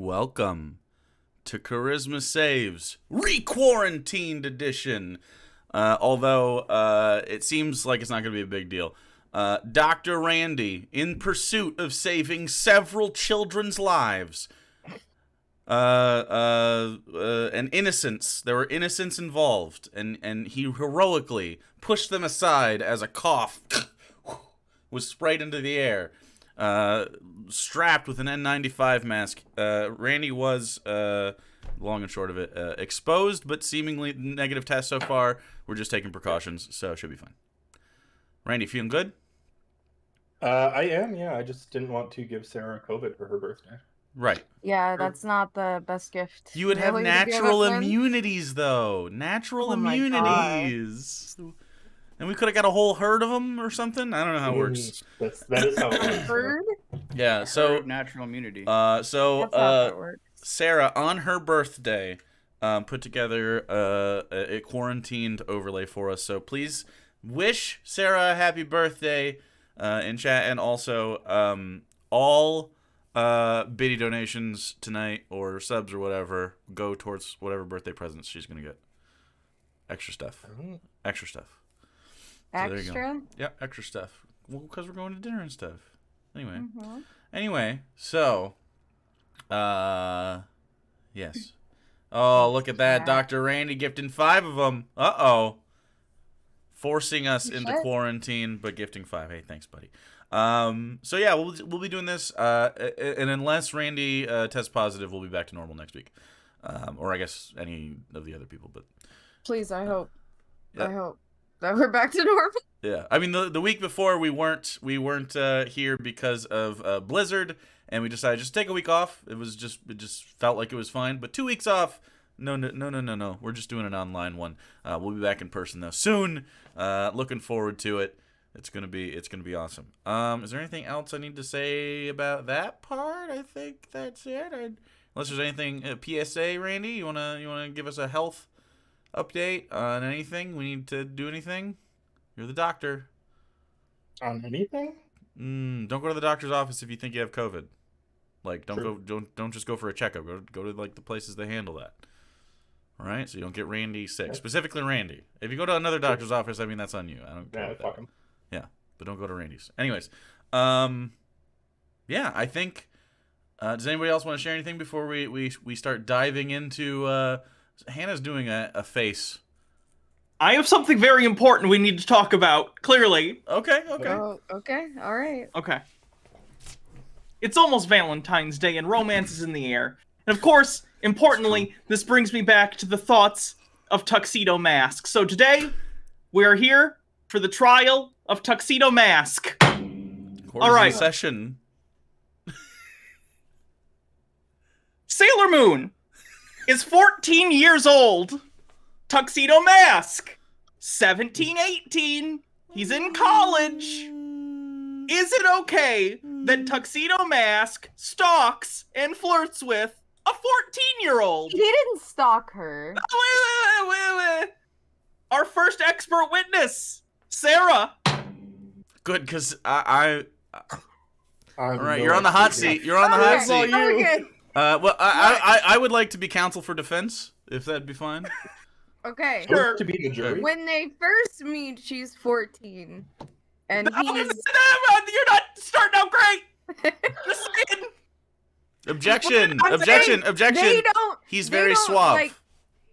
Welcome to Charisma Saves Re-Quarantined Edition. Although it seems like it's not going to be a big deal. Dr. Randy, in pursuit of saving several children's lives, and innocents, there were innocents involved, and he heroically pushed them aside as a cough was sprayed into the air. Strapped with an N95 mask. Randy was, long and short of it, exposed, but seemingly negative test so far. We're just taking precautions, so it should be fine. Randy, feeling good? I am, yeah. I just didn't want to give Sarah COVID for her birthday. Right. Yeah, that's not the best gift. You would have natural immunities, though. Natural immunities. And we could have got a whole herd of them or something. I don't know how it works. That is how it works. Herd? Yeah, so natural immunity. That's how it works. Sarah, on her birthday, put together a quarantined overlay for us. So please wish Sarah a happy birthday in chat, and also all biddy donations tonight or subs or whatever go towards whatever birthday presents she's gonna get. Extra stuff. Extra stuff. So Extra? Yeah, extra stuff. Well, because we're going to dinner and stuff. Anyway, so, yes. Oh, look at that. Dr. Randy gifting 5 of them. Uh-oh. Forcing us into quarantine, but gifting 5. Hey, thanks, buddy. So, yeah, we'll be doing this. And unless Randy tests positive, we'll be back to normal next week. Or I guess any of the other people, but... Please, I hope. Yeah. I hope that we're back to normal. Yeah, I mean the week before we weren't here because of Blizzard, and we decided just to take a week off. It just felt like it was fine. But 2 weeks off, no. We're just doing an online one. We'll be back in person though soon. Looking forward to it. It's gonna be awesome. Is there anything else I need to say about that part? I think that's it. Unless there's anything PSA, Randy, you wanna give us a health update on anything? We need to do anything? You're the doctor. On anything? Don't go to the doctor's office if you think you have COVID. Like, don't just go for a checkup. Go to like the places that handle that. All right, so you don't get Randy sick. Yeah. Specifically, Randy. If you go to another doctor's office, I mean that's on you. I don't care. Yeah, fuck him. Yeah, but don't go to Randy's. Anyways, yeah, I think. Does anybody else want to share anything before we start diving into? Hannah's doing a face. I have something very important we need to talk about, clearly. Okay. Oh, okay, all right. Okay. It's almost Valentine's Day and romance is in the air. And of course, importantly, this brings me back to the thoughts of Tuxedo Mask. So today, we are here for the trial of Tuxedo Mask. All right. Session. Sailor Moon is 14 years old. Tuxedo Mask, 17, 18. He's in college. Is it okay that Tuxedo Mask stalks and flirts with a 14-year-old? He didn't stalk her. Wait. Our first expert witness, Sarah. Good, because all right, you're on the hot seat. You're on the hot seat. Okay. Well, I would like to be counsel for defense, if that'd be fine. Okay. Sure. To be the jury. When they first meet, she's 14. And he's... You're not starting out great! Just saying. Objection! He's very suave. Like,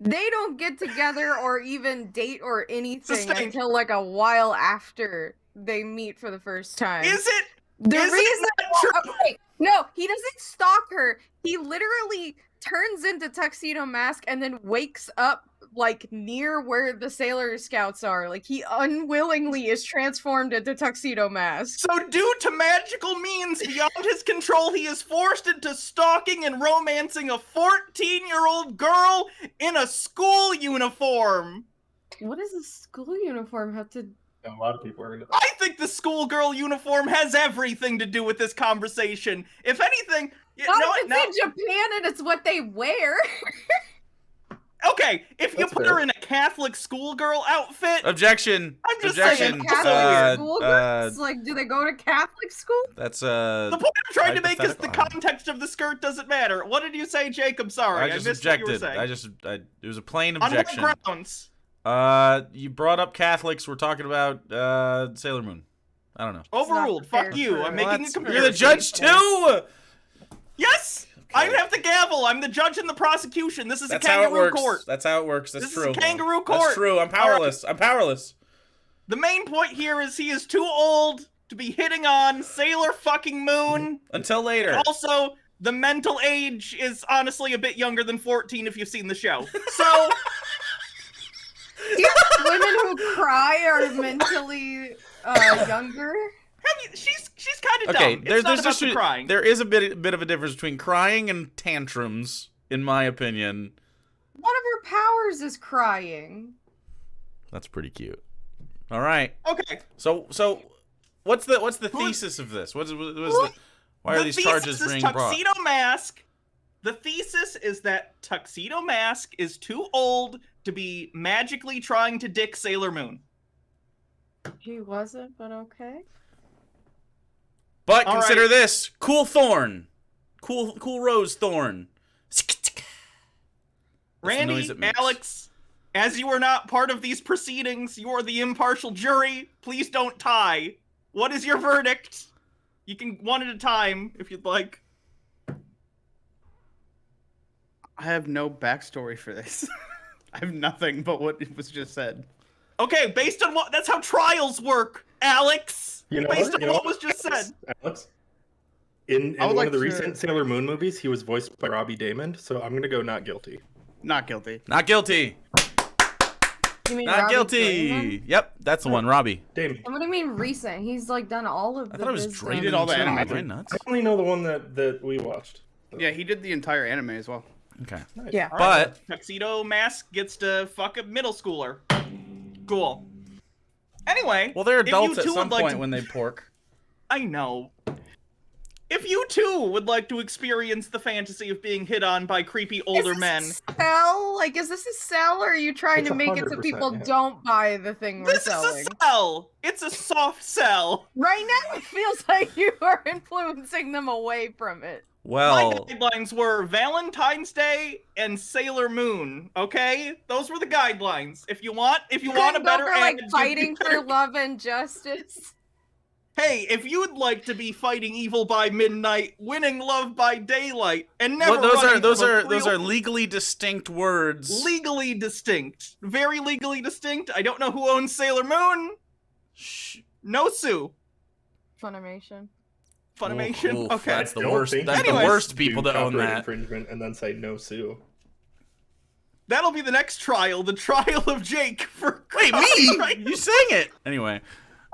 they don't get together or even date or anything until like a while after they meet for the first time. Is it? Okay, no, he doesn't stalk her. He literally turns into Tuxedo Mask and then wakes up like near where the Sailor Scouts are. Like he unwillingly is transformed into Tuxedo Mask. So due to magical means beyond his control, he is forced into stalking and romancing a 14-year-old girl in a school uniform. What does a school uniform have to... A lot of people are into that. I think the schoolgirl uniform has everything to do with this conversation. If anything... It's in Japan and it's what they wear. Okay, if you put her in a Catholic schoolgirl outfit. Objection. I'm just Objection. saying, Catholic schoolgirls? Like, do they go to Catholic school? That's The point I'm trying to make is the hypothetical. context of the skirt doesn't matter. What did you say, Jake? I'm sorry. I just missed what you were objected. saying. It was a plain On objection. what grounds? You brought up Catholics. We're talking about Sailor Moon. I don't know. Overruled. It's not Fuck fair you. for- I'm making a comparison. You're the judge too. Yes! I have the gavel. I'm the judge and the prosecution. This is That's a how it kangaroo works. court. That's how it works. That's This true. is a kangaroo court. That's true. I'm powerless. I'm powerless. The main point here is he is too old to be hitting on Sailor fucking Moon. Until later. Also, the mental age is honestly a bit younger than 14 if you've seen the show. So, Women who cry are mentally younger. she's kind of Okay, dumb. It's not about the crying. there is a bit of a difference between crying and tantrums, in my opinion. One of her powers is crying. That's pretty cute. All right. Okay. So what's the thesis of this? Why are The these thesis charges is being brought? Tuxedo Mask. The thesis is that Tuxedo Mask is too old to be magically trying to dick Sailor Moon. He wasn't, but okay. But All consider right. this: cool thorn, cool rose thorn. That's the Randy, noise it makes. Alex, as you are not part of these proceedings, you are the impartial jury. Please don't tie. What is your verdict? You can one at a time if you'd like. I have no backstory for this. I have nothing but what was just said. Okay, based on what? That's how trials work, Alex. You know based what? on what was just said. Alex, in I would one like of the to- recent Sailor Moon movies, he was voiced by Robbie Damon, so I'm gonna go not guilty. Not guilty. Not guilty. You mean Not Robbie guilty. Damon? Yep, that's the one, Robbie. Damon. What do you mean recent? He's like done all of I the thought it was Wisdom. Draven. did all the too. anime. Am I nuts? I only know the one that we watched. Yeah, he did the entire anime as well. Okay. Nice. Yeah. But Tuxedo Mask gets to fuck a middle schooler. Cool. Anyway, well, they're if you adults at two some would like point to- when they pork. I know. If you too would like to experience the fantasy of being hit on by creepy older men, Is this a sell? Like, is this a sell, or are you trying It's to make it so 100%, people yeah. don't buy the thing we're this selling? is a sell. It's a soft sell. Right now, it feels like you are influencing them away from it. Well, My guidelines were Valentine's Day and Sailor Moon. Okay, those were the guidelines. If you want a Couldn't better go for, like, ad, you fighting better- for love and justice. Hey, if you'd like to be fighting evil by midnight, winning love by daylight, and never well, those running from a are real- legally distinct words. legally distinct, very legally distinct. I don't know who owns Sailor Moon. Shh. No sue. Funimation. Funimation. Oof, Okay. That's the Don't worst. think That's you the Anyways. worst people do to own copyright that. infringement and then say no sue. That'll be the next trial, the trial of Jake for Wait, me? copyright. You sang it anyway.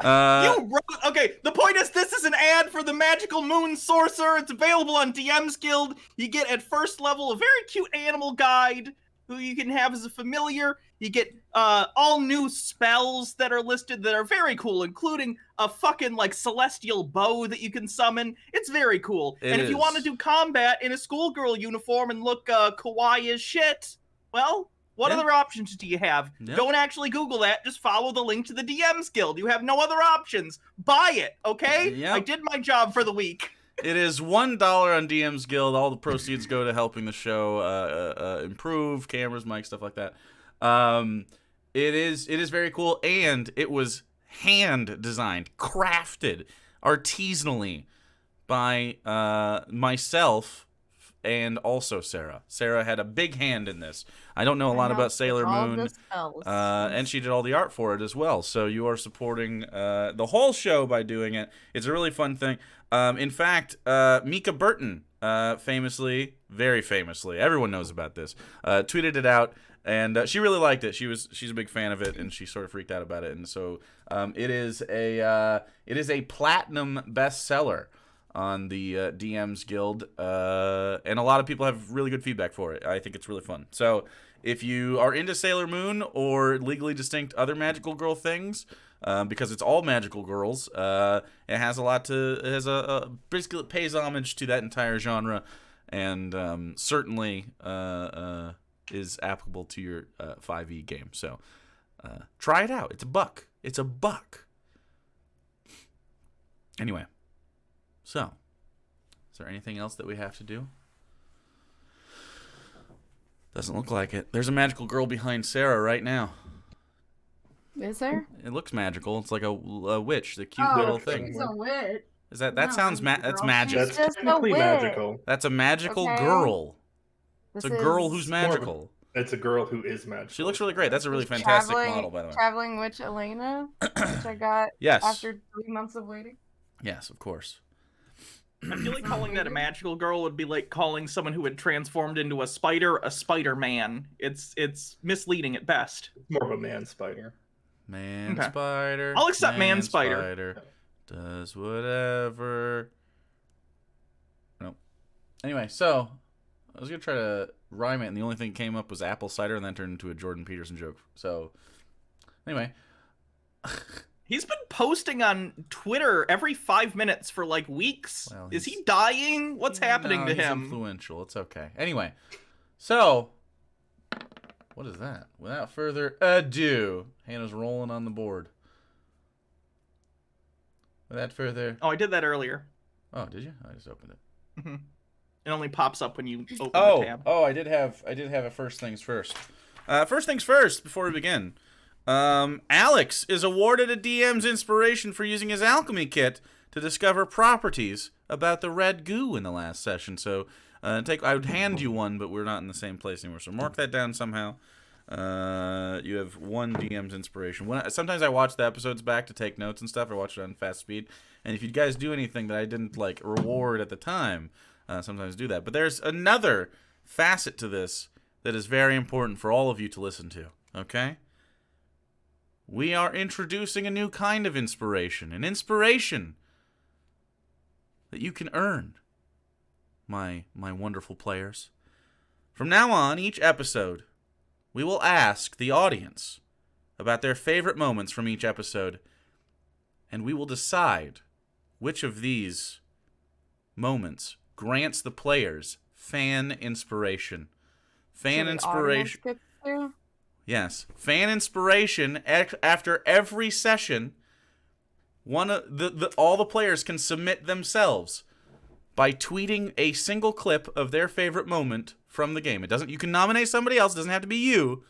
You wrote. Okay, the point is, this is an ad for the Magical Moon Sorcerer. It's available on DM's Guild. You get at first level a very cute animal guide who you can have as a familiar. You get all new spells that are listed that are very cool, including a fucking like celestial bow that you can summon. It's very cool. It and if you is. want to do combat in a schoolgirl uniform and look kawaii as shit, well, what Yeah. other options do you have? Yeah. Don't actually Google that. Just follow the link to the DM's Guild. You have no other options. Buy it, okay? Yep. I did my job for the week. It is $1 on DM's Guild. All the proceeds go to helping the show improve, cameras, mics, stuff like that. It is very cool, and it was hand designed, crafted artisanally by myself and also Sarah. Sarah had a big hand in this. I don't know a lot about Sailor Moon. And she did all the art for it as well. So you are supporting the whole show by doing it. It's a really fun thing. In fact, Mika Burton, famously, very famously, everyone knows about this, tweeted it out, and she really liked it. She's a big fan of it, and she sort of freaked out about it. And so it is a platinum bestseller on the DM's Guild, and a lot of people have really good feedback for it. I think it's really fun. So if you are into Sailor Moon or legally distinct other magical girl things, because it's all magical girls, it has basically it pays homage to that entire genre, and certainly is applicable to your 5e game. So try it out. It's a buck. It's a buck. Anyway, so is there anything else that we have to do? Doesn't look like it. There's a magical girl behind Sarah right now. Is there? It looks magical. It's like a witch, the cute little thing. She's a witch. Is that No, sounds that's girl. magic. That's just a technically witch. magical. That's a magical Okay. girl. This It's a girl is who's more of a- magical. It's a girl who is magical. She looks really great. That's a really fantastic traveling, model, by the way. Traveling witch Elena, which I got Yes. after 3 months of waiting. Yes, of course. I feel like calling that a magical girl would be like calling someone who had transformed into a Spider-Man. It's misleading at best. It's more of a man spider. Man Okay. spider. I'll accept man spider. Does whatever. Nope. Anyway, so I was gonna try to rhyme it, and the only thing that came up was apple cider, and then turned into a Jordan Peterson joke. So anyway, He's been posting on Twitter every 5 minutes for like weeks. Well, Is he he's- dying? What's happening no, to he's him? influential. It's okay. Anyway, so what is that? Without further ado, Hannah's rolling on the board. Without further. Oh, I did that earlier. Oh, did you? I just opened it. It only pops up when you open the tab. I did have a first things first. First things first, before we begin. Alex is awarded a DM's inspiration for using his alchemy kit to discover properties about the red goo in the last session. So, I would hand you one, but we're not in the same place anymore. So mark that down somehow. You have one DM's inspiration. Sometimes I watch the episodes back to take notes and stuff. I watch it on fast speed. And if you guys do anything that I didn't like reward at the time, sometimes do that. But there's another facet to this that is very important for all of you to listen to. Okay? We are introducing a new kind of inspiration. An inspiration that you can earn, my wonderful players. From now on, each episode, we will ask the audience about their favorite moments from each episode, and we will decide which of these moments grants the players fan inspiration. Fan So the inspiration. audience gets to? Yes, fan inspiration after every session. One of all the players can submit themselves by tweeting a single clip of their favorite moment from the game. It doesn't. You can nominate somebody else. It doesn't have to be you.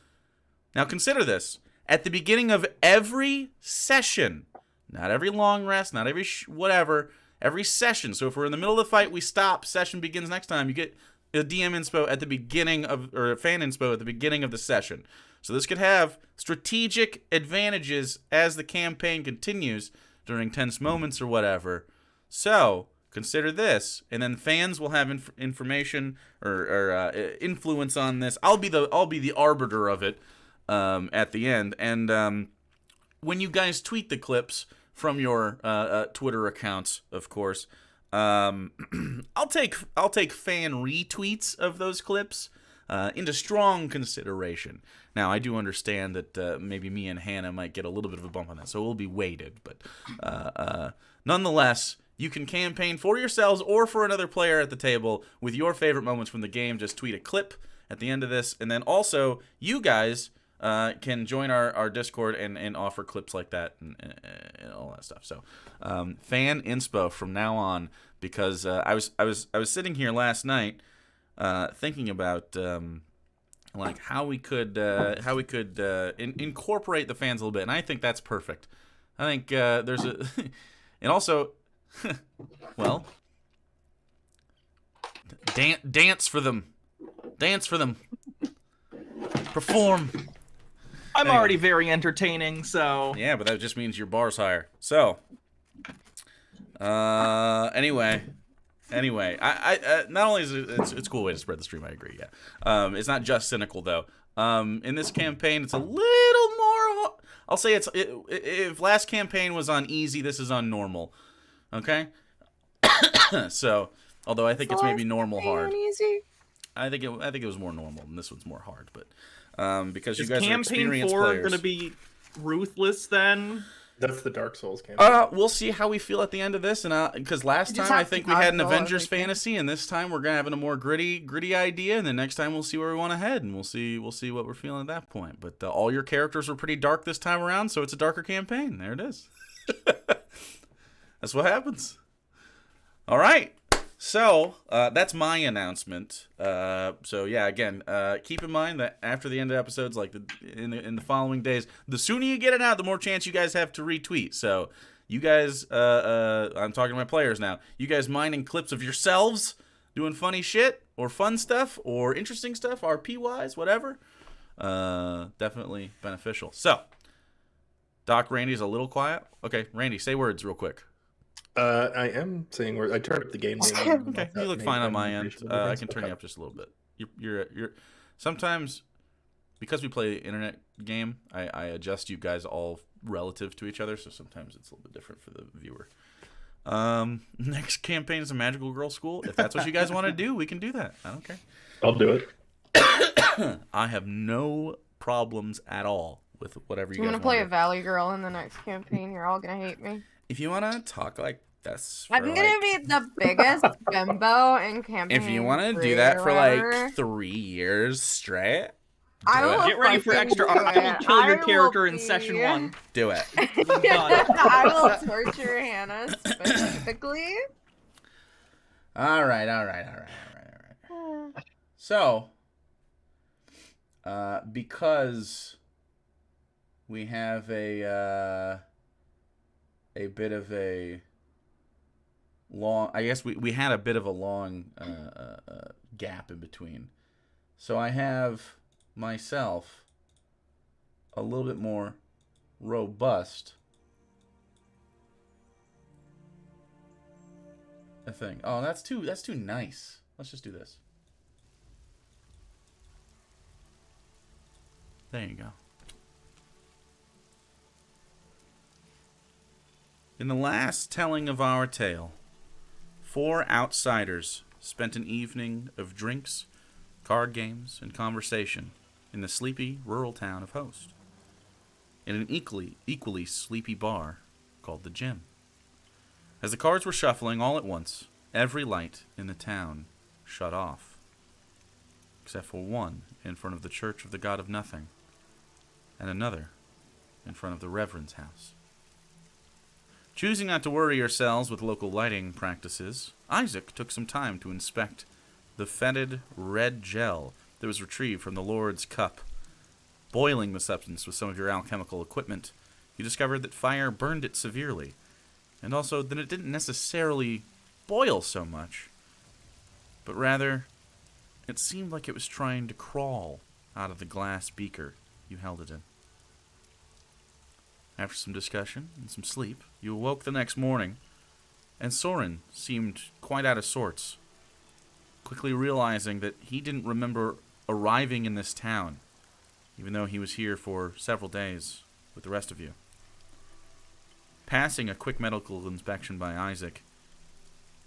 Now consider this: at the beginning of every session, not every long rest, not every whatever, every session. So if we're in the middle of the fight, we stop. Session begins next time. You get a DM inspo at the beginning of, or a fan inspo at the beginning of the session. So this could have strategic advantages as the campaign continues during tense moments or whatever. So consider this, and then fans will have information or influence on this. I'll be the arbiter of it at the end. And when you guys tweet the clips from your Twitter accounts, of course, I'll take fan retweets of those clips into strong consideration. Now, I do understand that maybe me and Hannah might get a little bit of a bump on that, so we'll be weighted. But nonetheless, you can campaign for yourselves or for another player at the table with your favorite moments from the game. Just tweet a clip at the end of this, and then also you guys can join our Discord and offer clips like that and all that stuff. So fan inspo from now on, because I was sitting here last night thinking about like how we could incorporate the fans a little bit, and I think that's perfect. I think there's a and also well, dance for them, perform. I'm Anyway. already very entertaining, so Yeah, but that just means your bar's higher. So, anyway, I not only is it's a cool way to spread the stream. I agree. Yeah, it's not just cynical though. In this campaign, it's a little more. I'll say if last campaign was on easy, this is on normal. Okay. So, although I think it's maybe normal hard. Easy. I think it was more normal, and this one's more hard. But because you is guys are campaign experienced 4 players. going to be ruthless then? That's the Dark Souls campaign. We'll see how we feel at the end of this, and because last You just time I have to think we had an dodge roll Avengers everything. fantasy, and this time we're gonna have a more gritty idea, and then next time we'll see where we want to head, and we'll see what we're feeling at that point. But all your characters were pretty dark this time around, so it's a darker campaign. There it is. That's what happens. All right. So that's my announcement. So yeah, again, keep in mind that after the end of episodes, like in the following days, the sooner you get it out, the more chance you guys have to retweet. So you guys, I'm talking to my players now. You guys minding clips of yourselves doing funny shit or fun stuff or interesting stuff, RP wise, whatever. Definitely beneficial. So, Doc, Randy's a little quiet. Okay, Randy, say words real quick. I am saying I turned up the game name. Okay, you look fine on my end. I can turn you up just a little bit. You're sometimes because we play internet game, I adjust you guys all relative to each other, so sometimes it's a little bit different for the viewer. Next campaign is a Magical Girl School. If that's what you guys want to do, we can do that. I don't care. I'll do it. I have no problems at all with whatever you I'm guys gonna play a do. Valley Girl in the next campaign. You're all gonna hate me. If you want to talk like this, I'm gonna be the biggest bimbo in campaign. if you want to do 3 that or for whatever. like 3 years straight, I do it. will Get ready for fucking extra do arc. I will it. kill your I will character in be- session 1. Do it. Done. I will torture Hannah specifically. All right. So, because we have a bit of a long, I guess we had a bit of a long gap in between. So I have myself a little bit more robust a thing. Oh, that's too nice. Let's just do this. There you go. In the last telling of our tale, 4 outsiders spent an evening of drinks, card games, and conversation in the sleepy rural town of Host, in an equally sleepy bar called the Gym. As the cards were shuffling all at once, every light in the town shut off, except for one in front of the Church of the God of Nothing, and another in front of the Reverend's house. Choosing not to worry yourselves with local lighting practices, Isaac took some time to inspect the fetid red gel that was retrieved from the Lord's cup. Boiling the substance with some of your alchemical equipment, you discovered that fire burned it severely, and also that it didn't necessarily boil so much, but rather it seemed like it was trying to crawl out of the glass beaker you held it in. After some discussion and some sleep, you awoke the next morning, and Soren seemed quite out of sorts, quickly realizing that he didn't remember arriving in this town, even though he was here for several days with the rest of you. Passing a quick medical inspection by Isaac,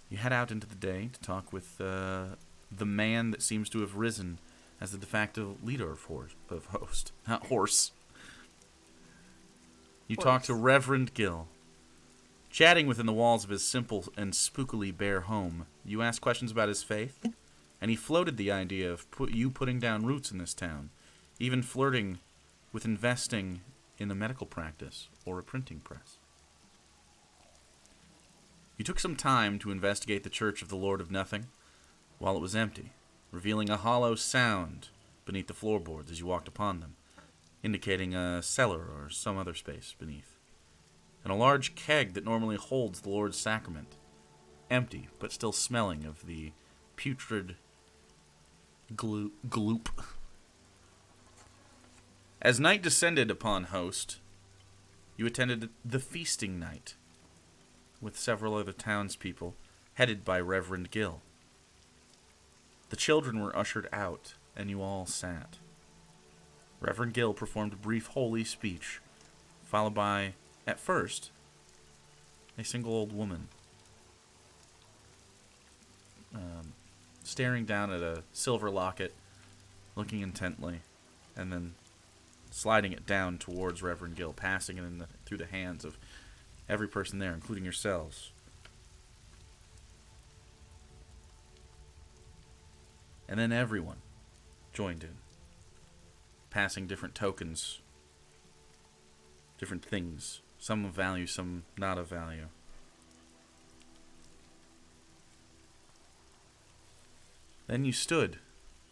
you head out into the day to talk with the man that seems to have risen as the de facto leader of Host, not Horse. You talk to Reverend Gill. Chatting within the walls of his simple and spookily bare home, you ask questions about his faith, and he floated the idea of you putting down roots in this town, even flirting with investing in a medical practice or a printing press. You took some time to investigate the Church of the Lord of Nothing while it was empty, revealing a hollow sound beneath the floorboards as you walked upon them, indicating a cellar or some other space beneath, and a large keg that normally holds the Lord's sacrament, empty but still smelling of the putrid gloop. As night descended upon Host, you attended the feasting night with several other townspeople, headed by Reverend Gill. The children were ushered out, and you all sat. Reverend Gill performed a brief holy speech, followed by, at first, a single old woman staring down at a silver locket, looking intently, and then sliding it down towards Reverend Gill, passing it through the hands of every person there, including yourselves. And then everyone joined in, passing different tokens, different things, some of value, some not of value. Then you stood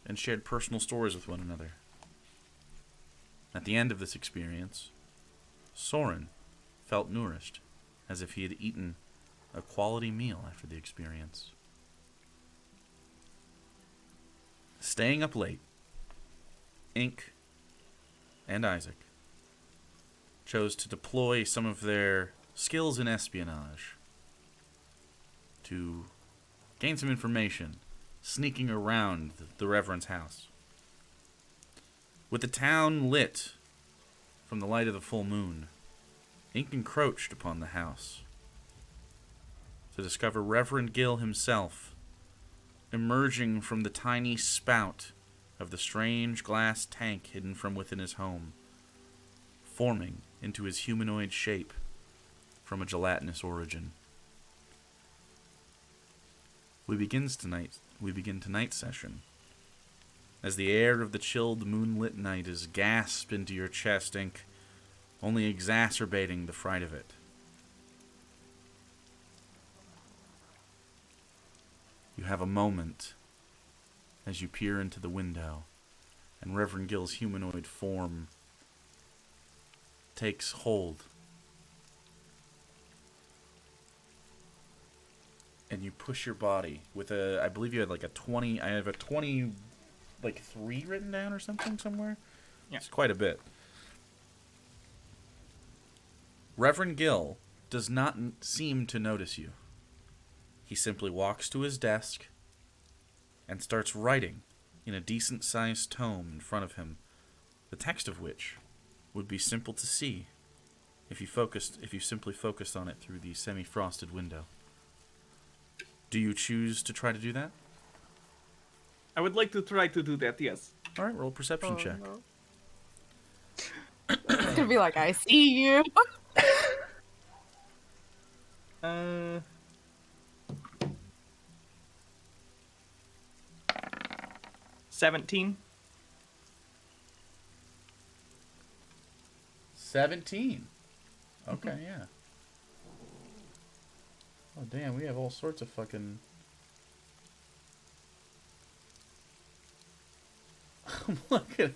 and shared personal stories with one another. At the end of this experience, Soren felt nourished, as if he had eaten a quality meal after the experience. Staying up late, Ink and Isaac chose to deploy some of their skills in espionage to gain some information, sneaking around the Reverend's house. With the town lit from the light of the full moon, Ink encroached upon the house to discover Reverend Gill himself emerging from the tiny spout of the strange glass tank hidden from within his home, forming into his humanoid shape from a gelatinous origin. We begin tonight's session as the air of the chilled moonlit night is gasped into your chest, Ink, only exacerbating the fright of it. You have a moment as you peer into the window, and Reverend Gill's humanoid form takes hold. And you push your body with I believe you had like a 20, I have a 20, like 3 written down or something somewhere. Yeah. It's quite a bit. Reverend Gill does not seem to notice you. He simply walks to his desk and starts writing in a decent-sized tome in front of him, the text of which would be simple to see if you simply focused on it through the semi-frosted window. Do you choose to try to do that? I would like to try to do that, yes. All right, roll a perception check. No. It's gonna be like, I see you. 17. 17. Okay, yeah. Oh, damn, we have all sorts of fucking... Look at...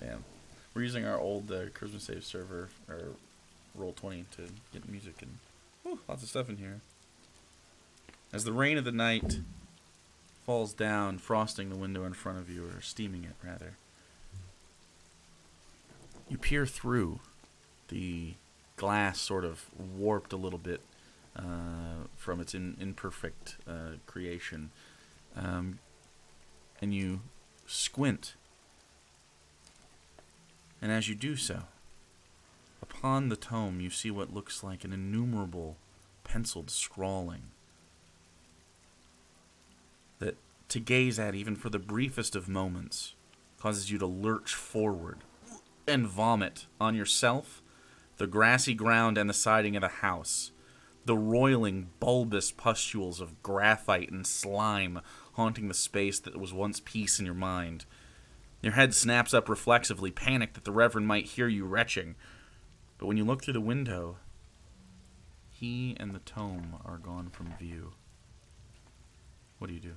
Damn. We're using our old Charisma Save server, or Roll20, to get music and... Whew, lots of stuff in here. As the rain of the night falls down, frosting the window in front of you, or steaming it, rather, you peer through. The glass sort of warped a little bit from its imperfect creation. And you squint. And as you do so, upon the tome you see what looks like an innumerable penciled scrawling that, to gaze at even for the briefest of moments, causes you to lurch forward and vomit on yourself, the grassy ground, and the siding of the house. The roiling, bulbous pustules of graphite and slime haunting the space that was once peace in your mind. Your head snaps up reflexively, panicked that the Reverend might hear you retching. But when you look through the window, he and the tome are gone from view. What do you do?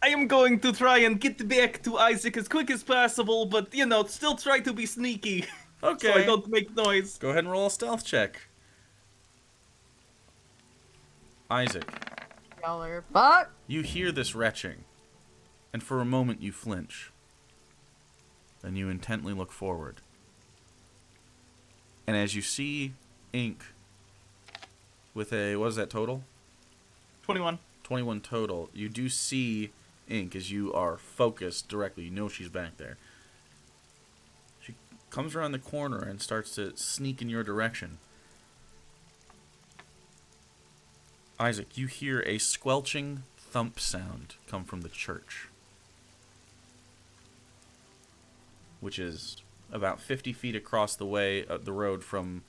I am going to try and get back to Isaac as quick as possible, but, still try to be sneaky. Okay. So I don't make noise. Go ahead and roll a stealth check. Isaac, Y'all are fuck. you hear this retching, and for a moment you flinch. Then you intently look forward. And as you see Ink with a, what is that total? 21. 21 total. You do see Ink as you are focused directly. You know she's back there. She comes around the corner and starts to sneak in your direction. Isaac, you hear a squelching thump sound come from the church. which is about 50 feet across the road from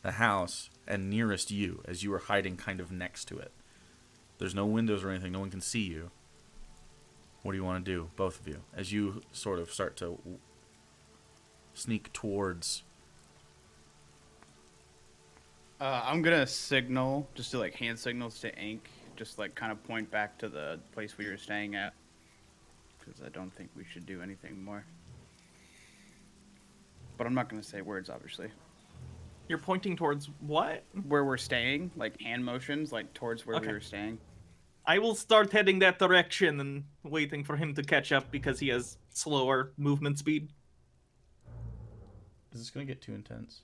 the house and nearest you, as you are hiding kind of next to it. There's no windows or anything. No one can see you. What do you want to do, both of you, as you sort of start to sneak towards? I'm gonna signal, just do like hand signals to Ink, just like kind of point back to the place we were staying at, because I don't think we should do anything more. But I'm not gonna say words, obviously. You're pointing towards what? Where we're staying, like hand motions, like towards where we Okay. were staying. I will start heading that direction and waiting for him to catch up because he has slower movement speed. Is this going to get too intense,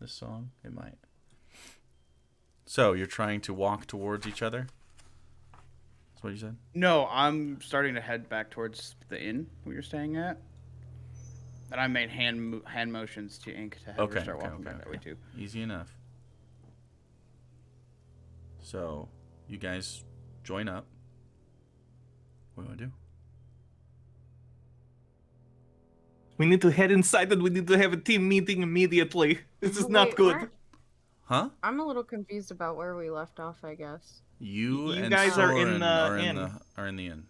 this song? It might. So, you're trying to walk towards each other? That's what you said? No, I'm starting to head back towards the inn we were staying at. And I made hand motions to Ink to have her start walking back that way too. Easy enough. So, you guys join up. What do you want to do? We need to head inside and we need to have a team meeting immediately. This is not Wait, good. aren't- Huh? I'm a little confused about where we left off, I guess. You You and guys are Soren in the are in the inn.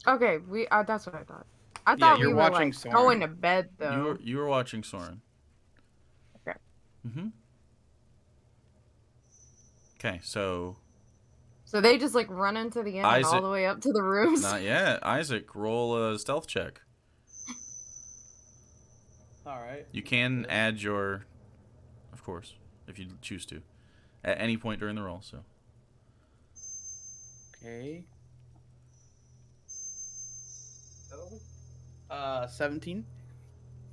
Okay, that's what I thought. I thought we you're were watching like Soren. going to bed though. You were watching Soren. Okay. Mm-hmm. Okay, so So they just like run into the inn and Isaac- all the way up to the rooms. not yet. Isaac, roll a stealth check. All right. You can add your, of course, if you choose to, at any point during the roll. So Okay. 17.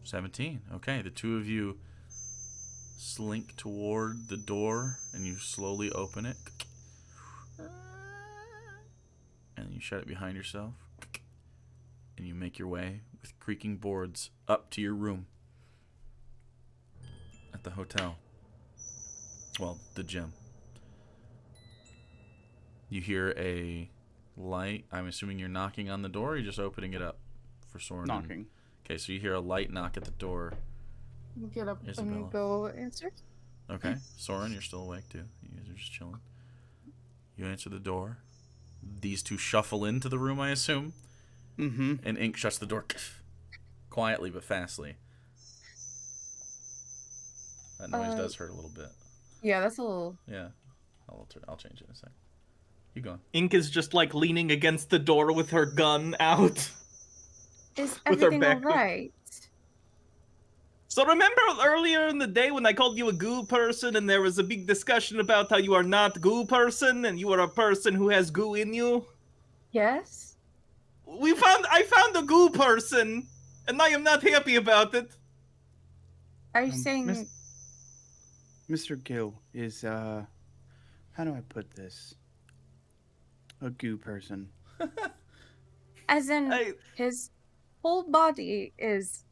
17. Okay, the two of you slink toward the door and you slowly open it. And you shut it behind yourself. And you make your way with creaking boards up to your room at the hotel. Well, the gym. You hear a light. I'm assuming you're knocking on the door or you're just opening it up for Soren. Knocking. Okay, so you hear a light knock at the door. Get up Isabella. and go answer. Okay, Soren, you're still awake too. You guys are just chilling. You answer the door. These two shuffle into the room, I assume. Mm-hmm. And Ink shuts the door quietly but fastly. That noise does hurt a little bit. Yeah, that's a little. Yeah, I'll change it in a sec. You going? Ink is just like leaning against the door with her gun out. Is With her everything back. alright? So remember earlier in the day when I called you a goo person and there was a big discussion about how you are not goo person and you are a person who has goo in you? Yes. I found a goo person and I am not happy about it. Are you saying? Mr. Gill is, how do I put this? A goo person. As in his whole body is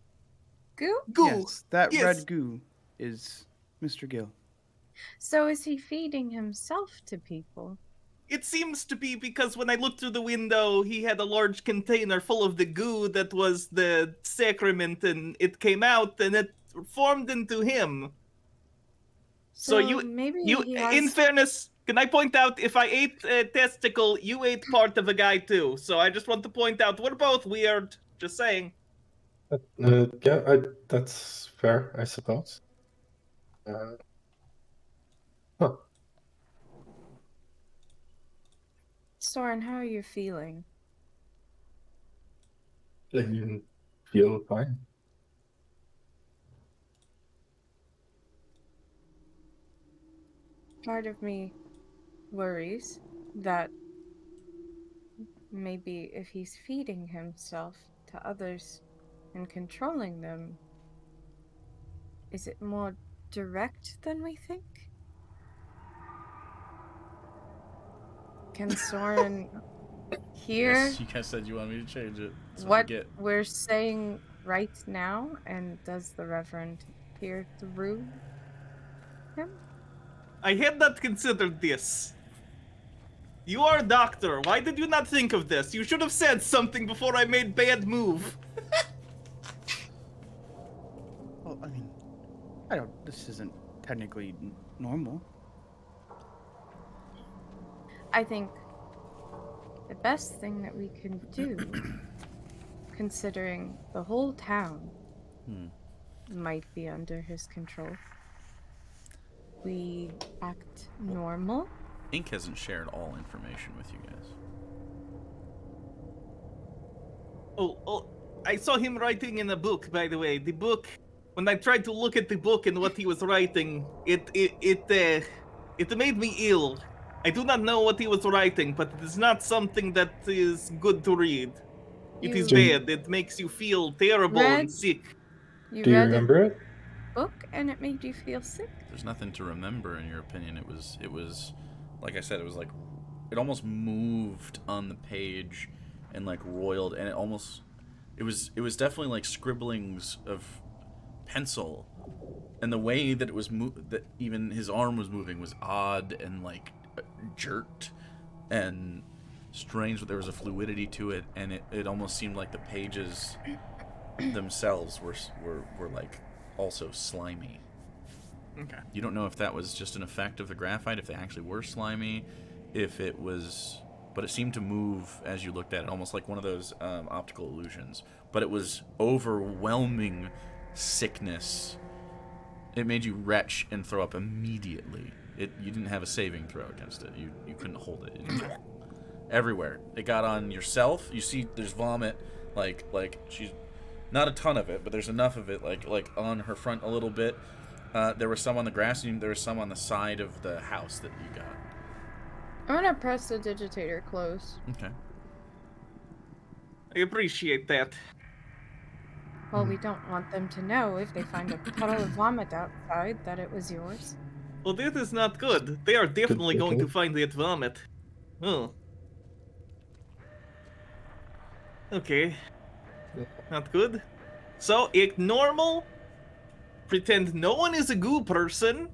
goo? Goo. Yes, that Yes. red goo is Mr. Gill. So is he feeding himself to people? It seems to be because when I looked through the window, he had a large container full of the goo that was the sacrament, and it came out and it formed into him. So maybe you, he has... in fairness, can I point out if I ate a testicle, you ate part of a guy too. So I just want to point out we're both weird. Just saying. Yeah, that's fair, I suppose. Huh. Soren, how are you feeling? I feel fine. Part of me worries that maybe if he's feeding himself to others and controlling them, is it more direct than we think? Can Soren hear Yes, you guys said you wanted me to change it. That's what you get. we're saying right now? And does the Reverend hear through him? I had not considered this. You are a doctor. Why did you not think of this? You should have said something before I made bad move. This isn't technically normal. I think the best thing that we can do, considering the whole town might be under his control, we act normal. Ink hasn't shared all information with you guys. Oh, I saw him writing in a book, by the way. The book, when I tried to look at the book and what he was writing, it made me ill. I do not know what he was writing, but it is not something that is good to read. It is You bad. It makes you feel terrible and sick. You Do you read remember it? a book and it made you feel sick? There's nothing to remember in your opinion. It was like I said, it was like it almost moved on the page and like roiled, and it was definitely like scribblings of pencil, and the way that it was that even his arm was moving was odd and like jerked and strange, but there was a fluidity to it, and it almost seemed like the pages themselves were like also slimy. Okay. You don't know if that was just an effect of the graphite, if they actually were slimy, if it was, but it seemed to move as you looked at it, almost like one of those optical illusions. But it was overwhelming sickness. It made you retch and throw up immediately. You didn't have a saving throw against it. You couldn't hold it. Everywhere. It got on yourself. You see, there's vomit. Like she's not a ton of it, but there's enough of it. Like on her front a little bit. There was some on the grass, and there was some on the side of the house that you got. I'm gonna press the digitator close. Okay. I appreciate that. Well, we don't want them to know if they find a puddle of vomit outside that it was yours. Well, that is not good. They are definitely going to find that vomit. Oh. Okay. Not good. So, act normal. Pretend no one is a goo person.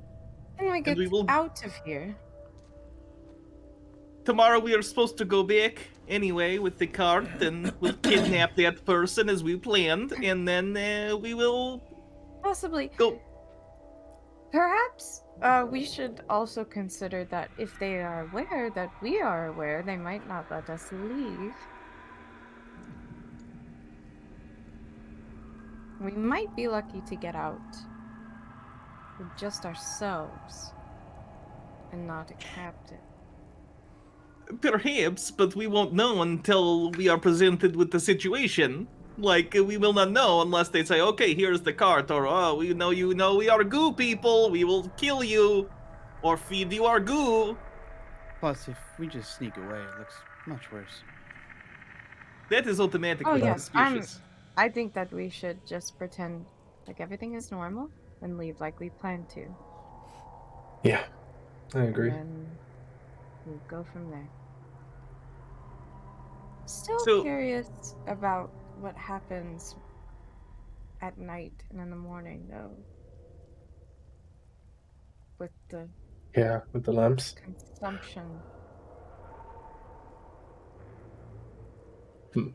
And we get we will- out of here. Tomorrow we are supposed to go back anyway with the cart, and we'll kidnap that person as we planned, and then we will Possibly. go. Perhaps we should also consider that if they are aware that we are aware, they might not let us leave. We might be lucky to get out with just ourselves and not a captain. Perhaps, but we won't know until we are presented with the situation. Like, we will not know unless they say, okay, here's the cart, or, oh, we know you know we are goo people, we will kill you, or feed you our goo. Plus, if we just sneak away, it looks much worse. That is automatically Oh, yes, suspicious. I think that we should just pretend like everything is normal and leave like we planned to. Yeah, I agree. And then we'll go from there. Still So- curious about what happens at night and in the morning, though. With the Yeah, with the lamps. consumption. Hmm.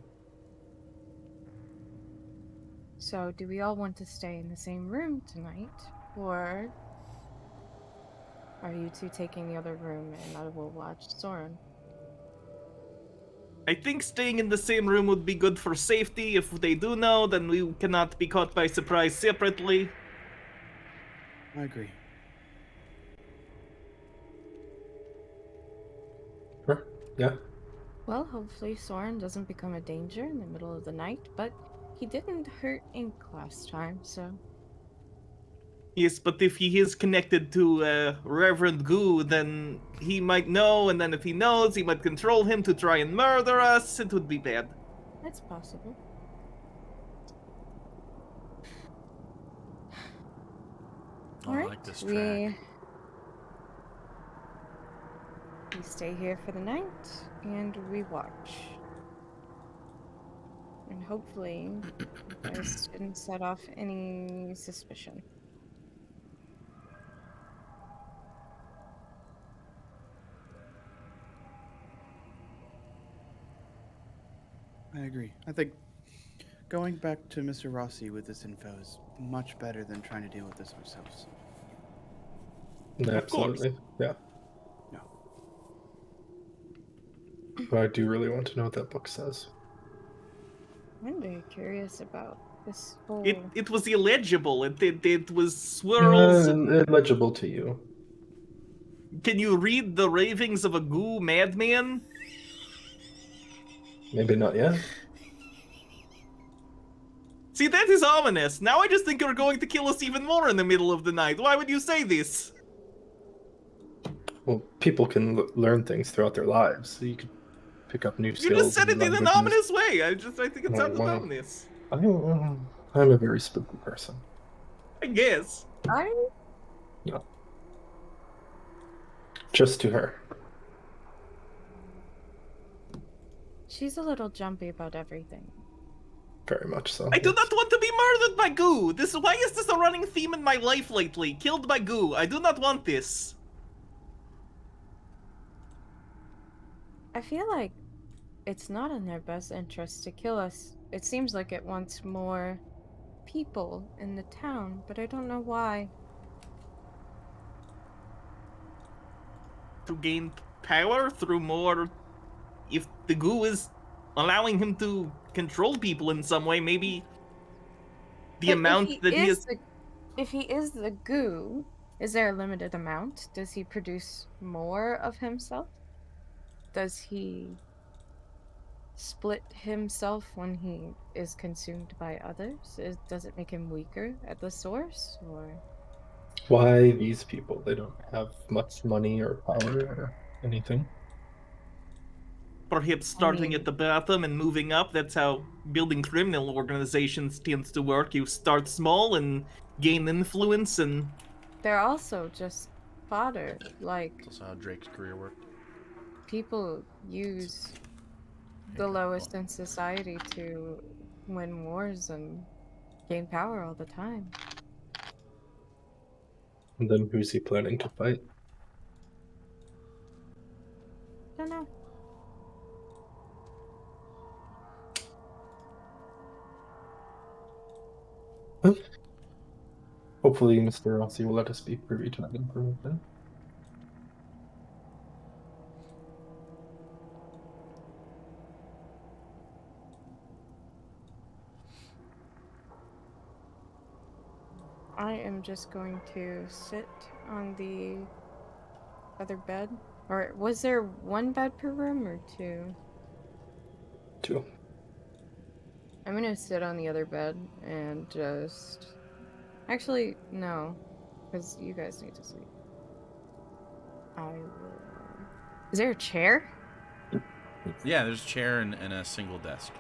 So, do we all want to stay in the same room tonight? Or are you two taking the other room and I will watch Soren? I think staying in the same room would be good for safety. If they do know, then we cannot be caught by surprise separately. I agree. Sure. Yeah. Well, hopefully Soren doesn't become a danger in the middle of the night, but he didn't hurt Ink last time, so... Yes, but if he is connected to Reverend Goo, then he might know, and then if he knows, he might control him to try and murder us. It would be bad. That's possible. Oh, I like this track. we stay here for the night, and we watch. And hopefully, you guys didn't set off any suspicion. I agree. I think Going back to Mr. Rossi with this info is much better than trying to deal with this ourselves. Absolutely. Yeah. No. But I do really want to know what that book says. I'm very curious about this whole. It was illegible. It was swirls. Illegible to you. Can you read the ravings of a goo madman? Maybe not yet. See, that is ominous. Now I just think you're going to kill us even more in the middle of the night. Why would you say this? Well, people can learn things throughout their lives. So you could pick up new You skills. just said it and in an languages. ominous way. I think it sounded well. ominous. I'm a very spooky person. I guess. No. Just to her. She's a little jumpy about everything. Very much so. I do not want to be murdered by goo. Why is this a running theme in my life lately? Killed by goo. I do not want this. I feel like it's not in their best interest to kill us. It seems like it wants more people in the town, but I don't know why. To gain power through more... If the goo is allowing him to control people in some way, maybe the But amount that he is... If he is the goo, is there a limited amount? Does he produce more of himself? Does he split himself when he is consumed by others? Does it make him weaker at the source, or? Why these people? They don't have much money or power or anything. Perhaps starting at the bottom and moving up. That's how building criminal organizations tends to work. You start small and gain influence, and They're also just fodder. Like, That's also how Drake's career worked. people use the lowest in society to win wars and gain power all the time. And then who's he planning to fight? Don't know. Hopefully Mr. Rossi will let us be privy to that information. I am just going to sit on the other bed. Or was there one bed per room or two? 2. I'm gonna sit on the other bed and just... Actually, no. Because you guys need to sleep. I will... Is there a chair? Yeah, there's a chair and a single desk.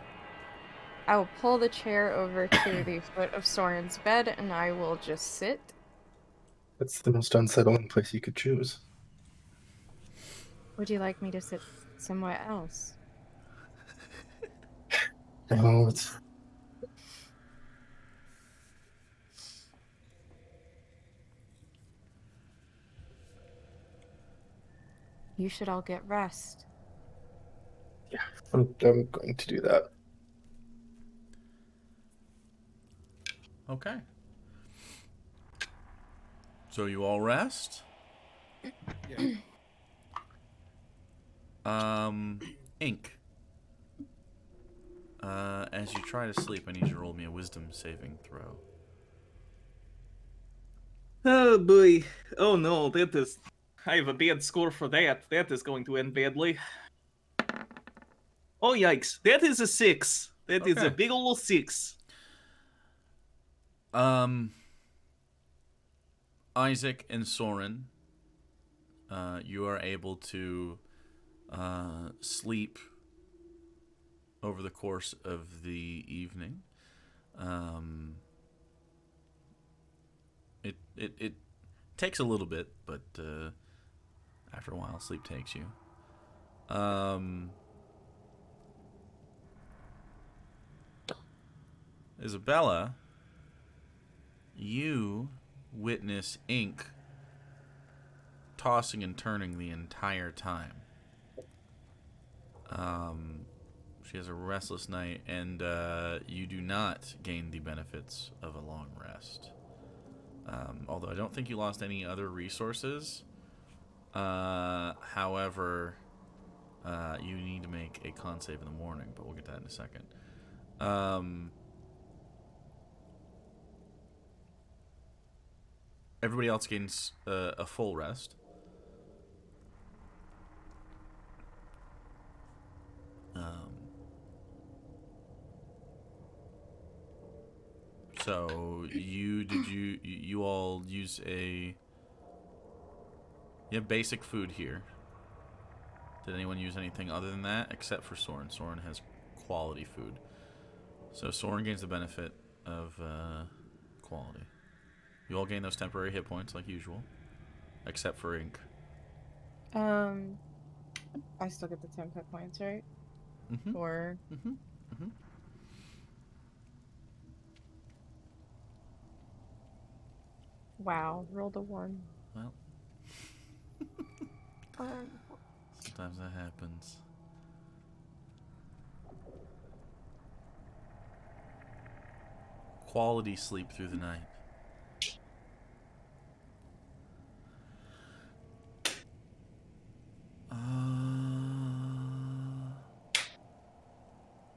I will pull the chair over to the foot of Soren's bed and I will just sit. That's the most unsettling place you could choose. Would you like me to sit somewhere else? No, it's... You should all get rest. Yeah, I'm going to do that. Okay. So you all rest? Yeah. Ink. As you try to sleep, I need you to roll me a wisdom saving throw. oh boy, oh no, that is... I have a bad score for that. That is going to end badly. Oh yikes, that is a 6. That is a Okay. big ol' 6. Isaac and Soren, you are able to sleep over the course of the evening. It takes a little bit, but after a while, sleep takes you. Isabella, you witness Ink tossing and turning the entire time. She has a restless night, and you do not gain the benefits of a long rest. Although I don't think you lost any other resources. However, you need to make a con save in the morning, but we'll get to that in a second. Everybody else gains a full rest. So you all use you have basic food here. Did anyone use anything other than that except for Soren? Soren has quality food. So Soren gains the benefit of quality. You all gain those temporary hit points like usual, except for Ink. I still get the 10 hit points, right? Mm-hmm. Or wow, rolled a 1. Well, sometimes that happens. Quality sleep through the night.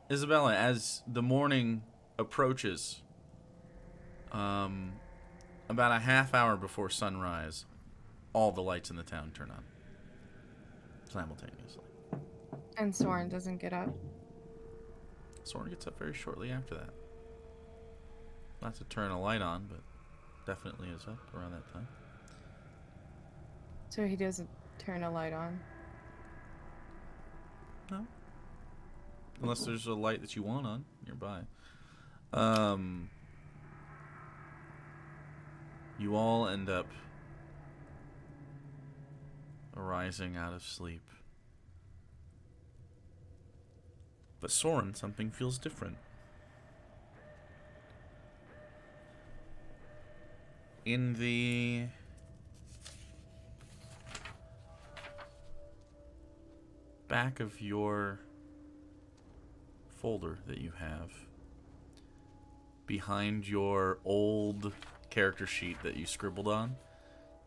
Isabella, as the morning approaches, about a half hour before sunrise, all the lights in the town turn on simultaneously. And Soren doesn't get up. Soren gets up very shortly after that. Not to turn a light on, but definitely is up around that time. So he doesn't turn a light on. No. Unless there's a light that you want on nearby. You all end up arising out of sleep. But Soren, something feels different. In the back of your folder that you have, behind your old character sheet that you scribbled on,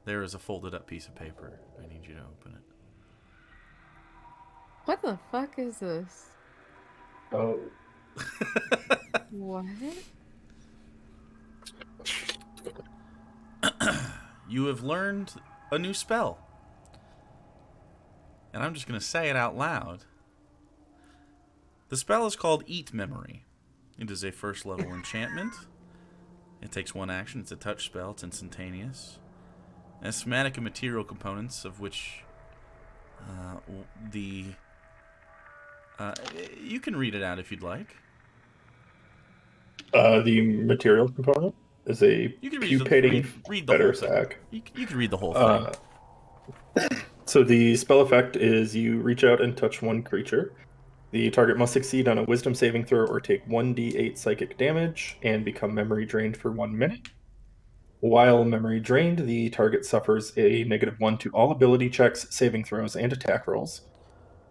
there is a folded up piece of paper. I need you to open it. What the fuck is this? Oh. What? You have learned a new spell. And I'm just going to say it out loud. The spell is called Eat Memory. It is a first level enchantment. It takes 1 action. It's a touch spell. It's instantaneous. It has somatic and material components, of which you can read it out if you'd like. The material component is a You can pupating read the whole fetter thing. sac. You can read the whole thing. So the spell effect is you reach out and touch one creature. The target must succeed on a wisdom saving throw or take 1d8 psychic damage and become memory drained for 1 minute. While memory drained, the target suffers a -1 to all ability checks, saving throws, and attack rolls.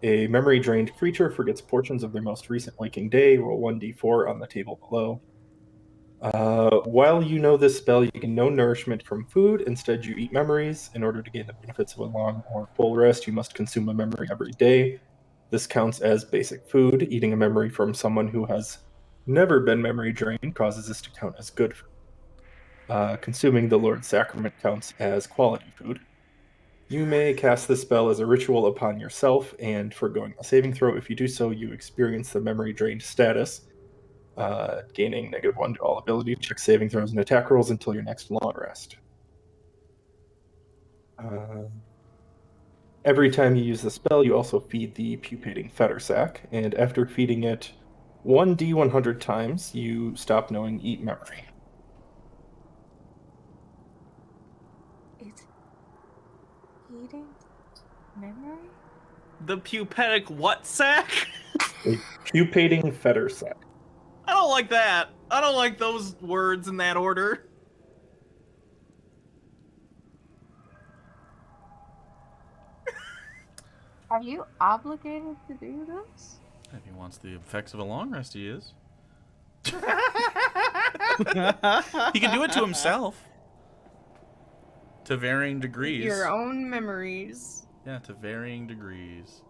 A memory drained creature forgets portions of their most recent waking day. Roll 1d4 on the table below. While you know this spell, you gain no nourishment from food. Instead, you eat memories. In order to gain the benefits of a long or full rest, you must consume a memory every day. This counts as basic food. Eating a memory from someone who has never been memory drained causes this to count as good food. Consuming the Lord's Sacrament counts as quality food. You may cast this spell as a ritual upon yourself, and foregoing a saving throw. If you do so, you experience the memory drained status, gaining -1 to all ability checks, saving throws, and attack rolls until your next long rest. Every time you use the spell, you also feed the pupating fetter sac, and after feeding it 1d100 times, you stop knowing eat memory. It's eating memory? The pupatic what sack? A pupating fetter sac. I don't like that. I don't like those words in that order. Are you obligated to do this? If he wants the effects of a long rest, he is. He can do it to himself. To varying degrees. Your own memories. Yeah, to varying degrees.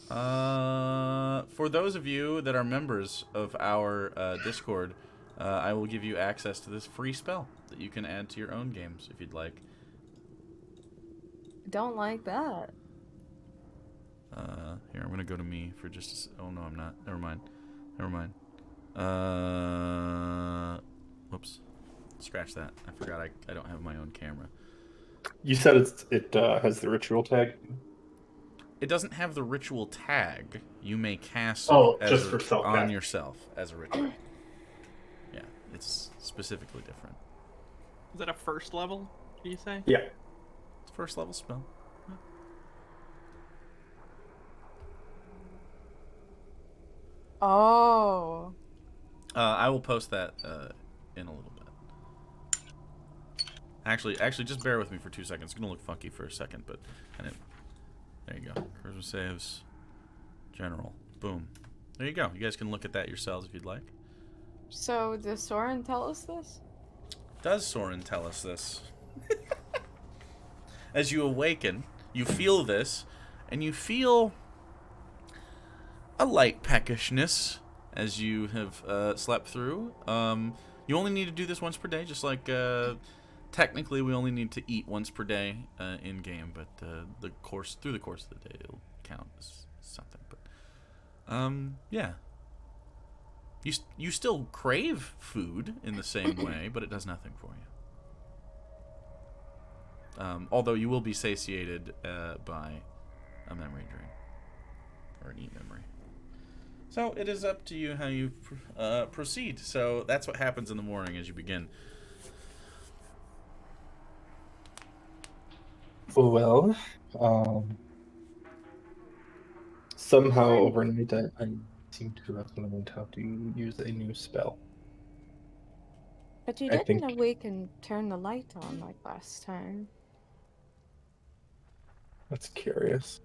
For those of you that are members of our Discord, I will give you access to this free spell that you can add to your own games if you'd like. Don't like that. Here, I'm gonna go to me for just oh no, I'm not. Never mind. Whoops. Scratch that. I forgot I don't have my own camera. You said it has the ritual tag. It doesn't have the ritual tag. You may cast Oh, it just for self on cast. yourself as a ritual. Yeah, it's specifically different. Is that a first level, do you say? Yeah. It's a first level spell. Oh. I will post that in a little bit. Actually, just bear with me for 2 seconds. It's gonna look funky for a second, but there you go. Charisma saves, general, boom. There you go. You guys can look at that yourselves if you'd like. So does Soren tell us this? Does Soren tell us this? As you awaken, you feel this, and you feel a light peckishness as you have slept through. You only need to do this once per day, just like technically we only need to eat once per day in game, but through the course of the day it'll count as something. But yeah, you still crave food in the same way, but it does nothing for you. Although you will be satiated by a memory drain or an memory. So it is up to you how you proceed. So that's what happens in the morning as you begin. Well, somehow overnight I seem to have learned how to use a new spell. But you I didn't think- awake and turn the light on like last time. That's curious.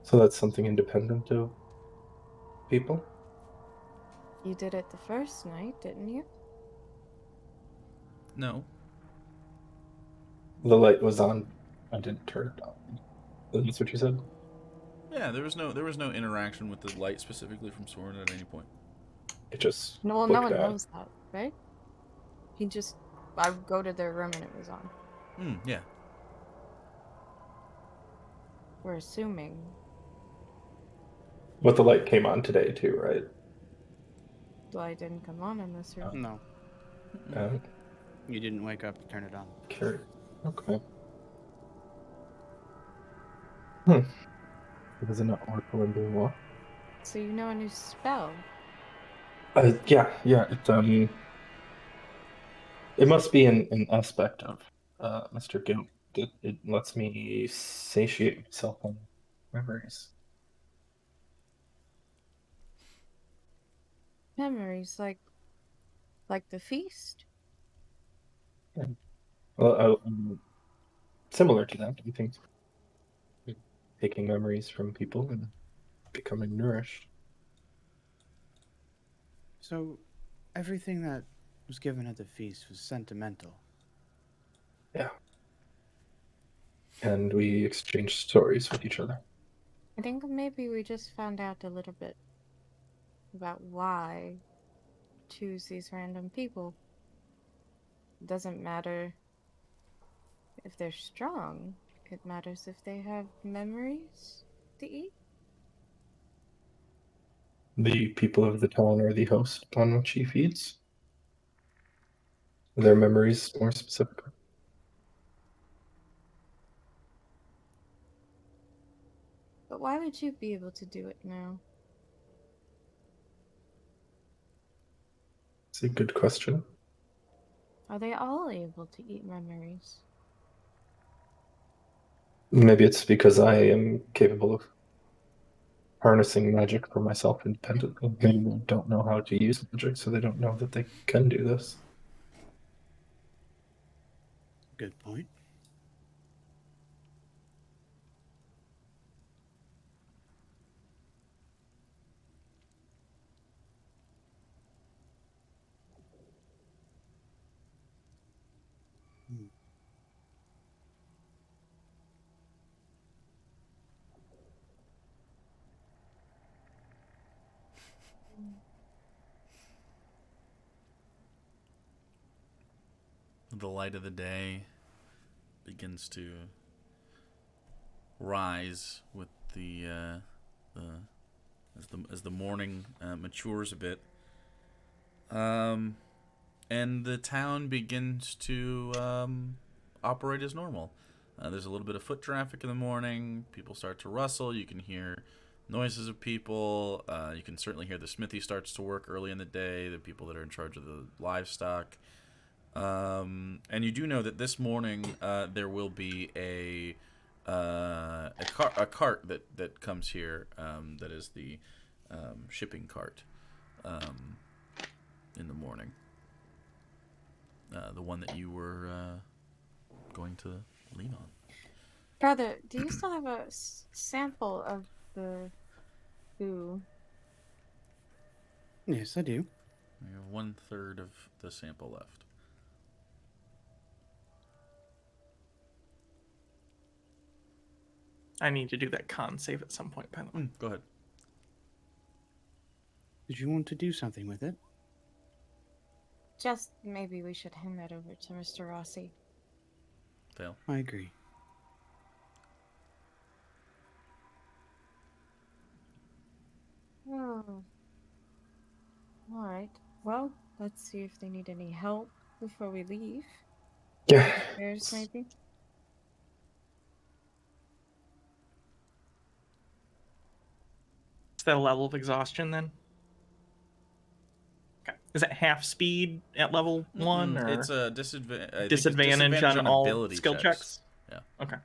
So that's something independent of people? You did it the first night, didn't you? No. The light was on. I didn't turn it on. That's what you said? Yeah, there was no interaction with the light specifically from Soren at any point. It just No, well, no looked one at. knows that, right? I would go to their room and it was on. Yeah. We're assuming. But the light came on today too, right? The light didn't come on in this room. No, Uh, you didn't wake up to turn it on. Curious. Okay. Does it not work when doing what? So you know a new spell. Yeah. It must be an aspect of Mr. Goat that it lets me satiate myself on memories. Memories like the feast. Well, similar to that, I think. Taking memories from people and becoming nourished. So, everything that was given at the feast was sentimental. Yeah. And we exchanged stories with each other. I think maybe we just found out a little bit about why choose these random people. It doesn't matter if they're strong. It matters if they have memories to eat. The people of the town are the host upon which he feeds. Their memories, more specifically. But why would you be able to do it now? It's a good question. Are they all able to eat memories? Maybe it's because I am capable of harnessing magic for myself independently. Maybe they don't know how to use magic, so they don't know that they can do this. Good point. The light of the day begins to rise with as the morning matures a bit, and the town begins to operate as normal. There's a little bit of foot traffic in the morning. People start to rustle. You can hear noises of people. You can certainly hear the smithy starts to work early in the day. The people that are in charge of the livestock. And you do know that this morning there will be a cart that comes here that is the shipping cart in the morning. The one that you were going to lean on. Brother, do you still have a sample of the goo? Yes, I do. You have 1/3 of the sample left. I need to do that con save at some point, by the way. Go ahead. Did you want to do something with it? Just maybe we should hand that over to Mr. Rossi. Fail. I agree. Oh. Alright. Well, let's see if they need any help before we leave. Yeah. Repairs, maybe? Is that a level of exhaustion then? Okay. Is that half speed at level 1? Or It's a disadvantage. disadvantage on all ability skill checks? Yeah. Okay.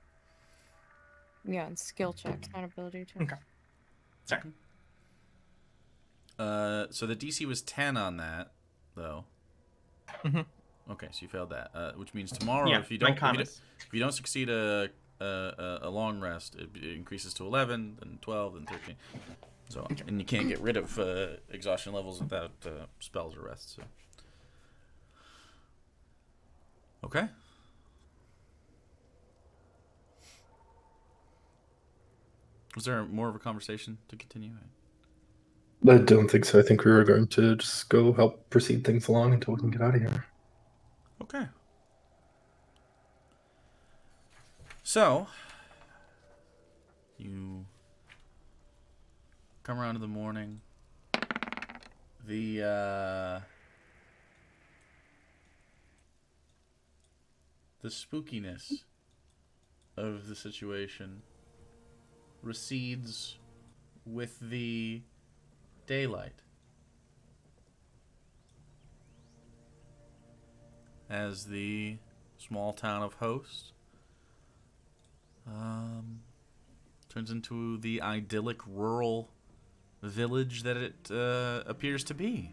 Yeah, and skill checks, not ability checks. Okay. Sorry. So the DC was 10 on that, though. Mm-hmm. Okay, so you failed that, which means tomorrow, Yeah, if you my don't, con if you don't succeed a long rest, it increases to 11, then 12, then 13. So, and you can't get rid of exhaustion levels without spells or rests. So. Okay. Was there more of a conversation to continue? I don't think so. I think we were going to just go help proceed things along until we can get out of here. Okay. So, you come around in the morning. The spookiness of the situation recedes with the daylight. As the small town of Host turns into the idyllic rural village that it appears to be.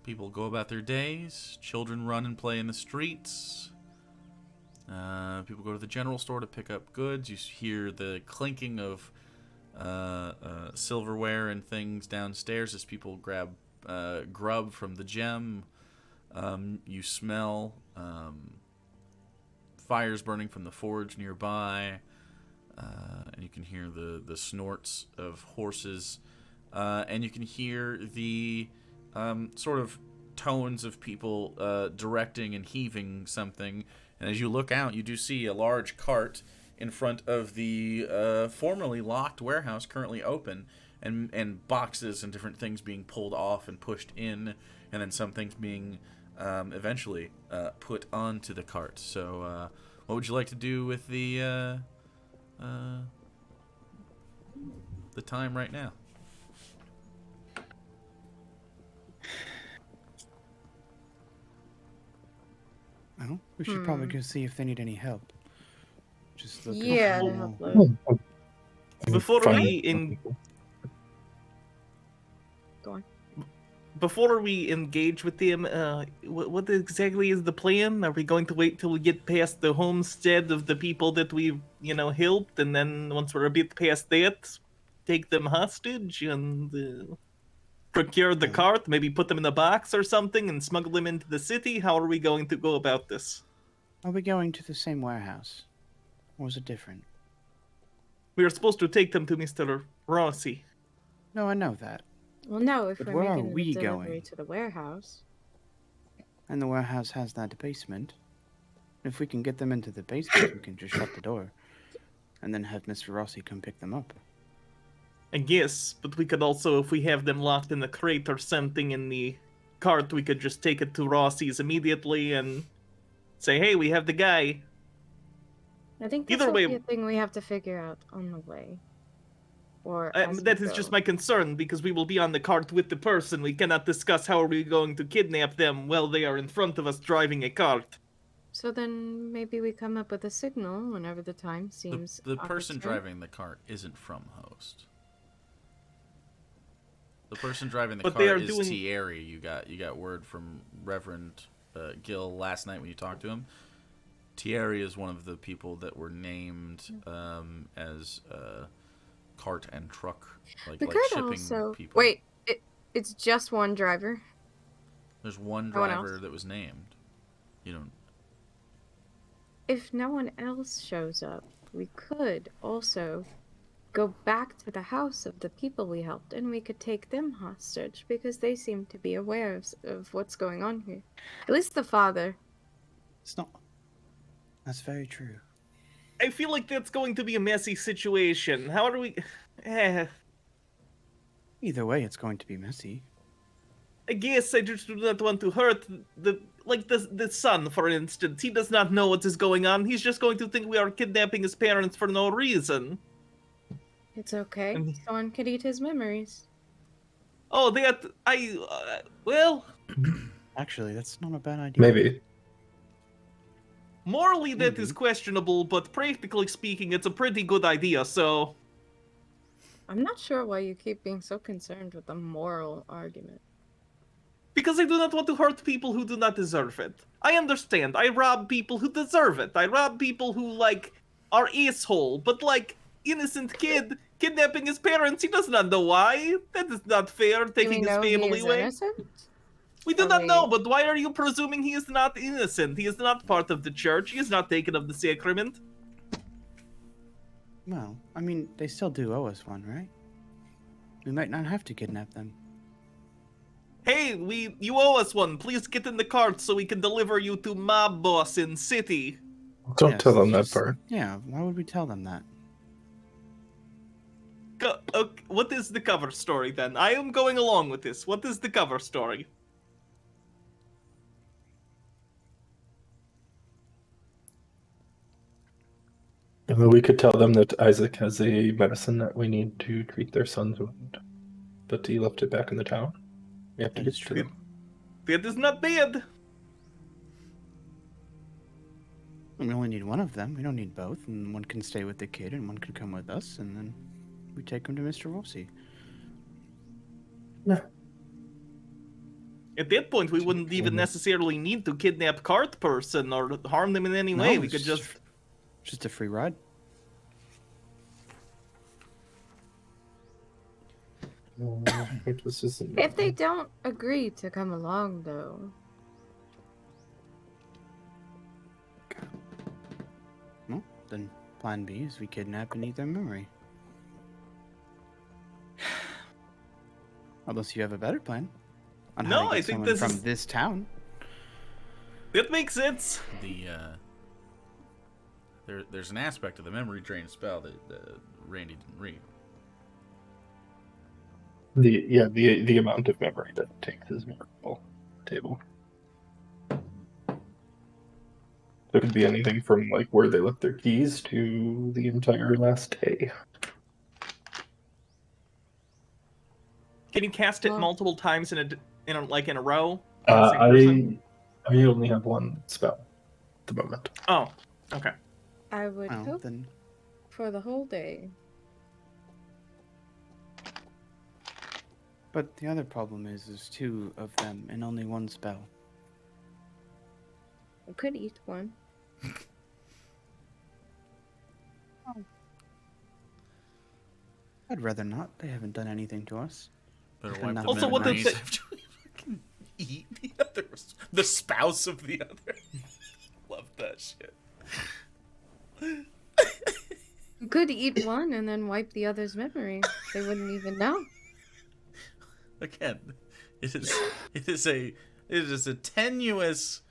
People go about their days. Children run and play in the streets. People go to the general store to pick up goods. You hear the clinking of silverware and things downstairs as people grab grub from the gem. You smell fires burning from the forge nearby, and you can hear the snorts of horses, and you can hear the sort of tones of people directing and heaving something. And as you look out, you do see a large cart in front of the formerly locked warehouse, currently open, and boxes and different things being pulled off and pushed in, and then some things being eventually put onto the cart. So what would you like to do with the time right now? Well, we should probably go see if they need any help. Just look at Yeah. the- Before Fine. we Go on. Before we engage with them, what exactly is the plan? Are we going to wait till we get past the homestead of the people that we've, helped, and then once we're a bit past that, take them hostage and procure the cart, maybe put them in a box or something, and smuggle them into the city? How are we going to go about this? Are we going to the same warehouse? Or is it different? We are supposed to take them to Mr. Rossi. No, I know that. Well, no, if But we're where are making we the delivery going? to the warehouse. And the warehouse has that basement. If we can get them into the basement, we can just shut the door. And then have Mr. Rossi come pick them up. I guess, but we could also, if we have them locked in the crate or something in the cart, we could just take it to Rossi's immediately and say, hey, we have the guy. I think this Either will way- be a thing we have to figure out on the way. Or as That we is just go. my concern, because we will be on the cart with the person. We cannot discuss how are we going to kidnap them while they are in front of us driving a cart. So then maybe we come up with a signal whenever the time seems The person opportune. driving the cart isn't from Host. The person driving the But they cart are is doing- Thierry. You got word from Reverend Gill last night when you talked to him. Thierry is one of the people that were named as cart and truck, We like could shipping also people. wait. It's just one driver. There's one No one driver else? that was named. You don't. If no one else shows up, we could also go back to the house of the people we helped, and we could take them hostage because they seem to be aware of what's going on here. At least the father. It's not. That's very true. I feel like that's going to be a messy situation. How do we... Either way, it's going to be messy. I guess I just do not want to hurt the son, for instance. He does not know what is going on. He's just going to think we are kidnapping his parents for no reason. It's okay. And- Someone could eat his memories. Oh, well, Actually, that's not a bad idea. Maybe. morally that is Maybe. questionable, but practically speaking, it's a pretty good idea, so... I'm not sure why you keep being so concerned with the moral argument. Because I do not want to hurt people who do not deserve it. I understand. I rob people who deserve it. I rob people who, are asshole. But, innocent kid kidnapping his parents, he does not know why. That is not fair, Do we taking his know he family is away. innocent? We do Are not know, we- but why are you presuming he is not innocent? He is not part of the church. He is not taken of the sacrament. Well, I mean, they still do owe us one, right? We might not have to kidnap them. Hey, you owe us one. Please get in the cart so we can deliver you to mob boss in city. Don't Yes, tell them that just- part. Yeah, why would we tell them that? Okay, what is the cover story then? I am going along with this. What is the cover story? And then we could tell them that Isaac has a medicine that we need to treat their son's wound. But he left it back in the town. We have to That get is to true. them. That is not bad. We only need one of them. We don't need both. And one can stay with the kid and one can come with us. And then we take him to Mr. Rossi. Yeah. At that point, we wouldn't even necessarily need to kidnap cart person or harm them in any way. No, We it's could just... Just a free ride. Wait, this isn't- If they don't agree to come along, though, Well, then plan B is we kidnap and eat their memory. Unless you have a better plan. On how No, to get I think someone this from is- this town. That makes sense. There's an aspect of the memory drain spell that Randy didn't read. The amount of memory that it takes is variable table. So it could be anything from like where they left their keys to the entire last day. Can you cast it Well- multiple times in a row? on the same person? I only have one spell at the moment. Oh, okay. I would Well, hope then for the whole day. But the other problem is there's two of them and only one spell. I could eat one. I'd rather not. They haven't done anything to us. Better Been wipe the nothing Also, what memories does it- after we fucking eat the other, the spouse of the other. Love that shit. You could eat one and then wipe the other's memory. They wouldn't even know. Again, it is a tenuous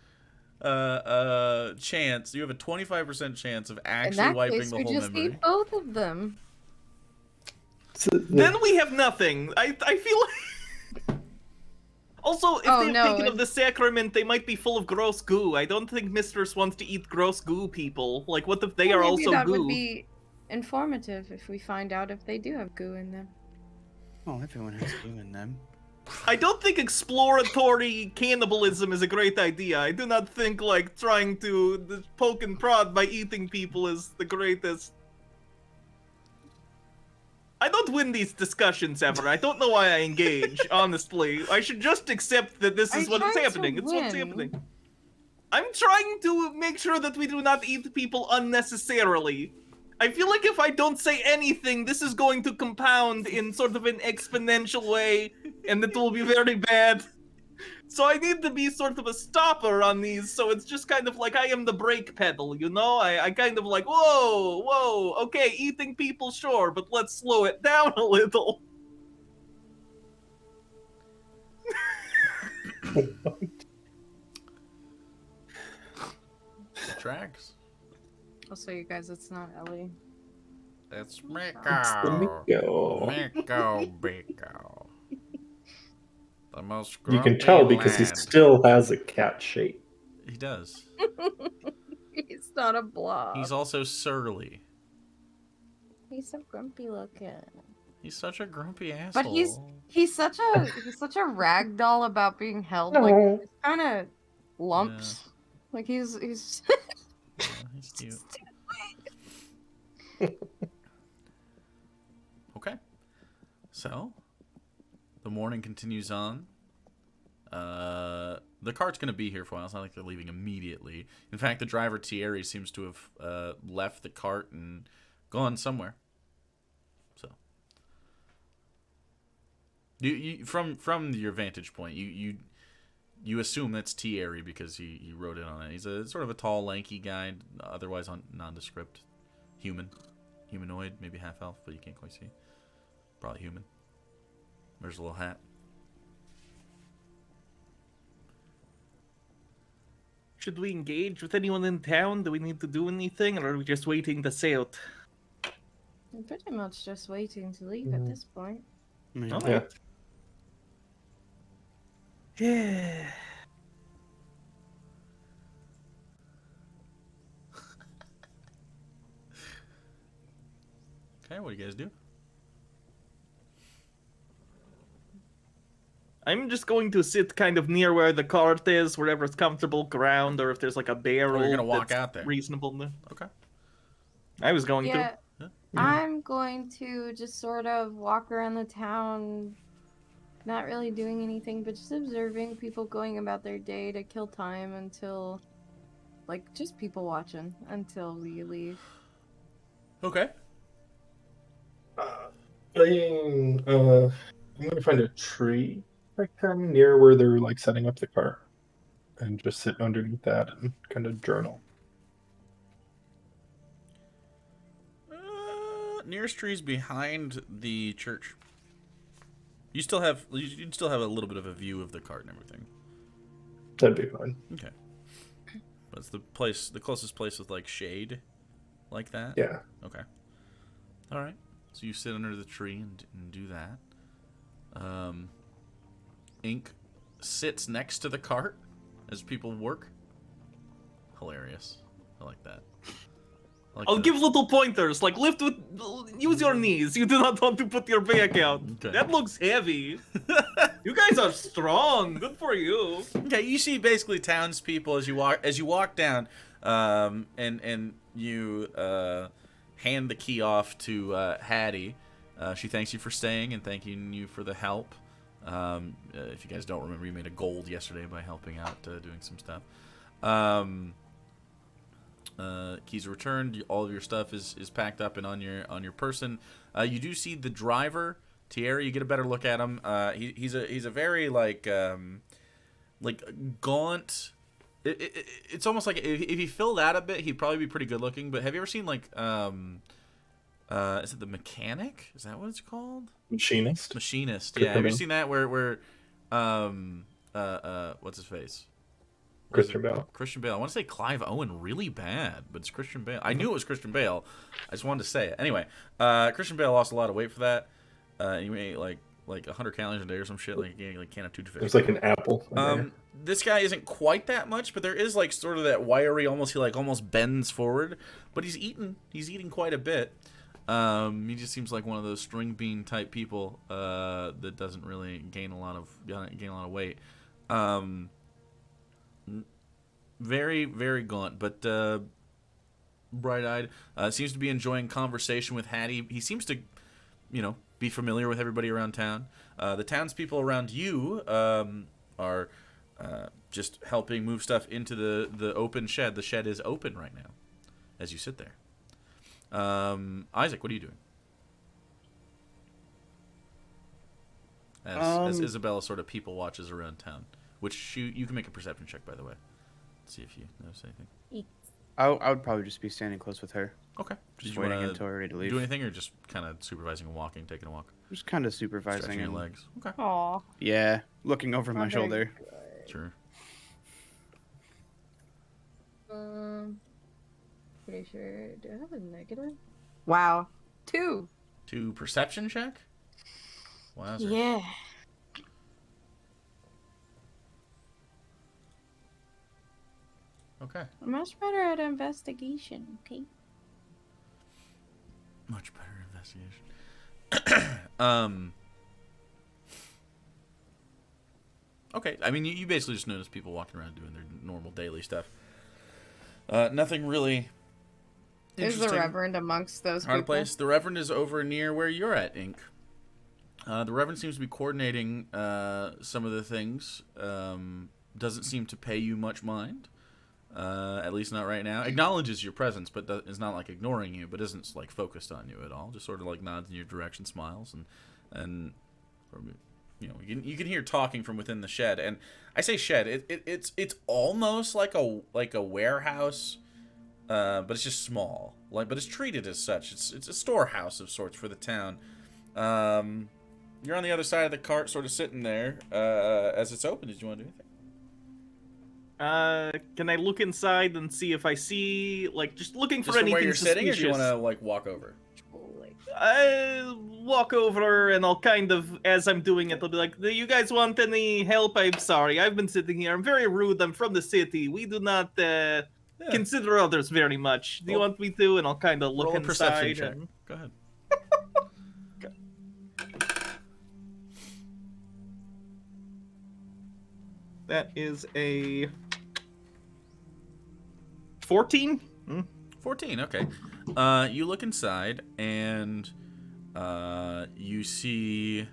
chance. You have a 25% chance of In actually that wiping case, the we whole just memory. eat both of them. So Then we have nothing. I feel like... Also, if they've taken of the sacrament, they might be full of gross goo. I don't think Mistress wants to eat gross goo people. Like, what if they are Maybe also that goo? would be informative if we find out if they do have goo in them. Oh, everyone has goo in them. I don't think exploratory cannibalism is a great idea. I do not think, like, trying to poke and prod by eating people is the greatest. I don't win these discussions ever. I don't know why I engage, honestly. I should just accept that this is what is happening. It's what's happening. I'm trying to make sure that we do not eat people unnecessarily. I feel like if I don't say anything, this is going to compound in sort of an exponential way, and it will be very bad. So I need to be sort of a stopper on these, so it's just kind of like I am the brake pedal, you know? I kind of like, whoa, okay, eating people, sure, but let's slow it down a little. Tracks. Also, you guys, it's not Ellie. It's It's the Miko. Miko. Miko Biko. The most You can grumpy tell because he lad. still has a cat shape. He does. He's not a blob. He's also surly. He's so grumpy looking. He's such a grumpy asshole. But he's such a rag doll about being held. No. Like it's kind of lumps. Like he's Yeah, he's cute. Okay. So, the morning continues on. The cart's going to be here for a while. It's not like they're leaving immediately. In fact, the driver, Thierry, seems to have left the cart and gone somewhere. So, you from your vantage point, you assume that's Thierry because he wrote it on it. He's a sort of a tall, lanky guy, otherwise nondescript, humanoid, maybe half elf, but you can't quite see. Probably human. There's a little hat. Should we engage with anyone in town? Do we need to do anything, or are we just waiting to sail? I'm pretty much just waiting to leave at this point. Yeah. Yeah. Okay, what do you guys do? I'm just going to sit kind of near where the cart is, wherever it's comfortable ground, or if there's like a barrel. Oh, you're gonna walk that's out there. Reasonable. Okay. I was going Yeah, to. Yeah. I'm going to just sort of walk around the town, not really doing anything, but just observing people going about their day to kill time until, like, just people watching until we leave. Okay. I'm gonna find a tree like near where they're like setting up the cart, and just sit underneath that and kind of journal. Nearest tree's behind the church. You still have a little bit of a view of the cart and everything. That'd be fine. Okay. But it's the closest place with like shade, like that. Yeah. Okay. All right. So you sit under the tree and do that. Ink sits next to the cart as people work. Hilarious. I like that. I'll give little pointers, like use your knees. You do not want to put your back out. Okay. That looks heavy. You guys are strong. Good for you. Okay, you see basically townspeople as you walk down, and you hand the key off to Hattie. She thanks you for staying and thanking you for the help. If you guys don't remember, you made a gold yesterday by helping out doing some stuff. Keys are returned. All of your stuff is packed up and on your person. You do see the driver, Thierry. You get a better look at him. He's a very like gaunt. It's almost like if he filled out a bit, he'd probably be pretty good looking. But have you ever seen like Is it the mechanic? Is that what it's called? Machinist. Machinist. Christian Yeah. Have you Bale. seen that where what's his face? Christian Bale. Christian Bale. I want to say Clive Owen really bad, but it's Christian Bale. I knew it was Christian Bale. I just wanted to say it. Anyway, Christian Bale lost a lot of weight for that. He ate like 100 calories a day or some shit. Like can't have 2 fish. It's like an apple. in there. This guy isn't quite that much, but there is like sort of that wiry, he almost bends forward. But he's eating quite a bit. He just seems like one of those string bean type people that doesn't really gain a lot of weight. Very, very gaunt, but bright-eyed. Seems to be enjoying conversation with Hattie. He seems to, be familiar with everybody around town. The townspeople around you are just helping move stuff into the open shed. The shed is open right now as you sit there. Isaac, what are you doing? As Isabella sort of people watches around town, which you can make a perception check, by the way. See if you notice anything. I would probably just be standing close with her. Okay. Just waiting until we're ready to leave. Do anything, or just kind of supervising and walking, taking a walk? Just kind of supervising Stretching your and legs. Okay. Aw. yeah, looking over my shoulder. Sure. Pretty sure. Do I have a negative? Wow. 2. 2 perception check? Wow. Yeah. Okay. I'm much better at investigation, okay? Much better investigation. Okay. I mean, you basically just notice people walking around doing their normal daily stuff. Nothing really Is the Reverend amongst those hard people? place. The Reverend is over near where you're at, Ink. The Reverend seems to be coordinating some of the things. Doesn't seem to pay you much mind. At least not right now. Acknowledges your presence, but is not like ignoring you, but isn't like focused on you at all. Just sort of like nods in your direction, smiles, and you can hear talking from within the shed. And I say shed, it's almost like a warehouse, but it's just small. But it's treated as such. It's a storehouse of sorts for the town. You're on the other side of the cart, sort of sitting there as it's open. Did you want to do anything? Can I look inside and see if I see, just looking for Just from anything where you're suspicious? sitting, or do you want to walk over? I walk over and I'll kind of, as I'm doing it, I'll be like, "Do you guys want any help? I'm sorry, I've been sitting here. I'm very rude. I'm from the city. We do not consider others very much. Do you want me to?" And I'll kind of look Roll a perception inside. check. And... Go ahead. That is a 14. 14, okay. You look inside, and you see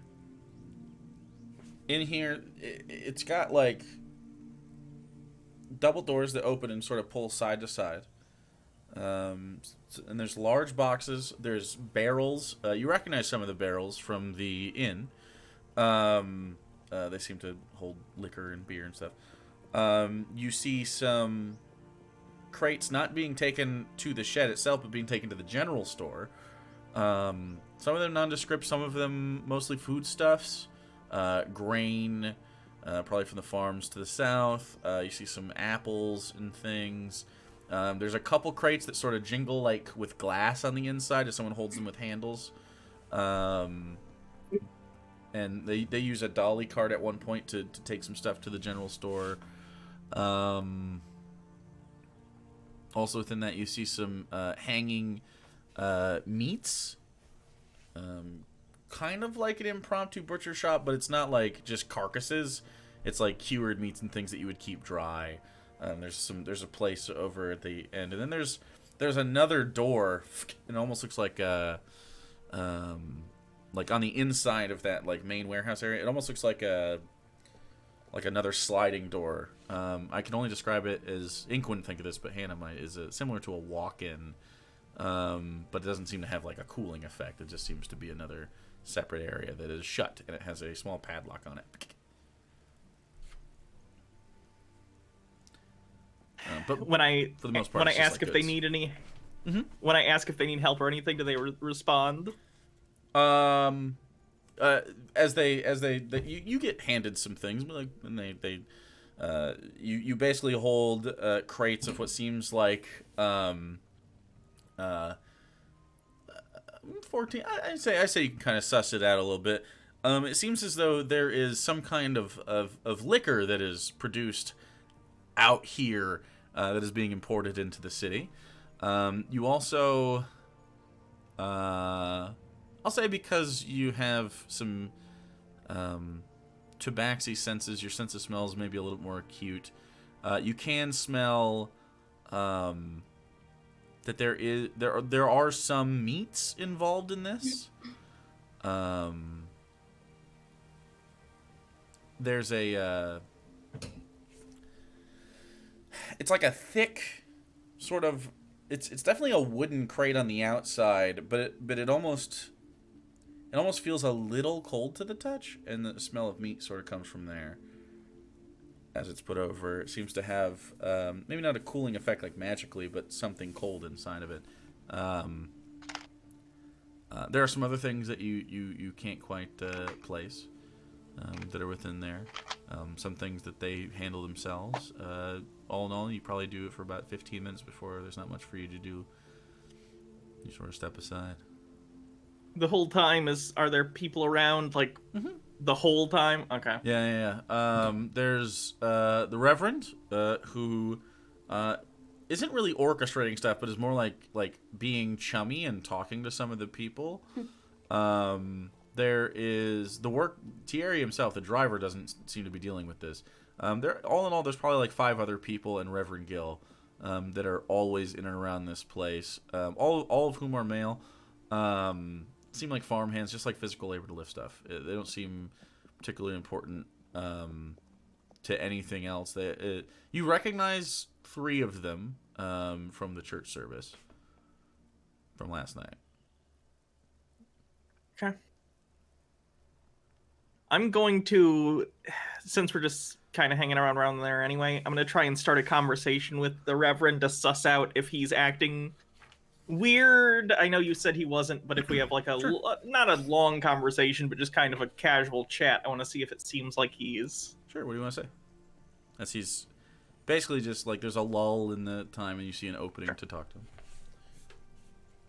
in here, it's got like double doors that open and sort of pull side to side. And there's large boxes. There's barrels. You recognize some of the barrels from the inn. They seem to hold liquor and beer and stuff. You see some crates not being taken to the shed itself, but being taken to the general store. Some of them nondescript, some of them mostly foodstuffs, grain, probably from the farms to the south. You see some apples and things. There's a couple crates that sort of jingle like with glass on the inside as someone holds them with handles. And they use a dolly cart at one point to take some stuff to the general store. Also within that, you see some hanging meats. Kind of like an impromptu butcher shop, but it's not like just carcasses. It's like cured meats and things that you would keep dry. There's a place over at the end, and then there's another door. It almost looks like like on the inside of that like main warehouse area. It almost looks like another sliding door. I can only describe it as, Ink wouldn't think of this, but Hannah might, is similar to a walk-in, but it doesn't seem to have like a cooling effect. It just seems to be another separate area that is shut, and it has a small padlock on it. But when I for the most part, when I it's just ask like if they goods. need any When I ask if they need help or anything, do they respond? You get handed some things, but like, and you basically hold crates of what seems like 14. I say you can kind of suss it out a little bit. It seems as though there is some kind of liquor that is produced out here that is being imported into the city. You also, I'll say, because you have some tabaxi senses, your sense of smell is maybe a little more acute. You can smell that there are some meats involved in this. There's a it's like a thick sort of, it's definitely a wooden crate on the outside, but it almost feels a little cold to the touch, and the smell of meat sort of comes from there as it's put over. It seems to have maybe not a cooling effect like magically, but something cold inside of it. There are some other things that you can't quite place that are within there. Some things that they handle themselves. All in all, you probably do it for about 15 minutes before there's not much for you to do. You sort of step aside. The whole time are there people around, like, the whole time? Okay. Yeah. There's the Reverend, who isn't really orchestrating stuff, but is more like being chummy and talking to some of the people. There is the work. Thierry himself, the driver, doesn't seem to be dealing with this. All in all, there's probably like 5 other people and Reverend Gill that are always in and around this place. All of whom are male. Seem like farmhands, just like physical labor to lift stuff. They don't seem particularly important to anything else. You recognize 3 of them from the church service from last night. Okay. I'm going to, since we're just kind of hanging around there anyway, I'm going to try and start a conversation with the Reverend to suss out if he's acting weird. I know you said he wasn't, but if we have like not a long conversation, but just kind of a casual chat, I want to see if it seems like he is. Sure, what do you want to say? As he's basically just like, there's a lull in the time and you see an opening to talk to him.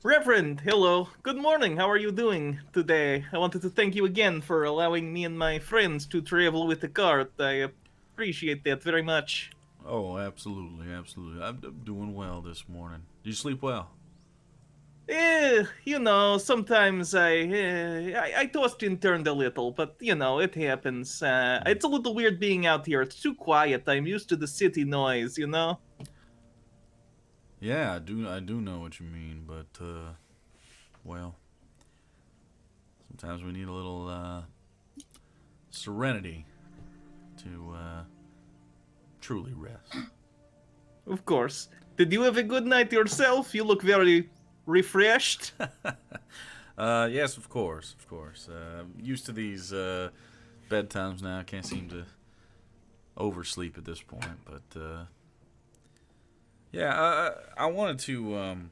Reverend, hello. Good morning. How are you doing today? I wanted to thank you again for allowing me and my friends to travel with the cart. I appreciate that very much. Oh, absolutely. I'm doing well this morning. Did you sleep well? Sometimes I tossed and turned a little, but, it happens. It's a little weird being out here. It's too quiet. I'm used to the city noise, Yeah, I do know what you mean, but, well, sometimes we need a little, serenity to, truly rest. Of course. Did you have a good night yourself? You look very refreshed. Yes, of course. Used to these, bedtimes now. Can't seem to oversleep at this point, but, yeah, I wanted to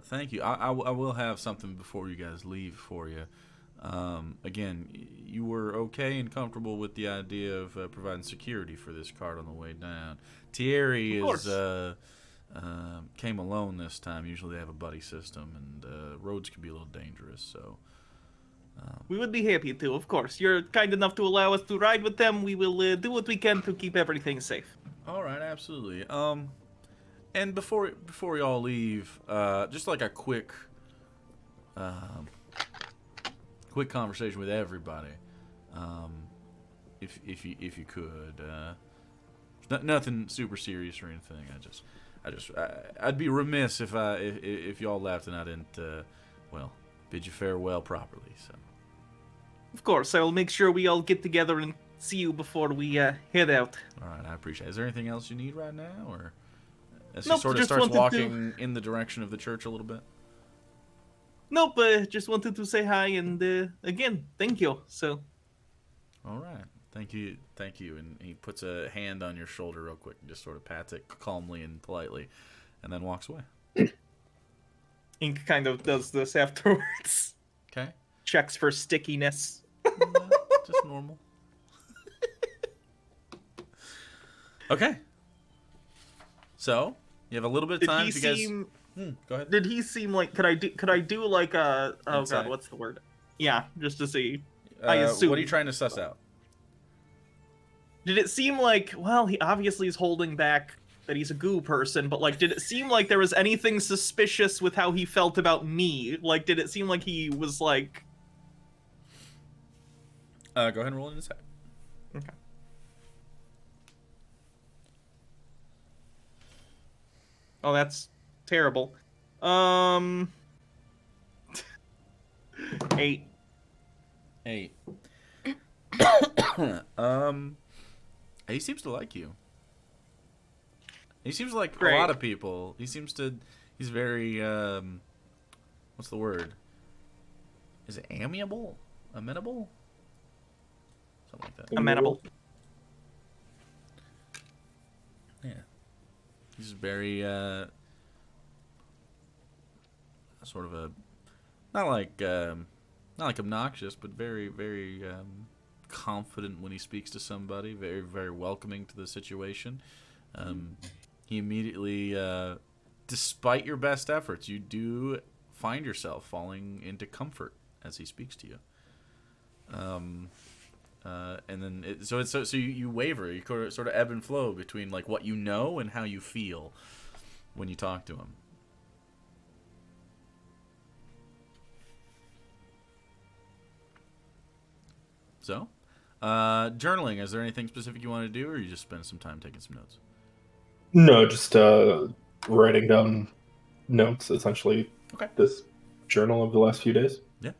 thank you. I will have something before you guys leave for you. Again, you were okay and comfortable with the idea of providing security for this cart on the way down. Thierry came alone this time. Usually they have a buddy system, and roads can be a little dangerous, so... We would be happy to, of course. You're kind enough to allow us to ride with them. We will do what we can to keep everything safe. All right, absolutely. And before we all leave, just like a quick conversation with everybody, if you could, nothing super serious or anything. I'd be remiss if y'all left and I didn't, bid you farewell properly. So. Of course, I will make sure we all get together and see you before we head out. All right, I appreciate it. Is there anything else you need right now, or as nope, he sort of starts walking in the direction of the church a little bit? Nope, just wanted to say hi and again, thank you. So. All right. Thank you. And he puts a hand on your shoulder real quick and just sort of pats it calmly and politely, and then walks away. Ink kind of does this afterwards. Okay. Checks for stickiness. Just normal. Okay. So you have a little bit of Did time. he If you guys... seem? Go ahead. Did he seem like? Could I do like a? Oh Insight. God, what's the word? Yeah, just to see. I assume. What are you trying to suss out? Did it seem like? Well, he obviously is holding back that he's a goo person, but like, did it seem like there was anything suspicious with how he felt about me? Like, did it seem like he was like? Go ahead and roll an insight. Okay. Oh, that's terrible. 8. 8. He seems to like you. He seems like Great. a lot of people. He's very what's the word? Is it amiable? Amenable? Something like that. Amenable. Yeah. He's very sort of a not like obnoxious, but very, very confident when he speaks to somebody. Very, very welcoming to the situation. He immediately, despite your best efforts, you do find yourself falling into comfort as he speaks to you. And then so you waver. You sort of ebb and flow between like what you know and how you feel when you talk to him. So, journaling. Is there anything specific you want to do, or you just spend some time taking some notes? No, just writing down notes, essentially. Okay. This journal of the last few days. Yeah.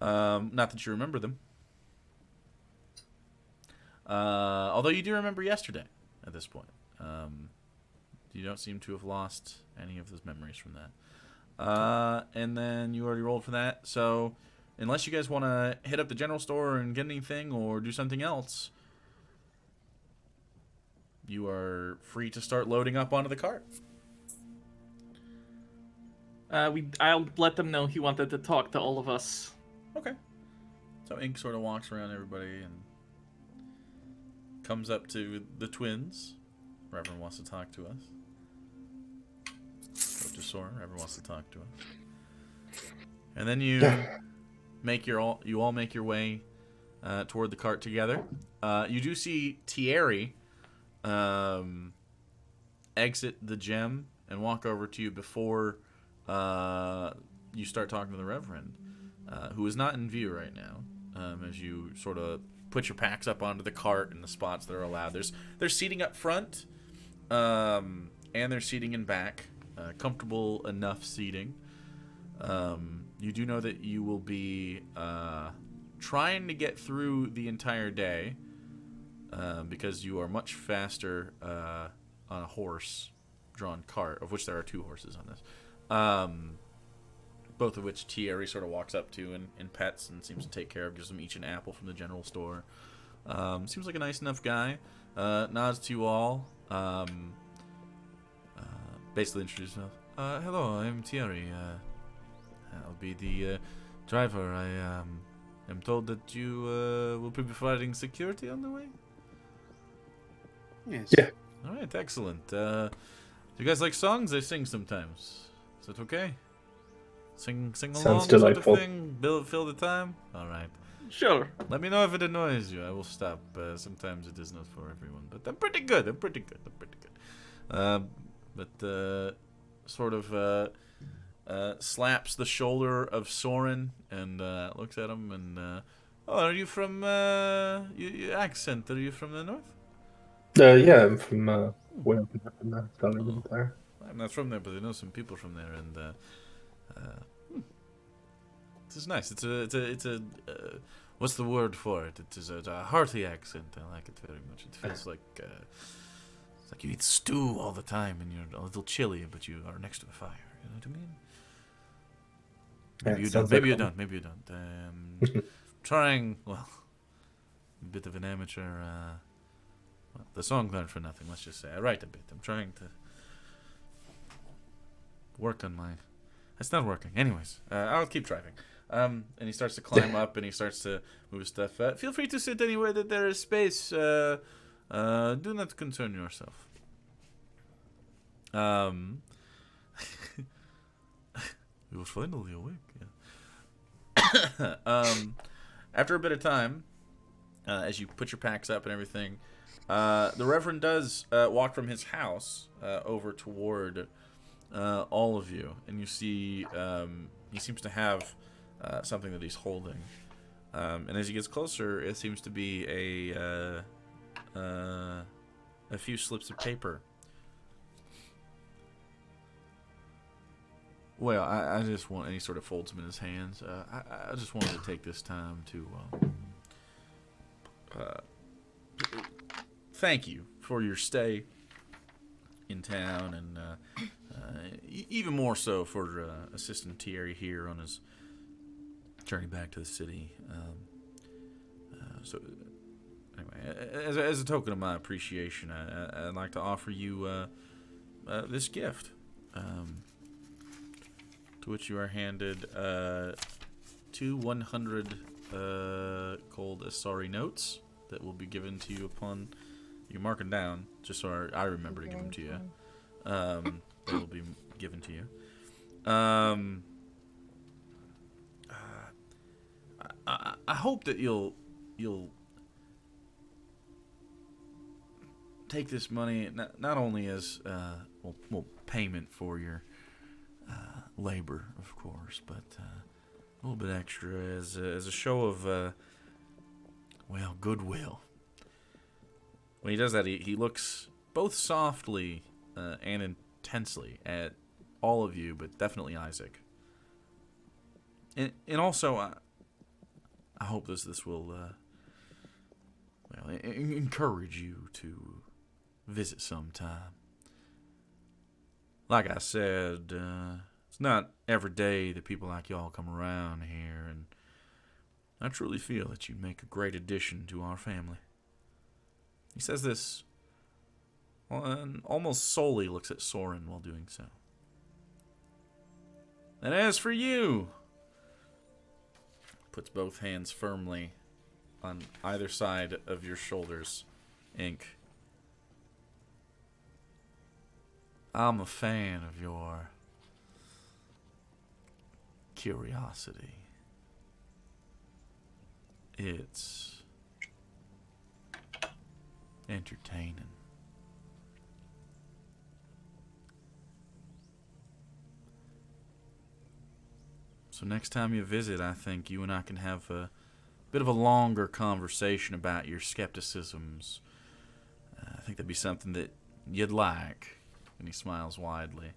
Not that you remember them. Although you do remember yesterday at this point. You don't seem to have lost any of those memories from that. And then you already rolled for that. So unless you guys want to hit up the general store and get anything or do something else, you are free to start loading up onto the cart. I'll let them know he wanted to talk to all of us. Okay. So Ink sort of walks around everybody and comes up to the twins. Reverend wants to talk to us. Go to Sora. Reverend wants to talk to us. And then you all make your way toward the cart together. You do see Thierry exit the gem and walk over to you before you start talking to the Reverend, who is not in view right now, as you sort of put your packs up onto the cart in the spots that are allowed. There's seating up front, and there's seating in back, comfortable enough seating. You do know that you will be trying to get through the entire day, because you are much faster on a horse-drawn cart, of which there are 2 horses on this. Both of which Thierry sort of walks up to and pets and seems to take care of, gives them each an apple from the general store. Seems like a nice enough guy. Nods to you all. Basically introduces himself. Hello, I'm Thierry. I'll be the driver. I am told that you will be providing security on the way. Yes. Yeah. All right, excellent. Do you guys like songs? I sing sometimes. Is that okay? Sing along, Sounds sort of delightful. thing. Fill the time. All right. Sure. Let me know if it annoys you. I will stop. Sometimes it is not for everyone, but I'm pretty good. But sort of slaps the shoulder of Soren and looks at him and are you from your accent? Are you from the north? Yeah, I'm from way up in the Southern Empire. I'm not from there, but I know some people from there, and this is nice. It's a what's the word for it? It is a hearty accent. I like it very much. It feels like it's like you eat stew all the time, and you're a little chilly, but you are next to a fire. You know what I mean? Yeah, Maybe you don't. sounds Maybe like you don't. Maybe you don't. Trying. Well, bit of an amateur. Well, the song learned for nothing. Let's just say I write a bit. I'm trying to work on my. It's not working. Anyways, I'll keep driving. And he starts to climb up, and he starts to move stuff. Feel free to sit anywhere that there is space. Do not concern yourself. He was finally awake. Yeah. After a bit of time, as you put your packs up and everything, the Reverend does walk from his house over toward all of you, and you see he seems to have something that he's holding. And as he gets closer, it seems to be a few slips of paper. Well, I just want, and he sort of folds them in his hands. I just wanted to take this time to thank you for your stay in town, and even more so for assisting Thierry here on his journey back to the city. So, anyway, as a token of my appreciation, I'd like to offer you this gift. To which you are handed 2 100 gold Asari notes that will be given to you upon. You can mark them down, just so I remember to give them to you. They will be given to you. I hope that you'll take this money not only as well payment for your labor, of course, but a little bit extra as a show of goodwill. When he does that, he looks both softly and intensely at all of you, but definitely Isaac. And also, I hope this will encourage you to visit sometime. Like I said, it's not every day that people like y'all come around here, and I truly feel that you'd make a great addition to our family. He says this and almost solely looks at Soren while doing so. And as for you, puts both hands firmly on either side of your shoulders, Ink. I'm a fan of your curiosity. It's entertaining. So next time you visit, I think you and I can have a bit of a longer conversation about your skepticisms. I think that'd be something that you'd like. And he smiles widely,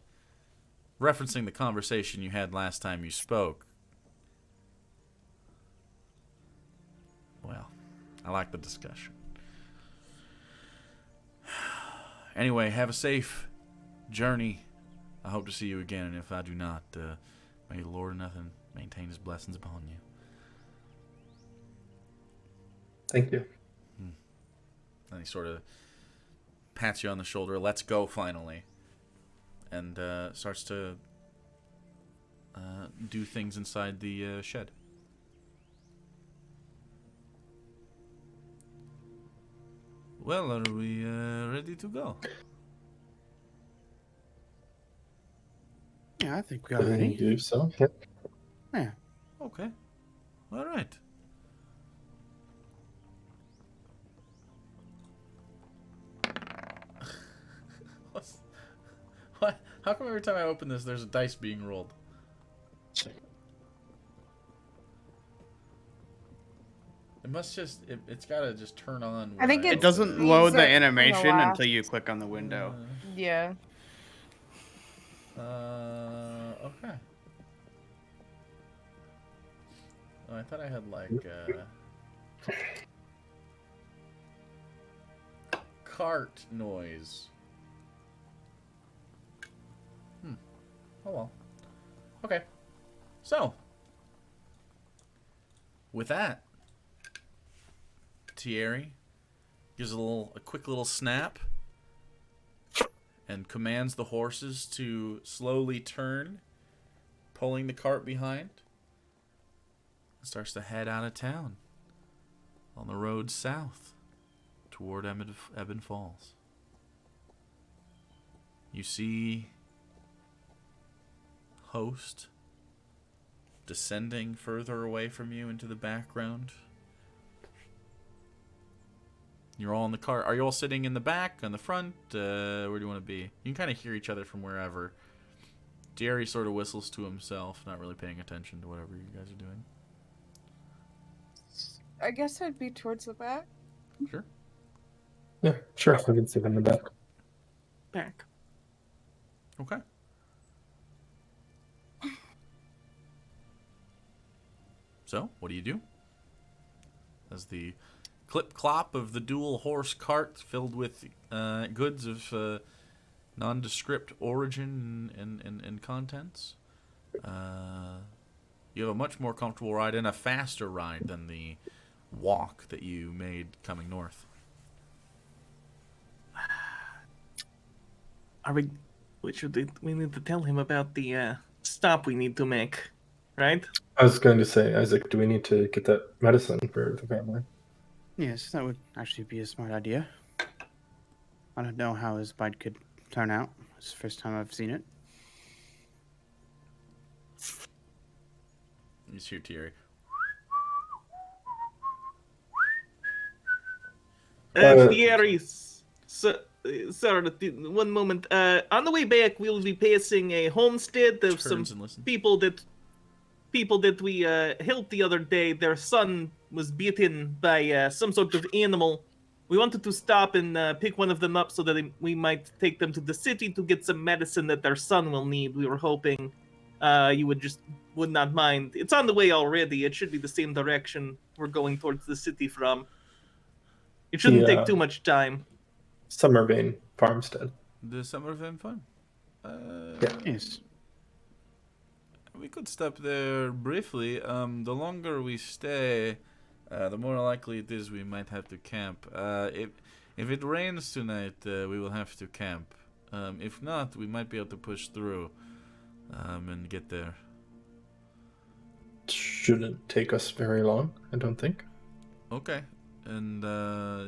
referencing the conversation you had last time you spoke. Well, I like the discussion. Anyway, have a safe journey. I hope to see you again, and if I do not, may the Lord of nothing maintain his blessings upon you. Thank you. And he sort of pats you on the shoulder, lets go finally, and starts to do things inside the shed. Well, are we ready to go? Yeah, I think we are I ready. do so. Yep. Yeah. Okay. All right. What? How come every time I open this, there's a dice being rolled? It must just, it's gotta just turn on. I think It It's doesn't these load are the in the animation last- until you click on the window. Yeah. Okay. Oh, I thought I had like cart noise. Oh well. Okay. So, with that, Thierry. Gives a quick little snap. And commands the horses to slowly turn, pulling the cart behind. And starts to head out of town on the road south toward Ebon Falls. You see Host descending further away from you into the background. You're all in the car. Are you all sitting in the back, on the front? Where do you want to be? You can kind of hear each other from wherever. Jerry sort of whistles to himself, not really paying attention to whatever you guys are doing. I guess I'd be towards the back. Sure. Yeah, sure. I can sit in the back. Back. Okay. So, what do you do? As the clip-clop of the dual horse cart filled with goods of nondescript origin and contents. You have a much more comfortable ride and a faster ride than the walk that you made coming north. Are we? We need to tell him about the stop we need to make, right? I was going to say, Isaac, do we need to get that medicine for the family? Yes, that would actually be a smart idea. I don't know how his bite could turn out. It's the first time I've seen it. You just hear Thierry. Thierry, sir, one moment. On the way back, we'll be passing a homestead of some Turns and listens. people that we helped the other day. Their son was beaten by some sort of animal. We wanted to stop and pick one of them up so that we might take them to the city to get some medicine that their son will need. We were hoping you would not mind. It's on the way already. It should be the same direction we're going towards the city from. It shouldn't take too much time. Summervane Farmstead. The Summer Van Fun. Yes. We could stop there briefly. The longer we stay, the more likely it is we might have to camp. If it rains tonight, we will have to camp. If not, we might be able to push through and get there. Shouldn't take us very long, I don't think. Okay. And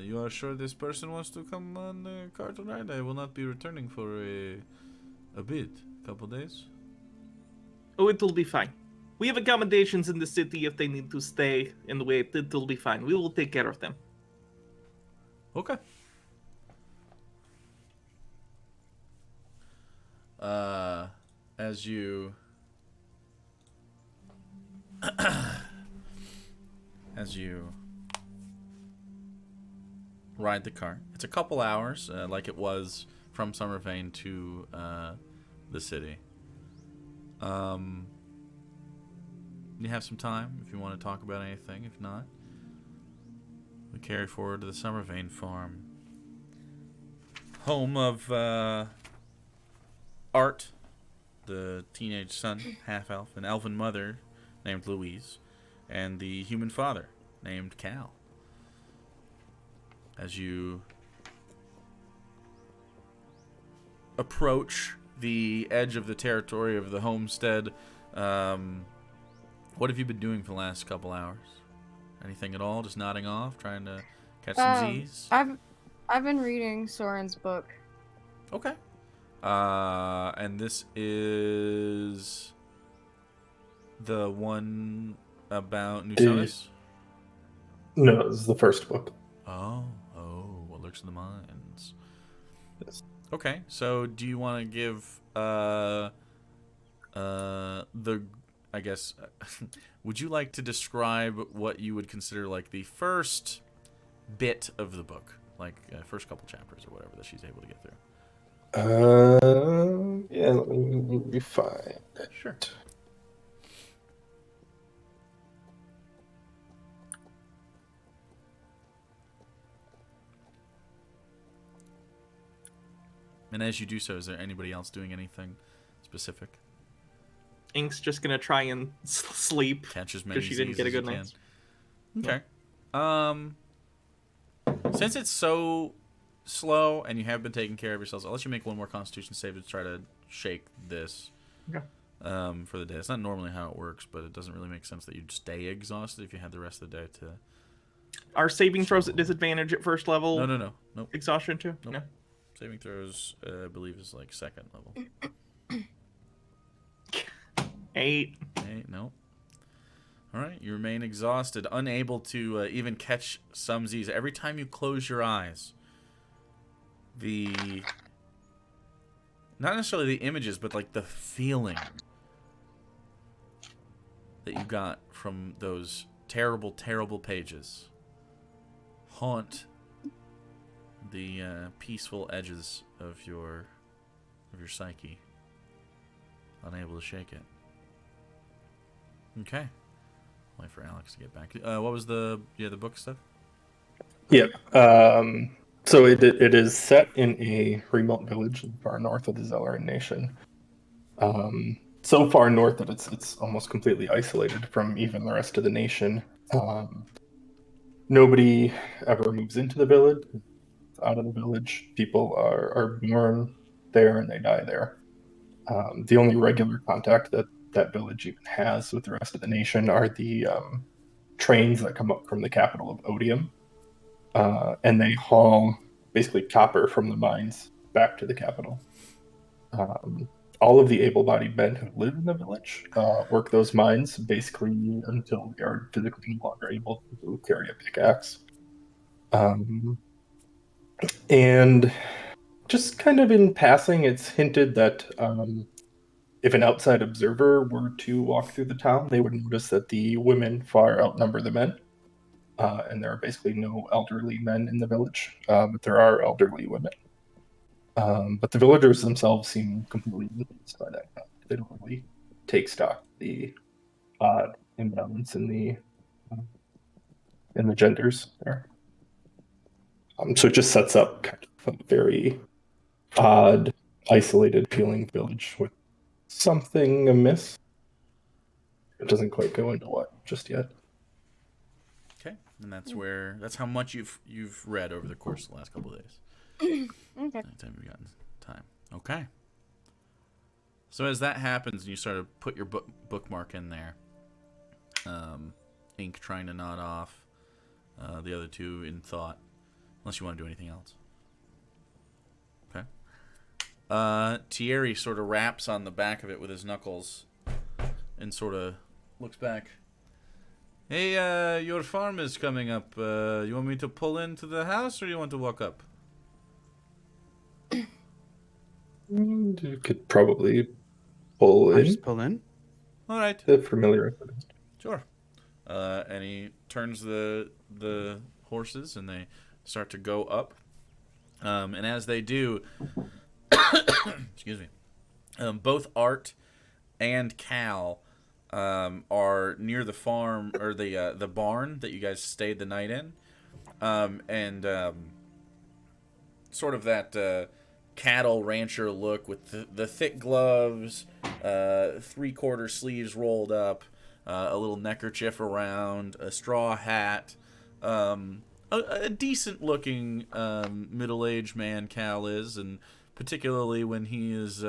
you are sure this person wants to come on the car tonight? I will not be returning for a bit, a couple days. Oh, it'll be fine. We have accommodations in the city if they need to stay and wait. It'll be fine. We will take care of them. Okay. As you ride the car, it's a couple hours, like it was from Summervane to the city. You have some time if you want to talk about anything. If not, we carry forward to the Summervane farm, home of Art, the teenage son, half-elf, an elven mother named Louise, and the human father named Cal. As you approach the edge of the territory of the homestead, what have you been doing for the last couple hours? Anything at all? Just nodding off, trying to catch some Z's? I've been reading Soren's book. Okay. And this is the one about Nusonis? No, this is the first book. Oh, what lurks in the mines. Yes. Okay, so do you want to give I guess would you like to describe what you would consider like the first bit of the book, like first couple chapters or whatever that she's able to get through? Yeah, let me find it. Sure. And as you do so, is there anybody else doing anything specific? Ink's just gonna try and sleep Catch as many because she didn't get a Z's as good you night's. can. Okay. Since it's so slow and you have been taking care of yourselves, I'll let you make one more Constitution save to try to shake this. Okay. For the day. It's not normally how it works, but it doesn't really make sense that you'd stay exhausted if you had the rest of the day to... Are saving throws at disadvantage at first level? No. Nope. Exhaustion too? Nope. No. Saving throws, I believe, is like second level. 8. 8, nope. Alright, you remain exhausted, unable to even catch some Z's. Every time you close your eyes, not necessarily the images, but like the feeling that you got from those terrible, terrible pages haunt the peaceful edges of your psyche, unable to shake it. Okay, wait for Alex to get back. What was the book stuff? Yeah. So it is set in a remote village far north of the Zelleran Nation. So far north that it's almost completely isolated from even the rest of the nation. Nobody ever moves into the village. Out of the village, people are born there and they die there. The only regular contact that village even has with the rest of the nation are the trains that come up from the capital of Odium. And they haul basically copper from the mines back to the capital. All of the able-bodied men who live in the village work those mines basically until they are physically no longer able to carry a pickaxe. And just kind of in passing, it's hinted that if an outside observer were to walk through the town, they would notice that the women far outnumber the men. And there are basically no elderly men in the village, but there are elderly women. But the villagers themselves seem completely influenced by that. They don't really take stock of the odd imbalance in the genders there. So it just sets up kind of a very odd, isolated feeling village with something amiss. It doesn't quite go into what just yet. Okay, and that's how much you've read over the course of the last couple of days. Okay. Anytime you've gotten time. Okay. So as that happens, and you sort of put your bookmark in there, ink trying to nod off, the other two in thought, unless you want to do anything else. Okay. Thierry sort of raps on the back of it with his knuckles and sort of looks back. Hey, your farm is coming up. You want me to pull into the house or you want to walk up? You could probably pull I'll in. just pull in. All right. Familiar. Sure. And he turns the horses, and they start to go up. And as they do, excuse me, both Art and Cal are near the farm or the barn that you guys stayed the night in, and sort of that cattle rancher look with the thick gloves, 3/4 sleeves rolled up. A little neckerchief around, a straw hat, a decent-looking middle-aged man Cal is, and particularly when he is,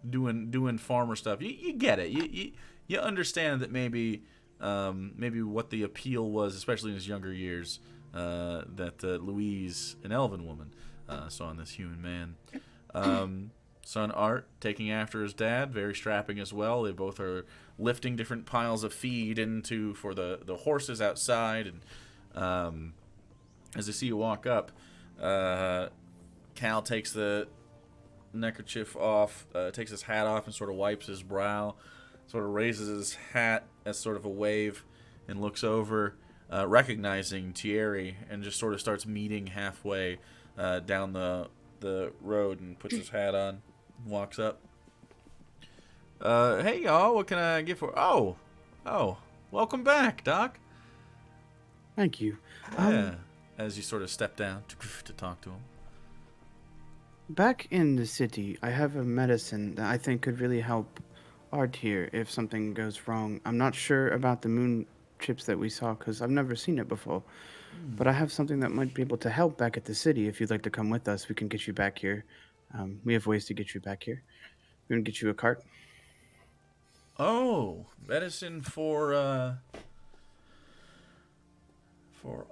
doing farmer stuff. You get it. You understand that maybe what the appeal was, especially in his younger years, that Louise, an elven woman, saw in this human man. Son Art taking after his dad, very strapping as well. They both are lifting different piles of feed for the horses outside. And as they see you walk up, Cal takes the neckerchief off, takes his hat off and sort of wipes his brow, sort of raises his hat as sort of a wave and looks over, recognizing Thierry, and just sort of starts meeting halfway down the road and puts his hat on. Walks up. Hey y'all, what can I get for? Oh, welcome back, Doc. Thank you. Yeah. As you sort of step down to talk to him. Back in the city, I have a medicine that I think could really help Art here if something goes wrong. I'm not sure about the moon chips that we saw because I've never seen it before. But I have something that might be able to help back at the city. If you'd like to come with us, we can get you back here. We have ways to get you back here. We're gonna get you a cart. Oh, medicine for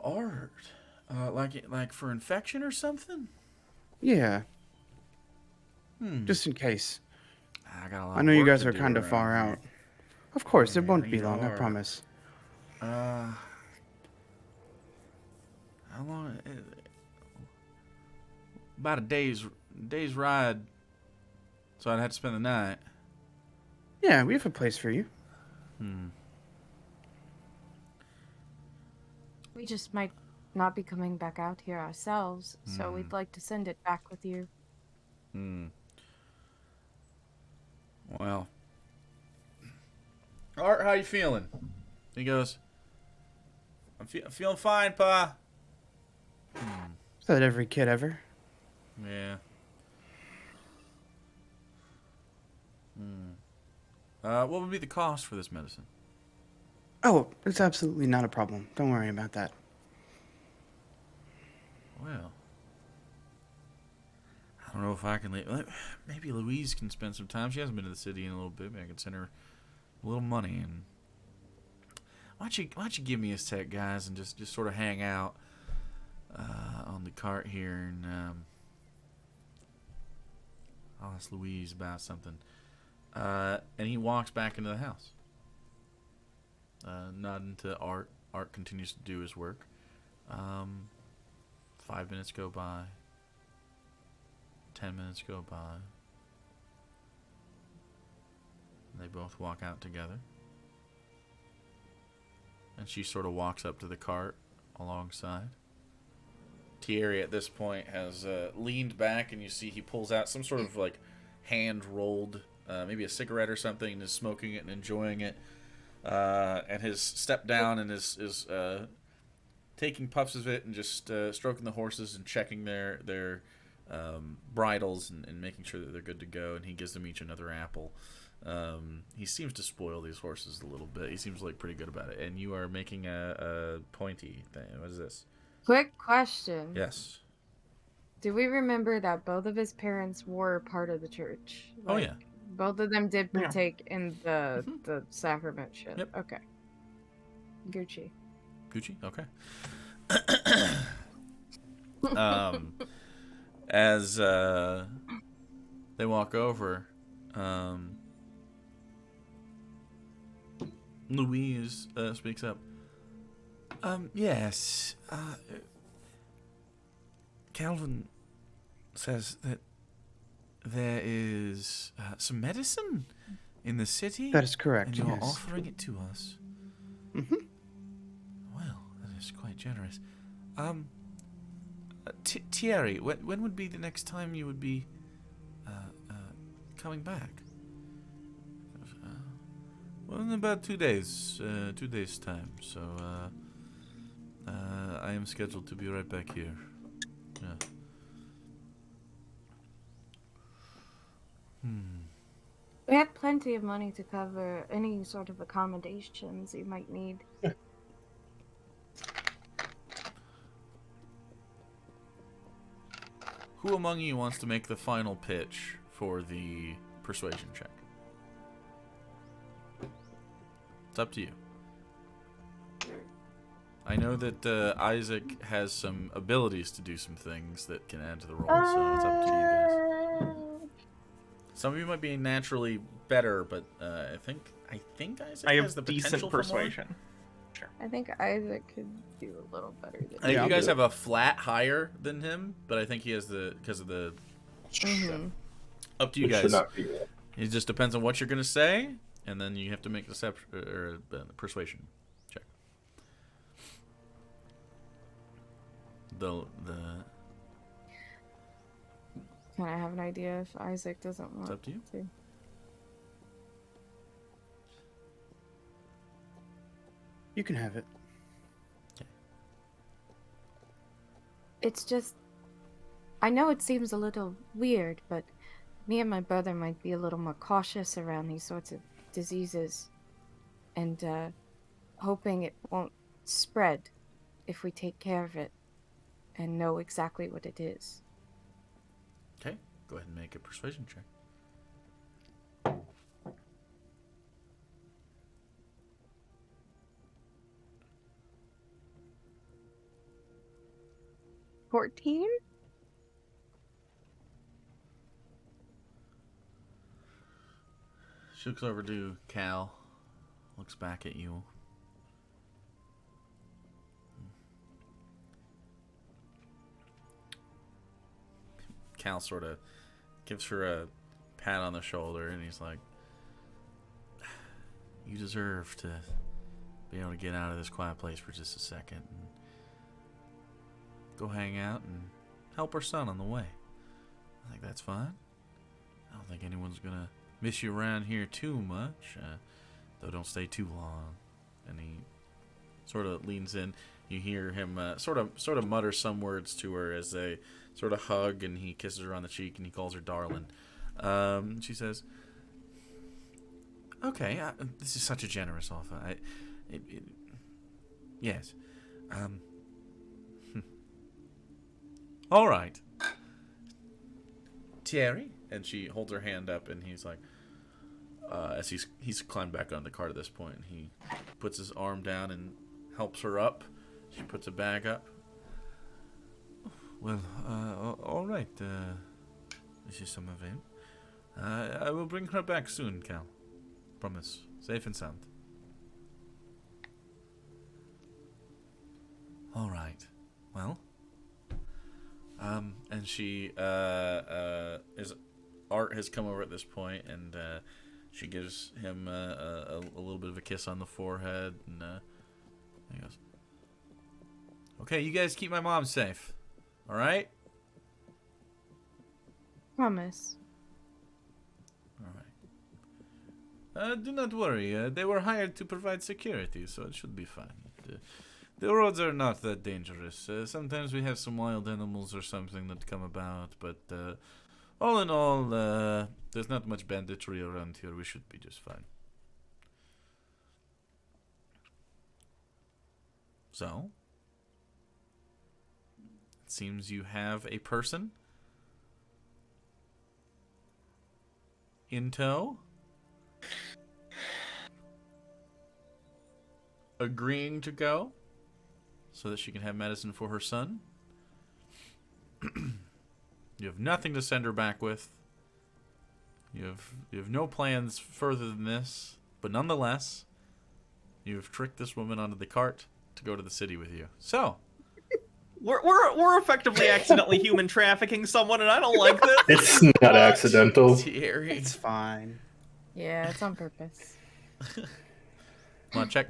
art. Like for infection or something? Yeah, Hmm. just in case. I got a lot I of know you work guys to are do kind of around far here. out. Of course, it Yeah, won't be you long. I are. promise. How long? About a day's ride. So I'd have to spend the night. Yeah, we have a place for you. We just might not be coming back out here ourselves, so we'd like to send it back with you. Well, Art, how you feeling? He goes, I'm feeling fine, Pa. Is that every kid ever? Yeah. What would be the cost for this medicine? Oh, it's absolutely not a problem. Don't worry about that. Well, I don't know if I can leave. Maybe Louise can spend some time. She hasn't been to the city in a little bit. Maybe I can send her a little money. And why don't you give me a sec, guys, and just sort of hang out on the cart here, and I'll ask Louise about something. And he walks back into the house, nodding to Art. Art continues to do his work. 5 minutes go by. 10 minutes go by. They both walk out together. And she sort of walks up to the cart alongside. Thierry at this point has leaned back, and you see he pulls out some sort of like hand-rolled, maybe a cigarette or something, and is smoking it and enjoying it. And has stepped down and is taking puffs of it and just stroking the horses and checking their bridles and making sure that they're good to go. And he gives them each another apple. He seems to spoil these horses a little bit. He seems like pretty good about it. And you are making a pointy thing. What is this? Quick question. Yes. Do we remember that both of his parents were part of the church? Oh, yeah. Both of them did Yeah. partake in the sacrament shit. Yep. Okay. Gucci. Gucci? Okay. As they walk over, Louise speaks up. Yes. Calvin says that there is some medicine in the city. That is correct, And you're yes. offering it to us. Mm-hmm. Well, that is quite generous. Thierry, when would be the next time you would be coming back? Well, in about 2 days. 2 days' time. So, I am scheduled to be right back here. Yeah. We have plenty of money to cover any sort of accommodations you might need. Who among you wants to make the final pitch for the persuasion check? It's up to you. I know that Isaac has some abilities to do some things that can add to the roll, so it's up to you guys. Some of you might be naturally better, but I think Isaac I has have the decent potential for more. persuasion. I think Isaac could do a little better than I think Yeah, you I'll guys do it. have a flat higher than him, but I think he has because of the. Mhm. Up to you It guys. should not be. It just depends on what you're gonna say, and then you have to make a persuasion check. The Can I have an idea if Isaac doesn't want It's up to you. to? You can have it. It's just, I know it seems a little weird, but me and my brother might be a little more cautious around these sorts of diseases. And hoping it won't spread if we take care of it and know exactly what it is. Okay, go ahead and make a persuasion check. 14? She looks over to Cal, looks back at you. Cal sort of gives her a pat on the shoulder, and he's like, "You deserve to be able to get out of this quiet place for just a second and go hang out and help our son on the way. I think that's fine. I don't think anyone's gonna miss you around here too much, though don't stay too long." And he sort of leans in. You hear him sort of mutter some words to her as they sort of hug, and he kisses her on the cheek and he calls her darling. She says, "Okay, this is such a generous offer. Yes. All right. Thierry?" And she holds her hand up, and he's like, as he's climbed back on the cart at this point, and he puts his arm down and helps her up. She puts a bag up. "Well, all right. This is some of him. I will bring her back soon, Cal. Promise. Safe and sound." All right. Well. And she Art has come over at this point, and she gives him a little bit of a kiss on the forehead, and he goes, "Okay, you guys keep my mom safe. All right?" Promise. All right. Do not worry. They were hired to provide security, so it should be fine. The roads are not that dangerous. Sometimes we have some wild animals or something that come about, but all in all, there's not much banditry around here. We should be just fine. So, it seems you have a person in tow, agreeing to go so that she can have medicine for her son. You have nothing to send her back with. You have no plans further than this, but nonetheless, you have tricked this woman onto the cart to go to the city with you. So, we're effectively accidentally human trafficking someone, and I don't like this. It's not accidental. Thierry, It's fine. Yeah, it's on purpose. Mod check.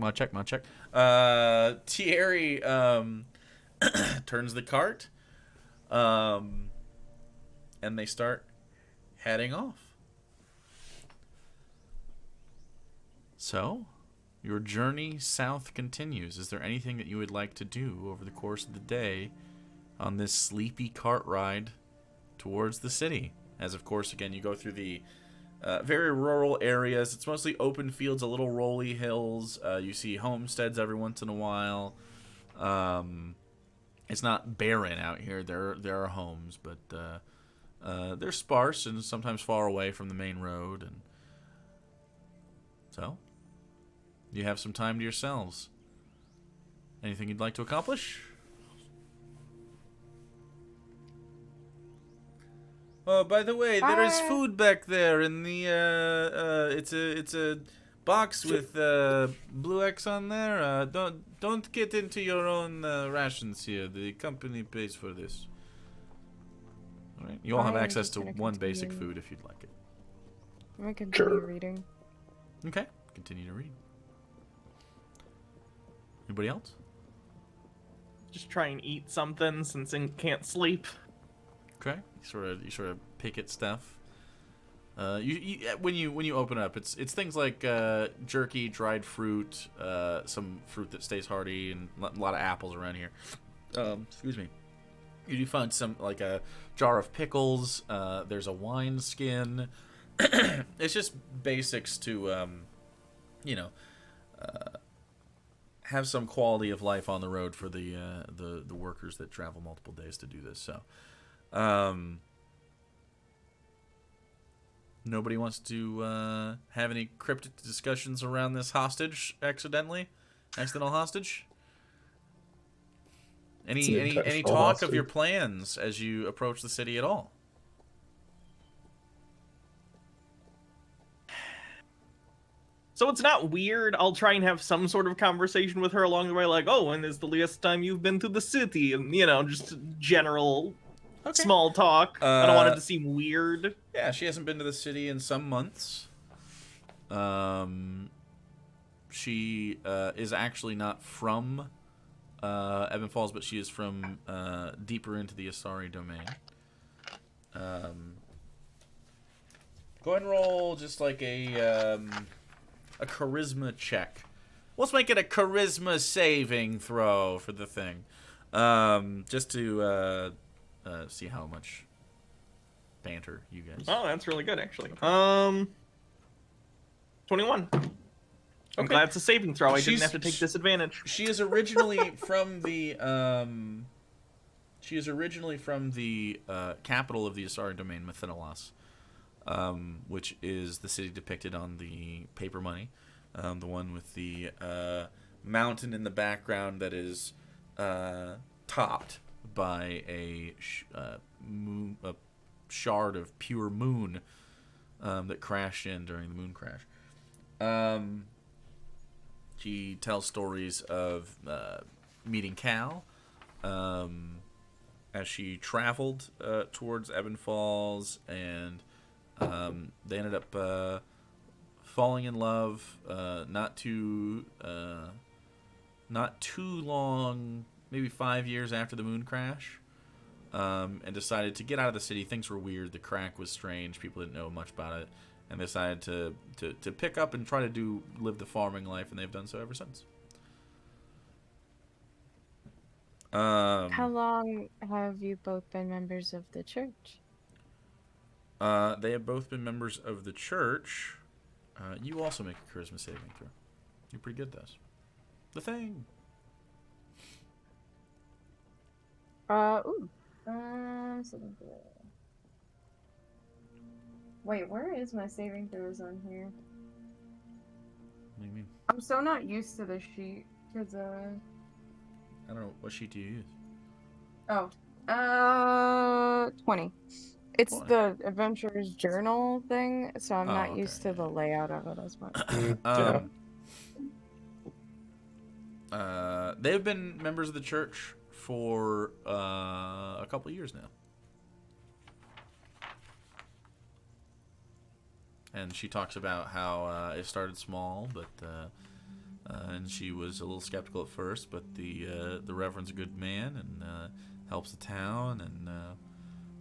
Thierry turns the cart, and they start heading off. So, your journey south continues. Is there anything that you would like to do over the course of the day on this sleepy cart ride towards the city? As, of course, again, you go through the very rural areas. It's mostly open fields, a little rolly hills. You see homesteads every once in a while. It's not barren out here. There are homes, but they're sparse and sometimes far away from the main road. And so, you have some time to yourselves. Anything you'd like to accomplish? Oh, by the way, there is food back there in the it's a box with blue X on there. Don't get into your own rations here. The company pays for this. All right. You all have I'm access just to gonna one basic continue. food if you'd like it. I'm gonna continue Sure. reading. Okay. Continue to read. Anybody else? Just try and eat something since I can't sleep. Okay. You sort of pick at stuff. You when you open it up, it's things like jerky, dried fruit, some fruit that stays hardy, and a lot of apples around here. Excuse me. You do find some, like a jar of pickles. There's a wine skin. It's just basics to, have some quality of life on the road for the workers that travel multiple days to do this. So, nobody wants to have any cryptic discussions around this accidental hostage. It's Any an any intentional talk of your hostage. plans as you approach the city at all? So it's not weird. I'll try and have some sort of conversation with her along the way, like, "Oh, when is the last time you've been to the city?" And just general small talk. I don't want it to seem weird. Yeah, she hasn't been to the city in some months. She is actually not from Ebon Falls, but she is from deeper into the Asari domain. Go ahead and roll just like a charisma check. Let's make it a charisma saving throw for the thing, just to see how much banter you guys. Oh, that's really good, actually. 21. I'm Okay. glad it's a saving throw. I didn't She's- have to take disadvantage. She is originally from the capital of the Asari domain, Mathinalas, which is the city depicted on the paper money, the one with the mountain in the background that is topped by a shard of pure moon that crashed in during the moon crash. She tells stories of meeting Cal as she traveled towards Ebon Falls, and they ended up falling in love not too long, maybe 5 years after the moon crash, and decided to get out of the city. Things were weird. The crack was strange. People didn't know much about it. And decided to pick up and try to live the farming life, and they've done so ever since. How long have you both been members of the church? They have both been members of the church. You also make a charisma saving throw. You're pretty good at this. The thing. Saving throw. Wait, where is my saving throws on here? What do you mean? I'm so not used to this sheet, because, I don't know. What sheet do you use? 20. It's 20. the Adventurer's Journal thing, so I'm Oh, not okay, used to the layout of it as much. They've been members of the church for a couple of years now. And she talks about how it started small, but and she was a little skeptical at first, but the Reverend's a good man and helps the town, and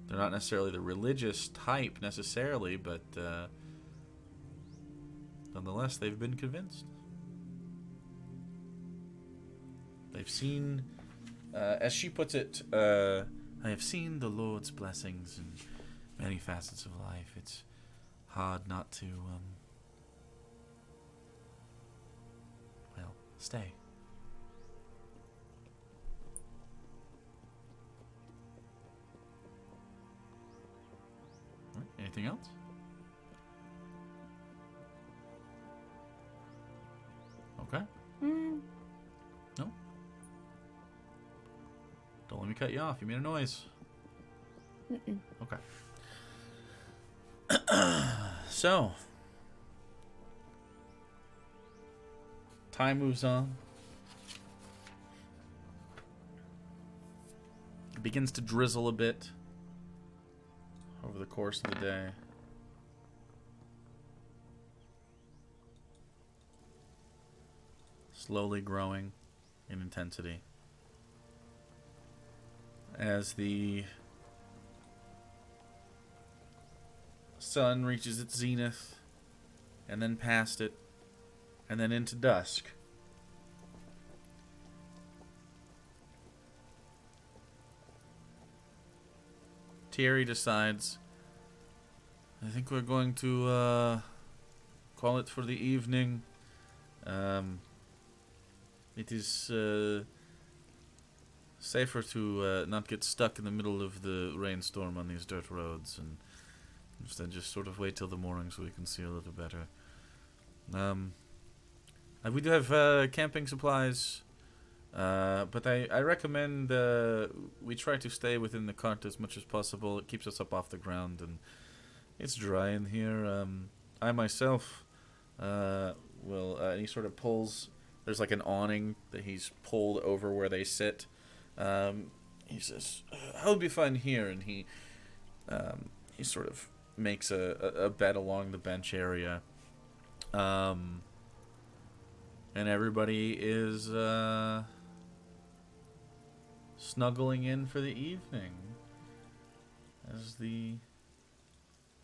they're not necessarily the religious type necessarily, but nonetheless, they've been convinced. They've seen, as she puts it, I have seen the Lord's blessings in many facets of life. It's hard not to, stay. All right, anything else? Okay. No? Don't let me cut you off. You made a noise. Mm-mm. Okay. So, time moves on. It begins to drizzle a bit over the course of the day. Slowly growing in intensity. As the sun reaches its zenith, and then past it, and then into dusk. Thierry decides, I think we're going to call it for the evening. it is safer to not get stuck in the middle of the rainstorm on these dirt roads, and instead just sort of wait till the morning so we can see a little better. We do have camping supplies, but I recommend we try to stay within the cart as much as possible. It keeps us up off the ground, and it's dry in here. I myself will, and he sort of pulls, there's like an awning that he's pulled over where they sit. He says, I'll be fine here, and he sort of makes a bed along the bench area. And everybody is snuggling in for the evening as the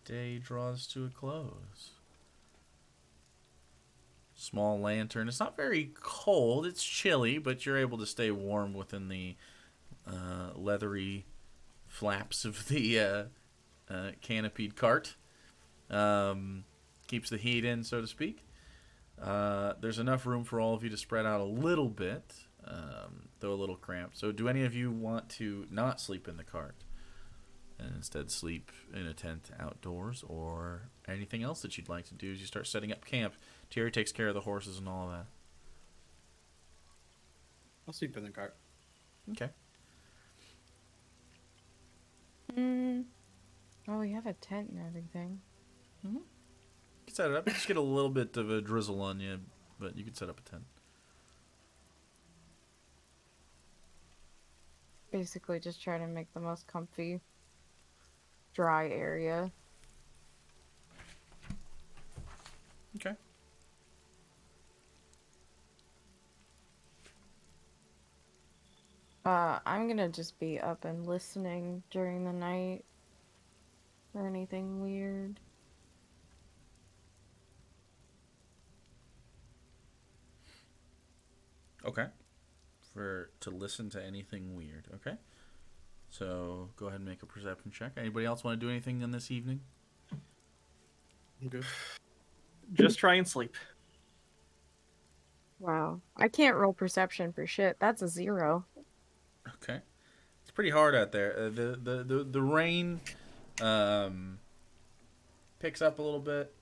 day draws to a close. Small lantern. It's not very cold. It's chilly, but you're able to stay warm within the leathery flaps of the canopied cart. Keeps the heat in, so to speak. There's enough room for all of you to spread out a little bit, though a little cramped. So do any of you want to not sleep in the cart and instead sleep in a tent outdoors, or anything else that you'd like to do as you start setting up camp? Terry takes care of the horses and all of that. I'll sleep in the cart. Okay. Oh, we have a tent and everything. Mm-hmm. You can set it up. You just get a little bit of a drizzle on you, but you can set up a tent. Basically, just try to make the most comfy, dry area. Okay. I'm gonna just be up and listening during the night for anything weird. Okay. To listen to anything weird. Okay. So go ahead and make a perception check. Anybody else want to do anything in this evening? I'm good. Just try and sleep. Wow, I can't roll perception for shit. That's a 0. Okay. It's pretty hard out there. The rain picks up a little bit.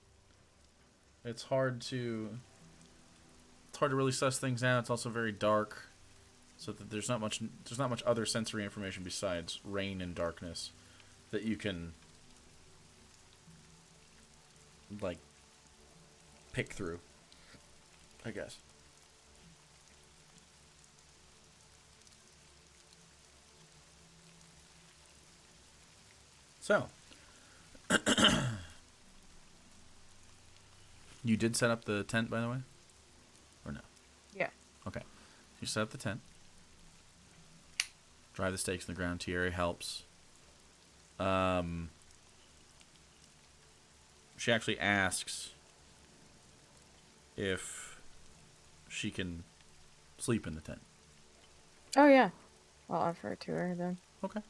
It's hard to really suss things out. It's also very dark, so that there's not much other sensory information besides rain and darkness that you can like pick through, I guess. So, you did set up the tent, by the way? Or no? Yeah. Okay. You set up the tent. Drive the stakes in the ground. Thierry helps. She actually asks if she can sleep in the tent. Oh, yeah. I'll offer it to her then. Okay.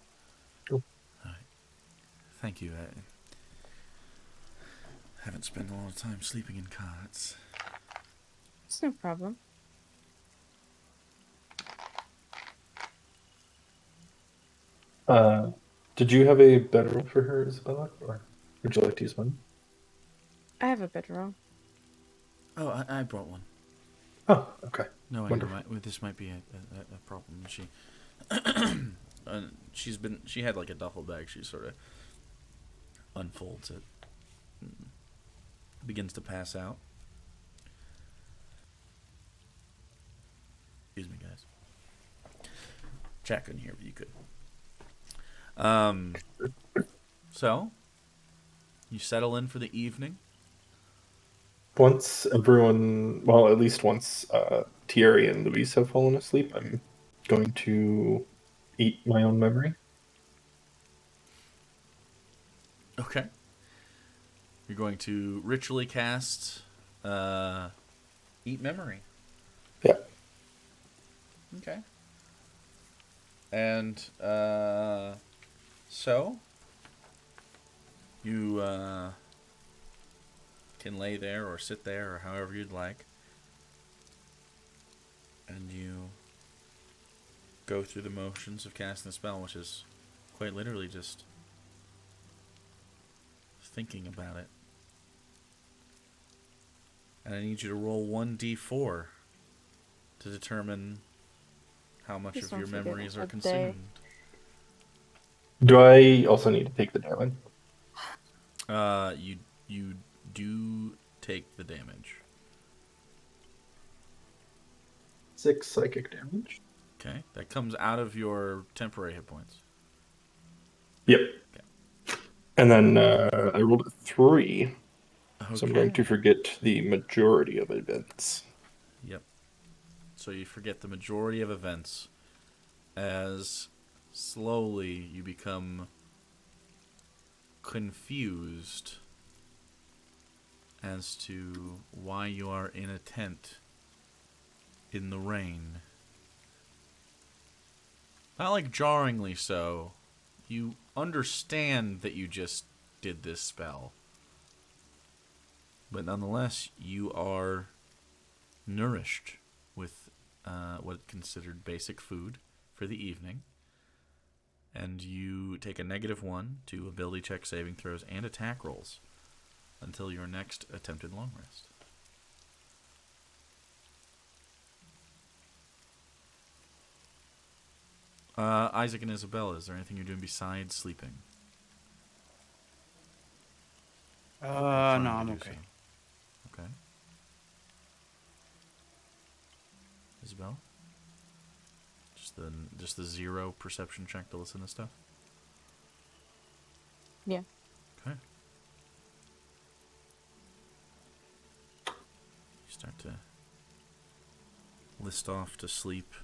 Cool. All right. Thank you. I haven't spent a lot of time sleeping in carts. It's no problem. Did you have a bedroom for her, Isabella, or would you like to use mine? I have a bedroom. Oh, I brought one. Oh, okay. No, Wonderful. this might be a problem. She had like a duffel bag. She sort of unfolds it, begins to pass out. Excuse me, guys. Jack couldn't hear, but you could. So you settle in for the evening. Once everyone, well, at least once Thierry and Louise have fallen asleep, I'm going to eat my own memory. Okay. You're going to ritually cast Eat Memory. Yeah. Okay. And so you can lay there or sit there or however you'd like. And you go through the motions of casting the spell, which is quite literally just thinking about it. And I need you to roll 1d4 to determine how much Just of your don't forget memories are a day. consumed. Do I also need to take the damage? You do take the damage. 6 psychic damage. Okay, that comes out of your temporary hit points. Yep. Okay. And then I rolled a 3, so I'm going Okay. to forget the majority of events. Yep. So you forget the majority of events as slowly you become confused as to why you are in a tent in the rain. Not like jarringly so. You understand that you just did this spell. But nonetheless, you are nourished with what considered basic food for the evening. And you take a -1 to ability check, saving throws, and attack rolls until your next attempted long rest. Isaac and Isabella, is there anything you're doing besides sleeping? No, Trying to I'm do okay. so. Okay. Isabella? Just the 0 perception check to listen to stuff? Yeah. Okay. You start to list off to sleep.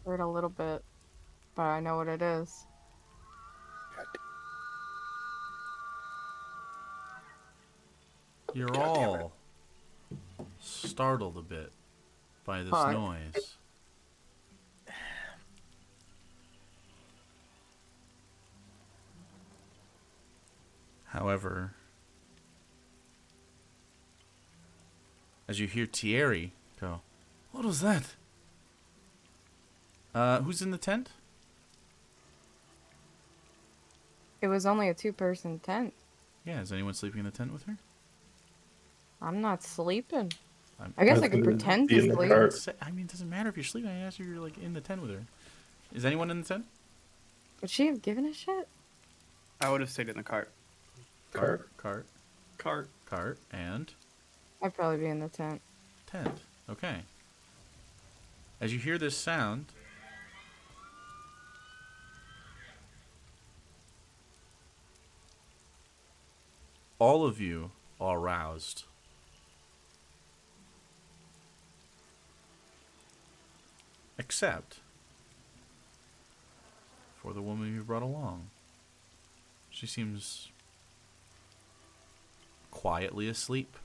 Heard a little bit, but I know what it is. You're all startled a bit by this Hi. noise. However, as you hear Thierry go, "What was that?" Who's in the tent? It was only a 2-person tent. Yeah, is anyone sleeping in the tent with her? I'm not sleeping. I'm- I guess was I could gonna pretend be to in the sleep. cart. I mean, it doesn't matter if you're sleeping. I asked you, you're like in the tent with her. Is anyone in the tent? Would she have given a shit? I would have stayed in the cart. Cart. Cart. And I'd probably be in the tent. tent. Okay. As you hear this sound, all of you are roused. Except for the woman you brought along. She seems quietly asleep.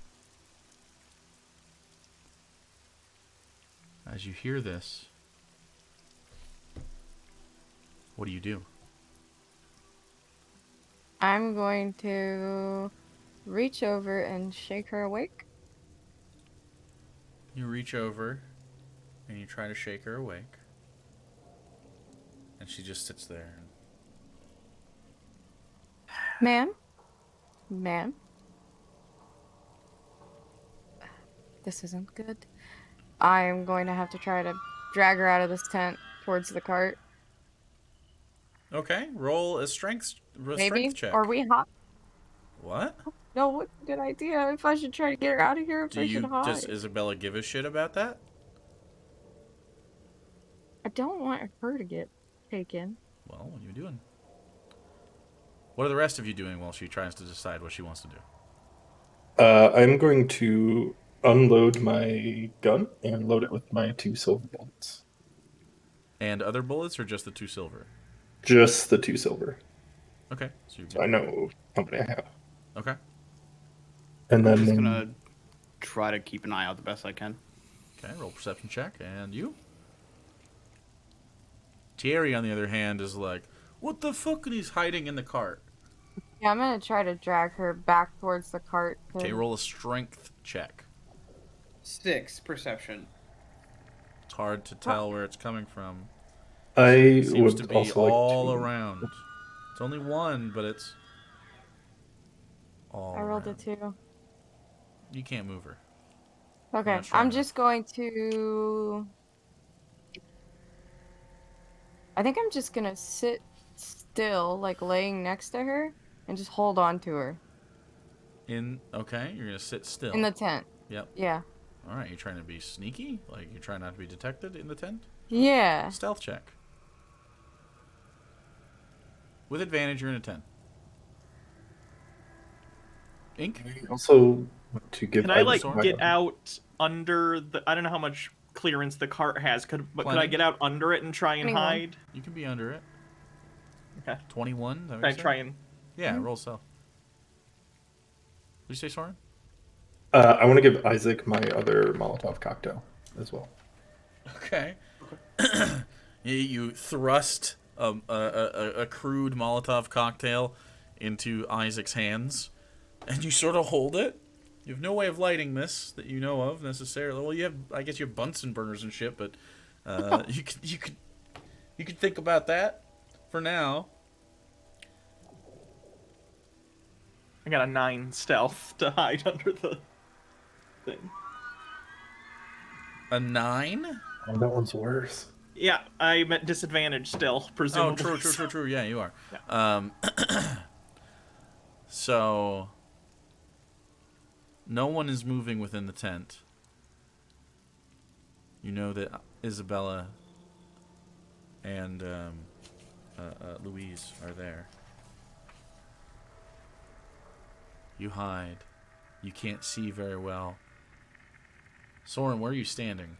As you hear this, what do you do? I'm going to reach over and shake her awake. You reach over and you try to shake her awake. And she just sits there. Ma'am? Ma'am? This isn't good. I am going to have to try to drag her out of this tent towards the cart. Okay, roll a strength Maybe? check. Are we hot? What? No, what's a good idea? If I should try to get her out of here, if Do I should you hide. does Isabella give a shit about that? I don't want her to get taken. Well, what are you doing? What are the rest of you doing while she tries to decide what she wants to do? I'm going to unload my gun and load it with my 2 silver bullets. And other bullets or just the 2 silver? Just the 2 silver. Okay, so you're So I good. know how many I have. Okay. And I'm then just gonna try to keep an eye out the best I can. Okay, roll perception check. And you? Thierry, on the other hand, is like, what the fuck? And he's hiding in the cart. Yeah, I'm gonna try to drag her back towards the cart. Okay, roll a strength check. 6 perception. It's hard to tell where it's coming from. I Seems would to be also like all to. around. It's only one, but it's all I rolled a around. 2. You can't move her. Okay, not strong I'm enough. just going to... I think I'm just gonna sit still, like laying next to her, and just hold on to her. Okay, you're gonna sit still. In the tent. Yep. Yeah. Alright, you're trying to be sneaky? Like, you're trying not to be detected in the tent? Yeah. Stealth check. With advantage, you're in a 10. Ink? I also want to give. Can I Isaac like my- get out under the? I don't know how much clearance the cart has. Could I Plenty. get out under it and try and 21. hide? You can be under it. Okay. 21? Is that what Can I you said? try and? Yeah, roll stealth. Did you say Soren? I want to give Isaac my other Molotov cocktail as well. Okay. You thrust a crude Molotov cocktail into Isaac's hands, and you sort of hold it. You have no way of lighting this that you know of necessarily. Well, I guess you have Bunsen burners and shit, but you could think about that for now. I got a 9 stealth to hide under the thing. A 9? Oh, that one's worse. Yeah, I'm at disadvantage still, presumably. Oh, true. Yeah, you are. Yeah. So, no one is moving within the tent. You know that Isabella and Louise are there. You hide. You can't see very well. Soren, where are you standing?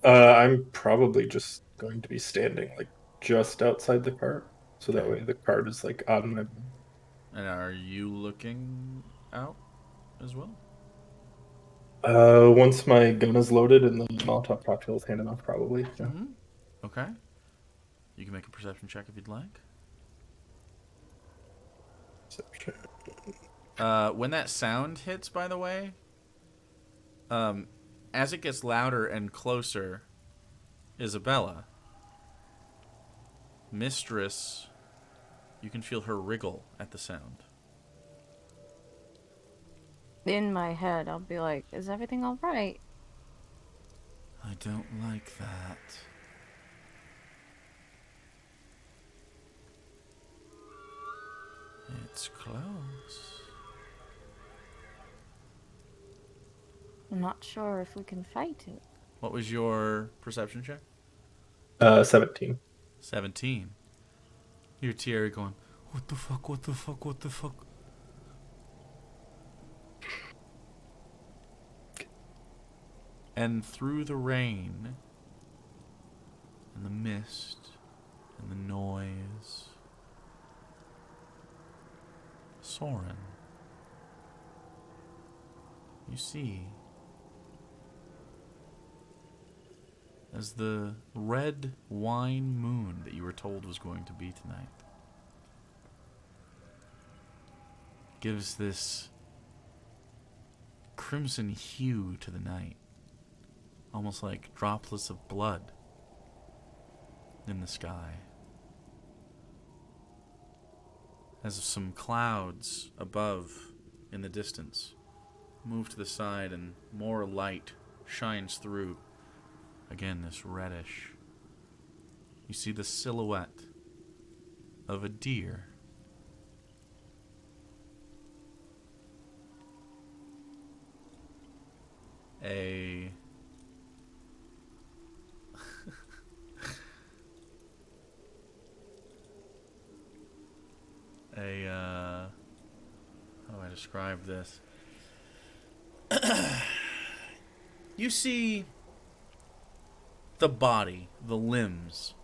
I'm probably just going to be standing like just outside the cart, so that way the cart is like on my. And are you looking out as well? Once my gun is loaded and the Molotov cocktail is handed off, probably. Yeah. Mm-hmm. Okay. You can make a perception check if you'd like. Perception. When that sound hits, by the way, as it gets louder and closer, Isabella, Mistress, you can feel her wriggle at the sound. In my head, I'll be like, is everything alright? I don't like that. It's close. I'm not sure if we can fight it. What was your perception check? 17. 17. You hear Thierry going, what the fuck, what the fuck, what the fuck? And through the rain, and the mist, and the noise, Soren, you see, as the red wine moon that you were told was going to be tonight gives this crimson hue to the night, almost like droplets of blood in the sky, as some clouds above in the distance move to the side and more light shines through. Again, this reddish. You see the silhouette of a deer. A how do I describe this? You see the body, the limbs,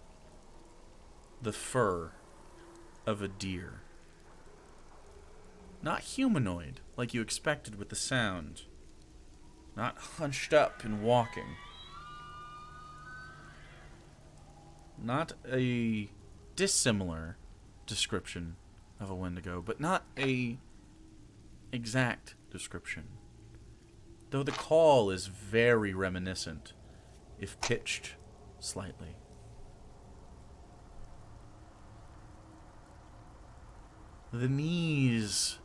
the fur of a deer. Not humanoid, like you expected with the sound, not hunched up and walking. Not a dissimilar description of a Wendigo, but not a exact description. Though the call is very reminiscent, if pitched slightly. The knees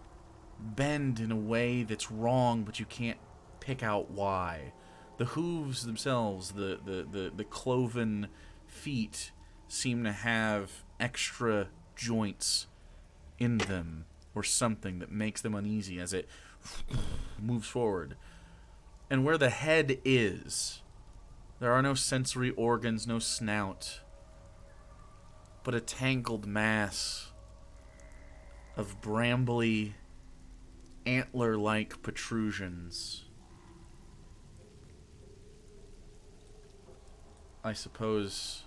bend in a way that's wrong, but you can't pick out why. The hooves themselves, the cloven feet, seem to have extra joints in them or something that makes them uneasy as it moves forward. And where the head is, there are no sensory organs, no snout, but a tangled mass of brambly, antler-like protrusions. I suppose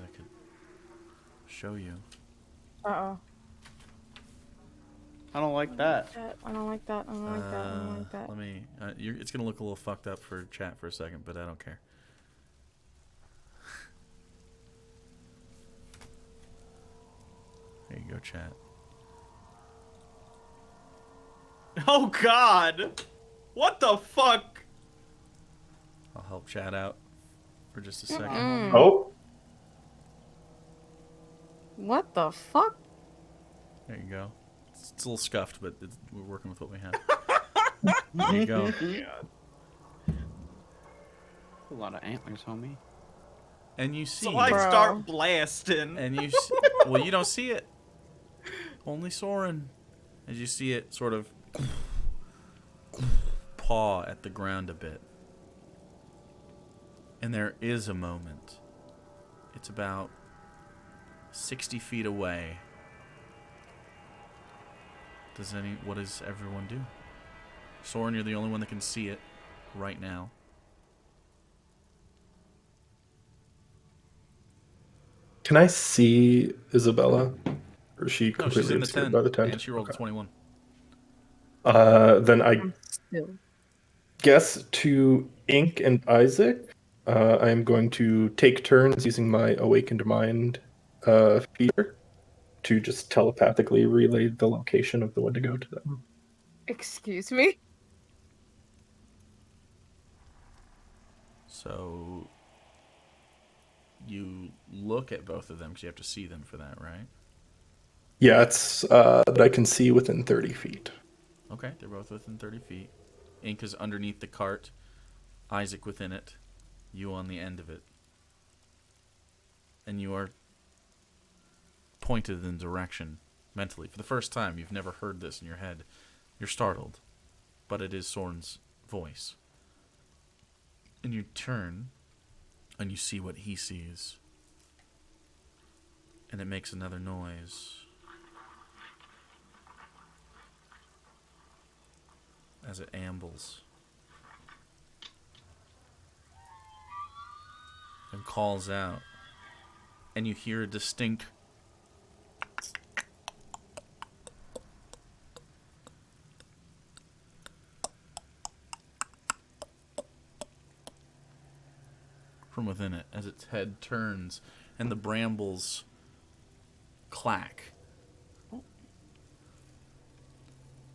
I could show you. Uh-oh. I don't like that. I don't like that. I don't like that. I don't like that. Let me. It's gonna look a little fucked up for chat for a second, but I don't care. There you go, chat. Oh God! What the fuck? I'll help chat out for just a second. Mm. Oh, What the fuck? There you go. It's a little scuffed, but we're working with what we have. There you go. A lot of antlers, homie. And you see. So I Bro. start blasting. And you see, well, you don't see it. Only Soren. As you see it sort of paw at the ground a bit. And there is a moment. It's about 60 feet away. What does everyone do? Soren, you're the only one that can see it right now. can I see Isabella? Or is she No, completely she's in the obscured tent, by the tent? and she rolled a Okay. 21. Then I Still. guess to Ink and Isaac, I am going to take turns using my awakened mind feature to just telepathically relay the location of the Wendigo to them. Excuse me? So you look at both of them because you have to see them for that, right? Yeah, it's that I can see within 30 feet. Okay, they're both within 30 feet. Ink is underneath the cart. Isaac within it. You on the end of it. And you are pointed in direction mentally. For the first time, you've never heard this in your head. You're startled. But it is Soren's voice. And you turn, and you see what he sees. And it makes another noise. As it ambles. And calls out. And you hear a distinct from within it as its head turns and the brambles clack.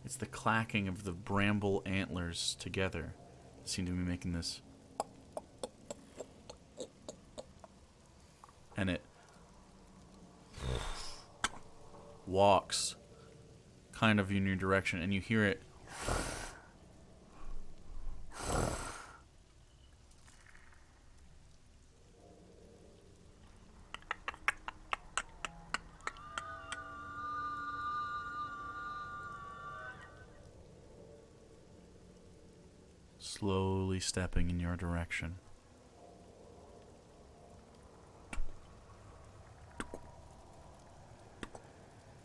It's the clacking of the bramble antlers together that seem to be making this. And it walks kind of in your direction, and you hear it slowly stepping in your direction.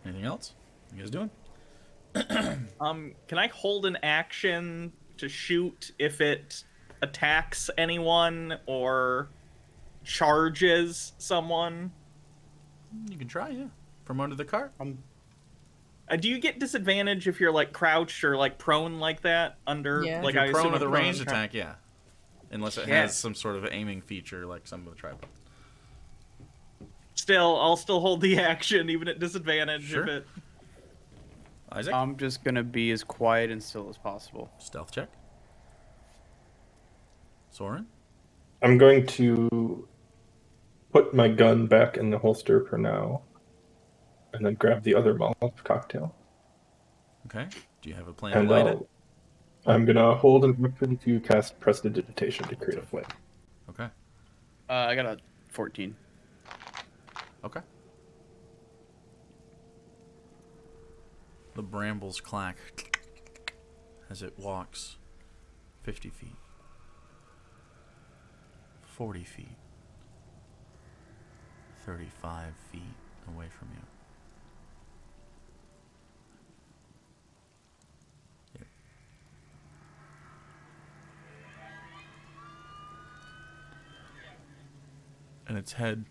Anything else? You guys doing? Can I hold an action to shoot if it attacks anyone or charges someone? You can try, yeah. From under the cart. Do you get disadvantage if you're like crouched or like prone like that under? Yeah. Like If you're I prone assume with a prone ranged under- attack, yeah. Unless it Yeah. has some sort of aiming feature like some of the tripod. Still, I'll still hold the action even at disadvantage Sure. if it. Isaac, I'm just gonna be as quiet and still as possible. stealth check. Soren? I'm going to put my gun back in the holster for now, and then grab the other Molotov cocktail. Okay. Do you have a plan to And light it? I'm gonna hold an action to cast Prestidigitation to create a flame. Okay. I got a 14. Okay. The brambles clack as it walks 50 feet, 40 feet, 35 feet away from you. Yep. And its head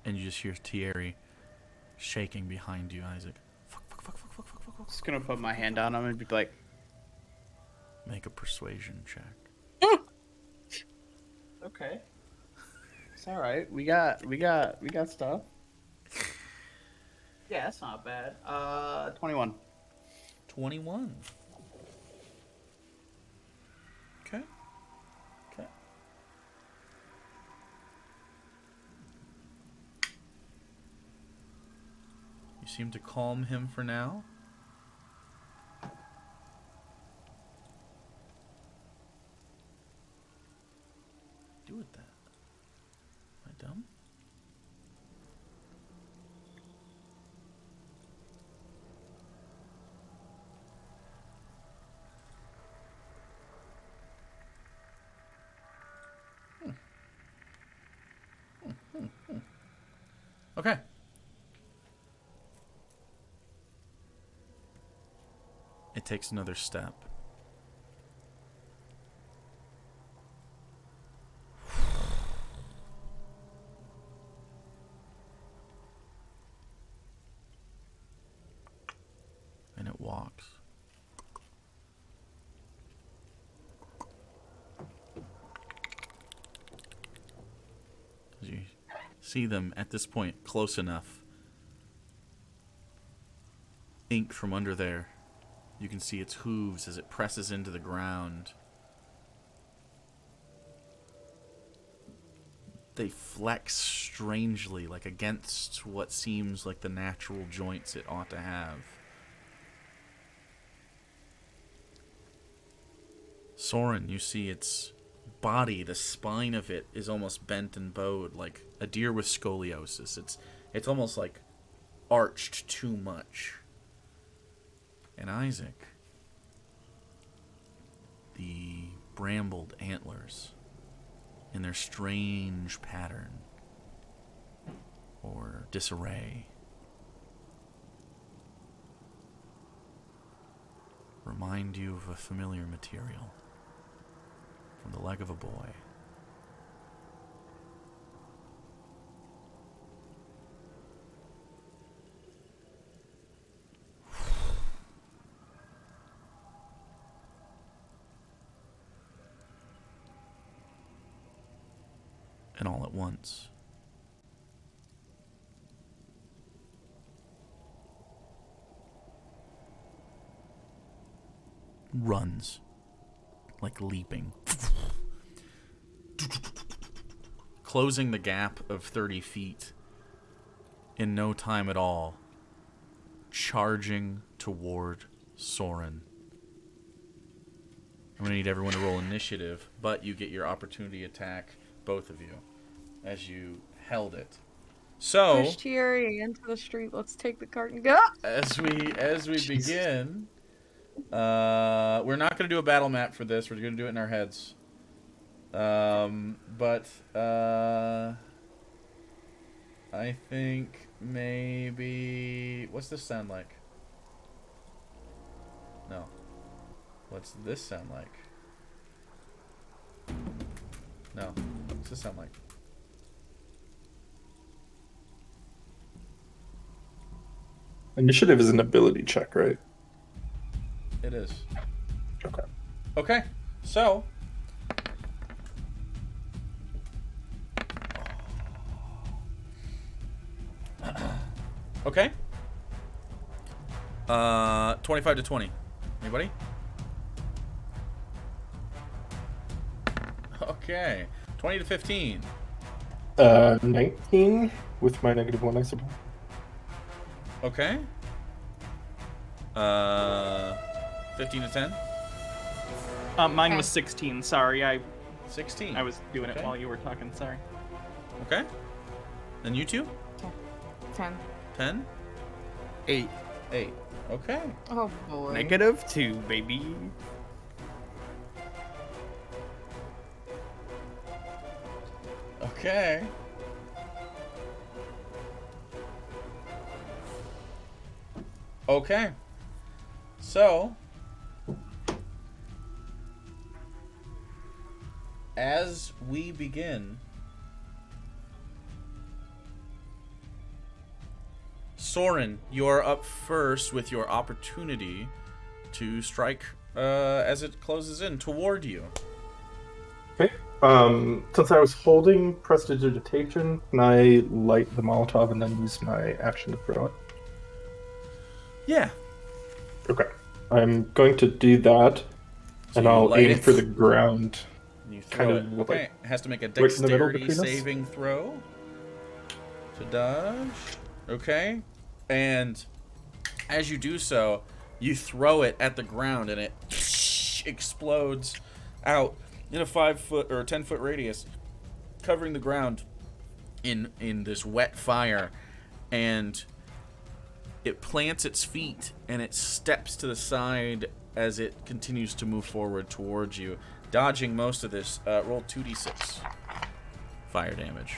and you just hear Thierry shaking behind you, Isaac. Fuck, fuck, fuck, fuck, fuck, fuck, fuck, fuck. Just gonna put my hand on him and be like, Make a persuasion check. okay. It's all right. We got stuff. Yeah, that's not bad. 21. 21. Okay. Okay. You seem to calm him for now. Do with that. Am I dumb? Okay. It takes another step. And it walks. As you see them at this point close enough, ink from under there. You can see its hooves as it presses into the ground. They flex strangely, like against what seems like the natural joints it ought to have. Soren, you see its body, the spine of it is almost bent and bowed like a deer with scoliosis. It's almost like arched too much. And Isaac, the brambled antlers in their strange pattern or disarray remind you of a familiar material from the leg of a boy. And all at once, runs, like leaping, closing the gap of 30 feet in no time at all, charging toward Soren. I'm going to need everyone to roll initiative, but you get your opportunity attack, both of you, as you held it. So, Push Thierry into the street. Let's take the cart and go. as we begin, we're not going to do a battle map for this. We're going to do it in our heads. But I think maybe, what's this sound like? No. What's this sound like? No. What's this sound like? Initiative is an ability check, right? It is. Okay. Okay, so okay. 25 to 20. Anybody? Okay. 20 to 15. 19 with my -1, I suppose. Okay. 15 to 10. Mine Okay. was 16. Sorry, I 16. was doing Okay. it while you were talking. Sorry. Okay. Then you two? 10. 10? 8. 8. Okay. Oh boy. -2, baby. Okay. Okay. So, as we begin, Soren, you're up first with your opportunity to strike as it closes in toward you. Okay. Since I was holding Prestidigitation, can I light the Molotov and then use my action to throw it? Yeah. Okay. I'm going to do that, So and you I'll light aim it. for the ground. You throw Kind it. of Okay. like It has to make a right in the middle dexterity between us? saving throw to dodge. Okay. And as you do so, you throw it at the ground and it explodes out in a 5-foot or 10-foot radius, covering the ground in this wet fire. And it plants its feet and it steps to the side as it continues to move forward towards you, dodging most of this. Roll 2d6 fire damage.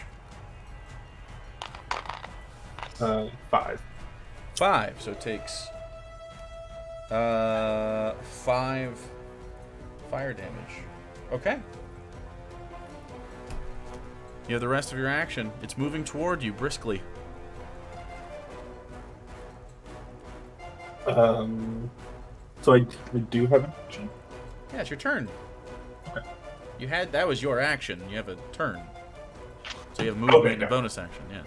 5. 5, so it takes 5 fire damage. Okay. You have the rest of your action. It's moving toward you briskly. So I do have an action. Yeah, it's your turn. Okay. That was your action. You have a turn. So you have movement and a Okay. bonus action, yeah.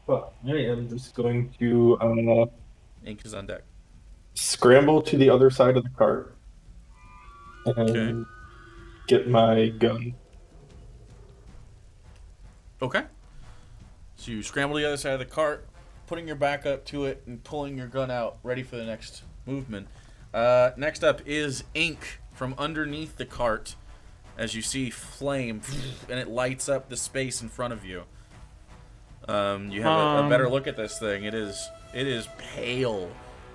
Well, I am just going to Ink is on deck. scramble to the other side of the cart and Okay. get my gun. Okay. So you scramble to the other side of the cart, putting your back up to it and pulling your gun out, ready for the next movement. Next up is Ink from underneath the cart, as you see flame, and it lights up the space in front of you. You have a better look at this thing. It is pale,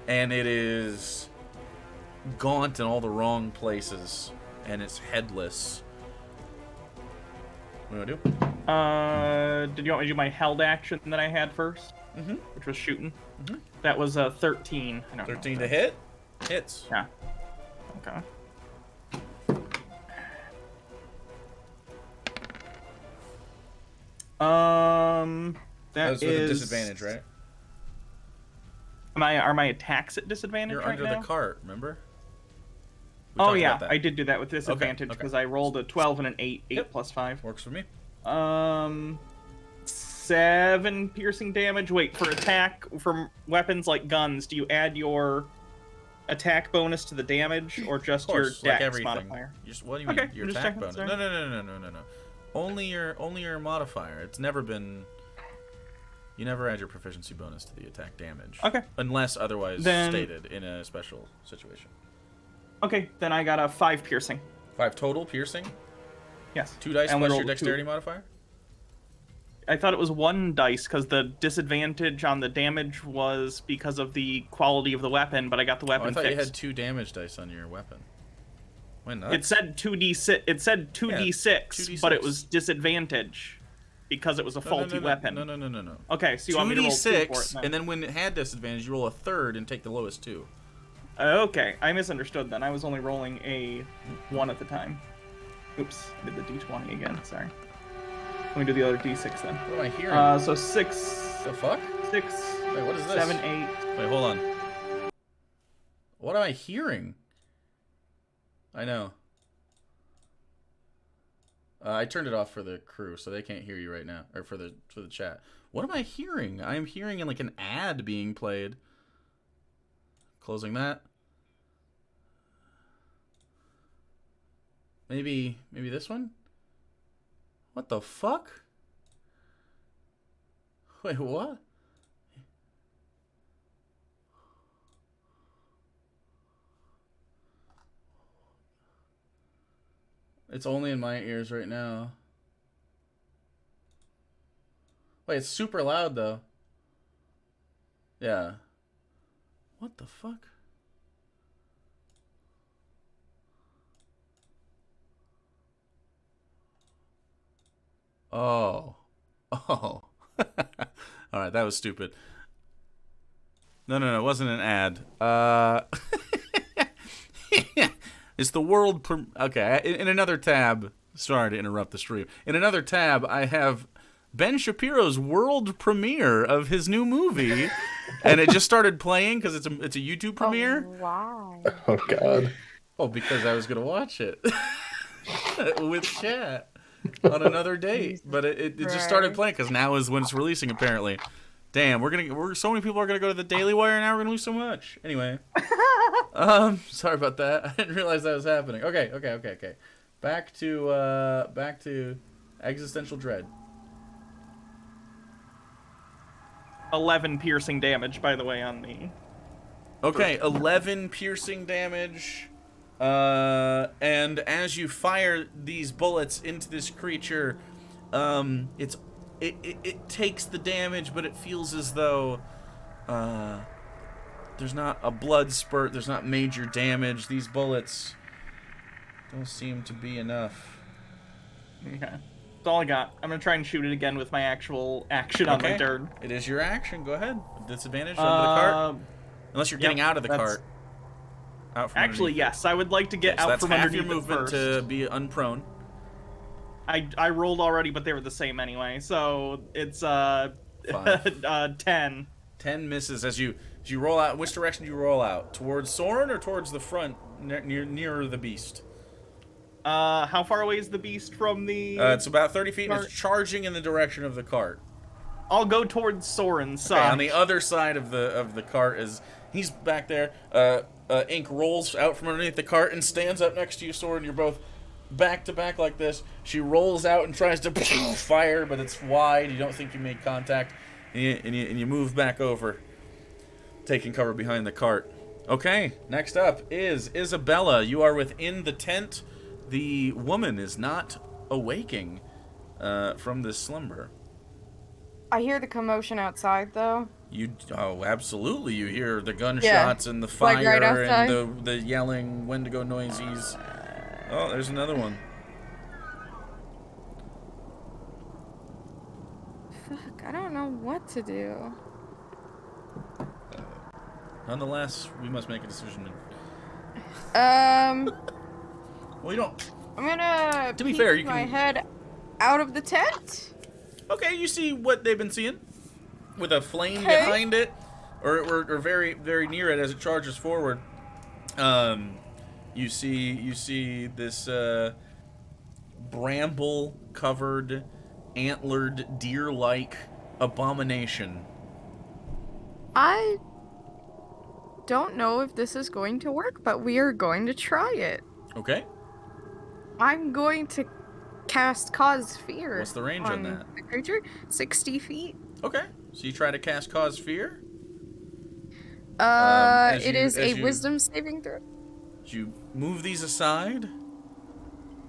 and it is gaunt in all the wrong places, and it's headless. What do I do? Did you want me to do my held action that I had first? Mm-hmm. Which was shooting. Mhm. That was 13. I don't know 13 if to that's- hit? Hits. Yeah. Okay. That was with a is- disadvantage, right? Are my attacks at disadvantage You're right under now? the cart, remember? We Oh talked yeah, about that. I did do that with disadvantage okay. because I rolled a 12 and an 8. 8 Yep. plus 5. Works for me. 7 piercing damage. Wait, for attack from weapons like guns, do you add your attack bonus to the damage or just Of your course, dex like everything. modifier? What do you mean? Okay, Your I'm just attack checking, bonus? sorry. No. Only your modifier. It's never been. You never add your proficiency bonus to the attack damage. Okay. Unless otherwise Then- stated in a special situation. Okay, then I got a 5 piercing. 5 total piercing. Yes. 2 dice I only plus your rolled dexterity 2. modifier. I thought it was 1 dice because the disadvantage on the damage was because of the quality of the weapon, but I got the Oh, I weapon thought you fixed. had 2 damage dice on your weapon. Why not? It said 2d6. It said 2d6, 2d6. but it was disadvantage because it was a faulty weapon. No. Okay, so you want me to roll 2 for it 2d6, then? and then when it had disadvantage, you roll a third and take the lowest 2. Okay, I misunderstood then. I was only rolling a 1 at the time. Oops, I did the d20 again. Sorry. Let me do the other d6 then. What am I hearing? So 6. The fuck? 6. Wait, what is this? 7, 8. Wait, hold on. What am I hearing? I know. I turned it off for the crew, so they can't hear you right now, or for the chat. What am I hearing? I am hearing like an ad being played. Closing that. Maybe this one? What the fuck? Wait, what? It's only in my ears right now. Wait, it's super loud though. Yeah. What the fuck? Oh. Oh. Alright, that was stupid. No, it wasn't an ad. It's the world... Okay, in another tab... Sorry to interrupt the stream. In another tab, I have Ben Shapiro's world premiere of his new movie. And it just started playing because it's a YouTube premiere. Oh, wow. Oh, God. Oh, because I was going to watch it. With chat. On another date. But it just started playing because now is when it's releasing, apparently. Damn, so many people are gonna go to the Daily Wire now. We're gonna lose so much. Anyway, sorry about that. I didn't realize that was happening. Okay. Back to existential dread. 11 piercing damage, by the way, on the. Okay, 11 piercing damage. And as you fire these bullets into this creature, it takes the damage, but it feels as though there's not a blood spurt, there's not major damage. These bullets don't seem to be enough. Okay. That's all I got. I'm gonna try and shoot it again with my actual action on my turn. It is your action. Go ahead. Disadvantage under the cart. Unless you're getting out of the cart. Out from actually, yes. I would like to get out from underneath your movement first. to be unprone. I rolled already, but they were the same anyway. So it's 10. 10 misses as you roll out. Which direction do you roll out? Towards Soren or towards the front, nearer the beast? How far away is the beast from the? It's about 30 feet. And it's charging in the direction of the cart. I'll go towards Soren's side. Okay, on the other side of the cart is he's back there. Ink rolls out from underneath the cart and stands up next to you, Soren. You're both back to back like this. She rolls out and tries to fire, but it's wide. You don't think you made contact, and you move back over, taking cover behind the cart. Okay, next up is Isabella. You are within the tent. The woman is not awaking from this slumber. I hear the commotion outside, though. Absolutely. You hear the gunshots and the fire like right outside. and the yelling, Wendigo noises. Oh, there's another one. Fuck, I don't know what to do. Nonetheless, we must make a decision. Well, you don't. I'm gonna To be fair, you my can head out of the tent. Okay, you see what they've been seeing, with a flame behind it, or very very near it as it charges forward. You see this bramble-covered, antlered, deer-like abomination. I don't know if this is going to work, but we are going to try it. Okay. I'm going to cast Cause Fear. What's the range on that? The creature? 60 feet. Okay. So you try to cast Cause Fear? It is a wisdom saving throw. You move these aside,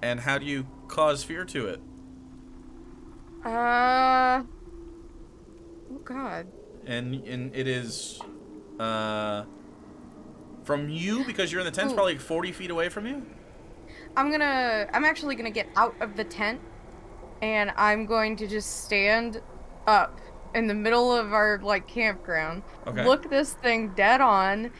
and how do you cause fear to it? Oh God. And it is from you, because you're in the tent, probably like 40 feet away from you? I'm actually gonna get out of the tent, and I'm going to just stand up in the middle of our, like, campground, look this thing dead on,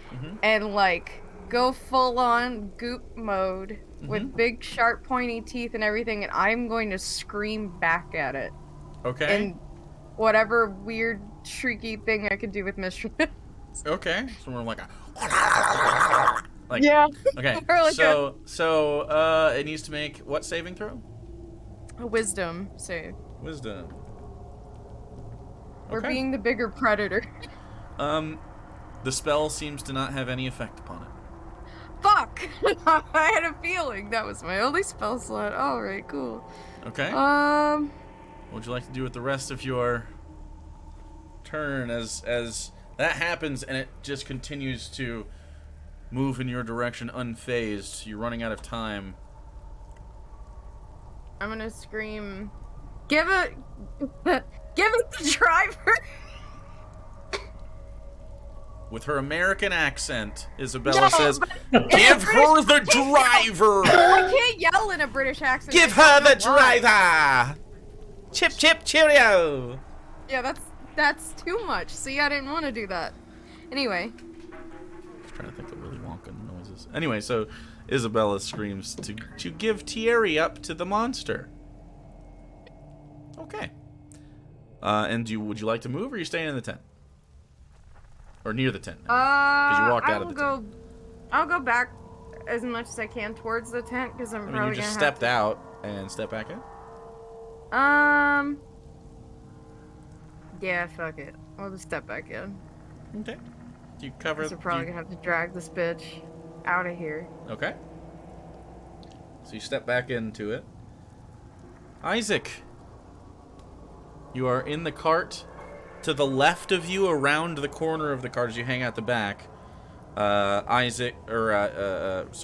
and, like, go full on goop mode with big, sharp, pointy teeth and everything, and I'm going to scream back at it. Okay. And whatever weird, shrieky thing I could do with Mistress. Okay. So we're like a... Like, Yeah. Okay. Or like So it needs to make what saving throw? a wisdom save. Wisdom. We're Okay. being the bigger predator. The spell seems to not have any effect upon it. Fuck! I had a feeling that was my only spell slot. Alright, cool. Okay. What would you like to do with the rest of your turn as that happens and it just continues to move in your direction unfazed? You're running out of time. I'm gonna scream, give it the driver! With her American accent, Isabella says, but "Give her the driver! I can't yell in a British accent. Give I her don't the know why. driver! Chip, chip, cheerio!" Yeah, that's too much. See, I didn't want to do that. Anyway. I was trying to think of really wonka noises. Anyway, so Isabella screams to give Thierry up to the monster. Okay. And would you like to move, or are you staying in the tent? Or near the tent? You walked out of the tent. I'll go back as much as I can towards the tent because I'm I mean, probably you just gonna have stepped out and stepped back in. Yeah, fuck it. I'll just step back in. Okay. You cover. So probably gonna have to drag this bitch out of here. Okay. So you step back into it. Isaac, you are in the cart. To the left of you, around the corner of the cart as you hang out the back,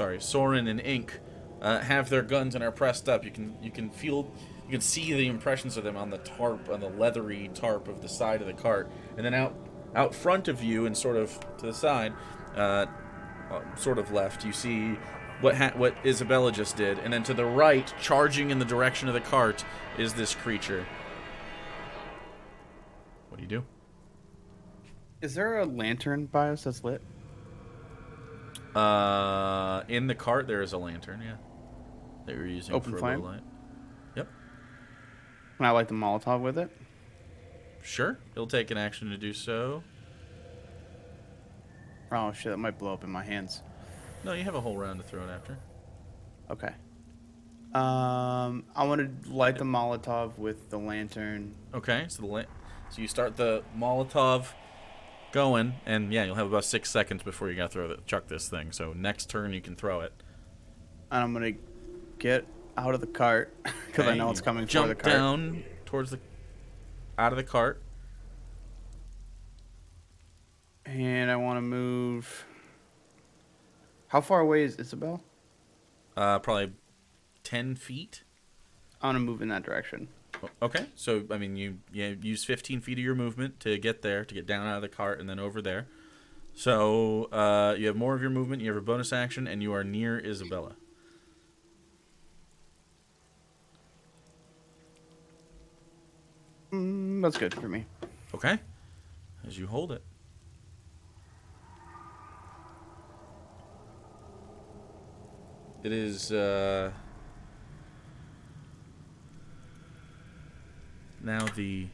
Soren and Ink have their guns and are pressed up. You can see the impressions of them on the tarp, on the leathery tarp of the side of the cart, and then out front of you and sort of to the side, sort of left, you see what Isabella just did, and then to the right, charging in the direction of the cart, is this creature. What do you do? Is there a lantern by us that's lit? In the cart there is a lantern, yeah. That you're using Open for flame? low light. Yep. Can I light the Molotov with it? Sure. He'll take an action to do so. Oh shit, that might blow up in my hands. No, you have a whole round to throw it after. Okay. I want to light the Molotov with the lantern. Okay, so so you start the Molotov going, and yeah, you'll have about 6 seconds before you gotta chuck this thing. So next turn you can throw it. And I'm gonna get out of the cart because Okay, I know it's you coming for jump the cart. down towards out of the cart. And I want to move. How far away is Isabel? Probably 10 feet. I want to move in that direction. Okay, so I mean, you use 15 feet of your movement to get there, to get down out of the cart, and then over there. So you have more of your movement. You have a bonus action, and you are near Isabella. That's good for me. Okay, as you hold it. It is now the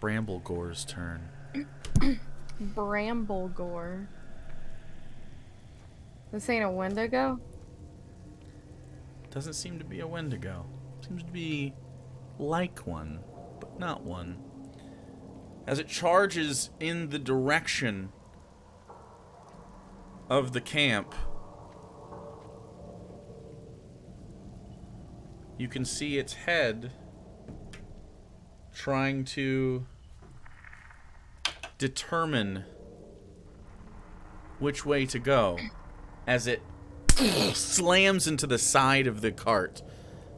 Bramblegore's turn. Bramblegore. This ain't a Wendigo? Doesn't seem to be a Wendigo. Seems to be like one, but not one. As it charges in the direction of the camp, you can see its head trying to determine which way to go as it slams into the side of the cart,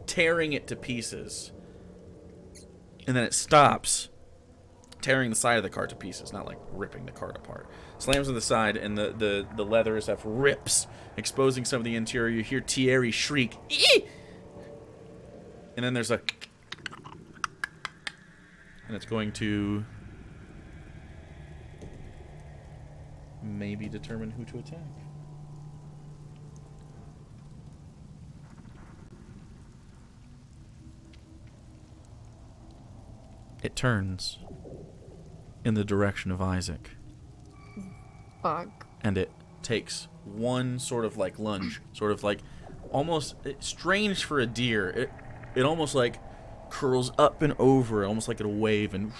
tearing it to pieces. And then it stops, tearing the side of the cart to pieces, not like ripping the cart apart. Slams on the side, and the leather stuff rips, exposing some of the interior. You hear Thierry shriek, "Ee!" And then there's a... And it's going to maybe determine who to attack. it turns in the direction of Isaac. Fuck. And it takes one sort of like lunge, sort of like almost strange for a deer. It almost like curls up and over, almost like a wave, and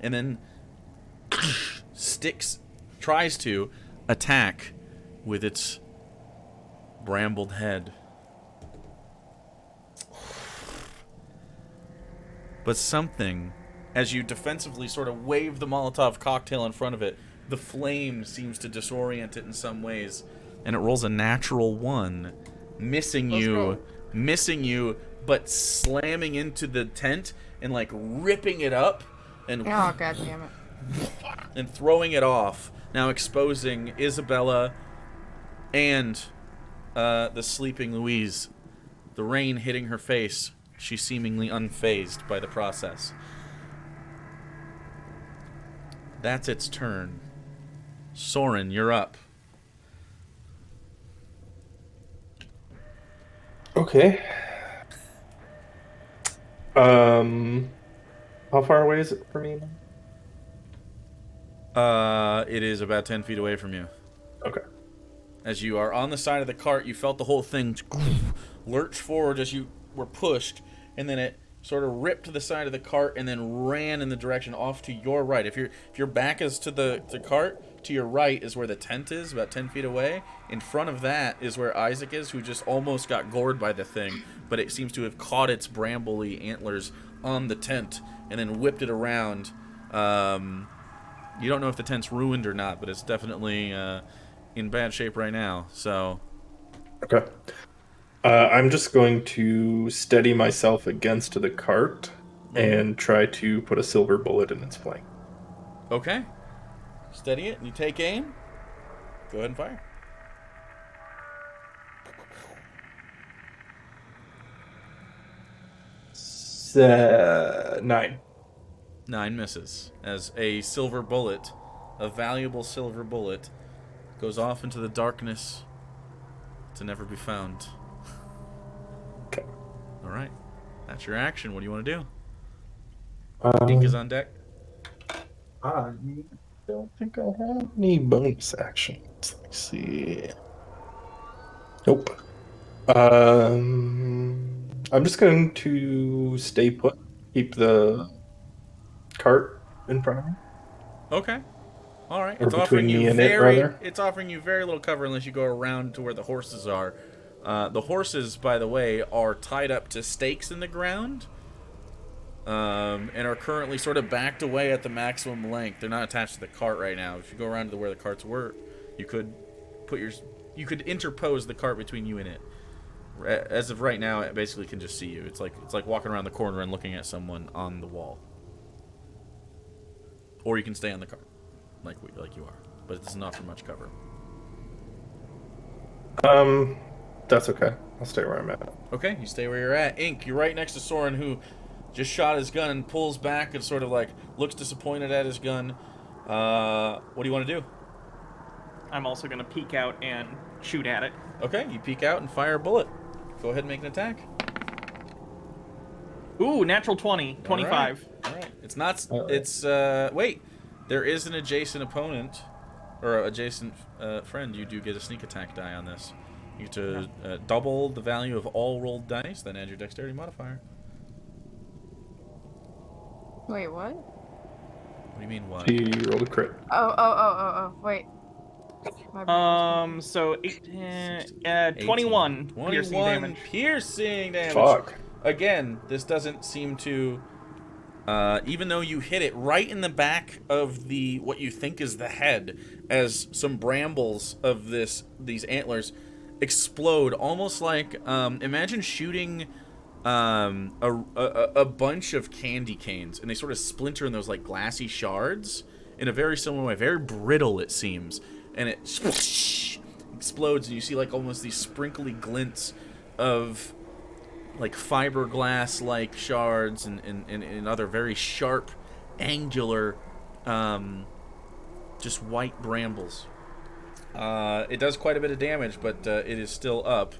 then tries to attack with its brambled head. But something, as you defensively sort of wave the Molotov cocktail in front of it, the flame seems to disorient it in some ways, and it rolls a natural 1, missing you, but slamming into the tent and like ripping it up and Oh, god damn it. and throwing it off, now exposing Isabella and the sleeping Louise. The rain hitting her face, she's seemingly unfazed by the process. That's its turn. Soren, you're up. Okay. How far away is it from me now? It is about 10 feet away from you. Okay. As you are on the side of the cart, you felt the whole thing lurch forward as you were pushed, and then it sort of ripped to the side of the cart and then ran in the direction off to your right. If your back is to the cart, to your right is where the tent is, about 10 feet away. In front of that is where Isaac is, who just almost got gored by the thing, but it seems to have caught its brambly antlers on the tent and then whipped it around. You don't know if the tent's ruined or not, but it's definitely in bad shape right now. So, Okay. I'm just going to steady myself against the cart and try to put a silver bullet in its flank. okay. Steady it, and you take aim. Go ahead and fire. Nine. 9 misses as a silver bullet, a valuable silver bullet, goes off into the darkness to never be found. Okay. All right. That's your action. What do you want to do? Dink is on deck. I don't think I have any bonus actions. Let's see. Nope. I'm just going to stay put. Keep the cart in front of me. Okay. All right. Or It's offering between me you and it, very rather. it's offering you very little cover unless you go around to where the horses are. The horses, by the way, are tied up to stakes in the ground. And are currently sort of backed away at the maximum length. They're not attached to the cart right now. If you go around to where the carts were, you could interpose the cart between you and it. As of right now, it basically can just see you. It's like walking around the corner and looking at someone on the wall. Or you can stay on the cart, like you are, but it doesn't offer much cover. That's okay. I'll stay where I'm at. Okay, you stay where you're at. Ink, you're right next to Soren, who just shot his gun and pulls back and sort of like looks disappointed at his gun. What do you want to do? I'm also going to peek out and shoot at it. Okay, you peek out and fire a bullet. Go ahead and make an attack. Ooh, natural 20. 25. All right. It's not. All right. It's wait. There is an adjacent opponent or adjacent friend. You do get a sneak attack die on this. You get to double the value of all rolled dice, then add your dexterity modifier. Wait, what? What do you mean what? He rolled a crit. Oh, wait. My brain was So 21 piercing 21 damage. piercing damage. Fuck. Again, this doesn't seem to. Even though you hit it right in the back of the what you think is the head, as some brambles of these antlers explode, almost like imagine shooting a bunch of candy canes, and they sort of splinter in those like glassy shards in a very similar way, very brittle it seems, and it explodes, and you see like almost these sprinkly glints of like fiberglass like shards and other very sharp, angular, just white brambles. It does quite a bit of damage, but it is still up,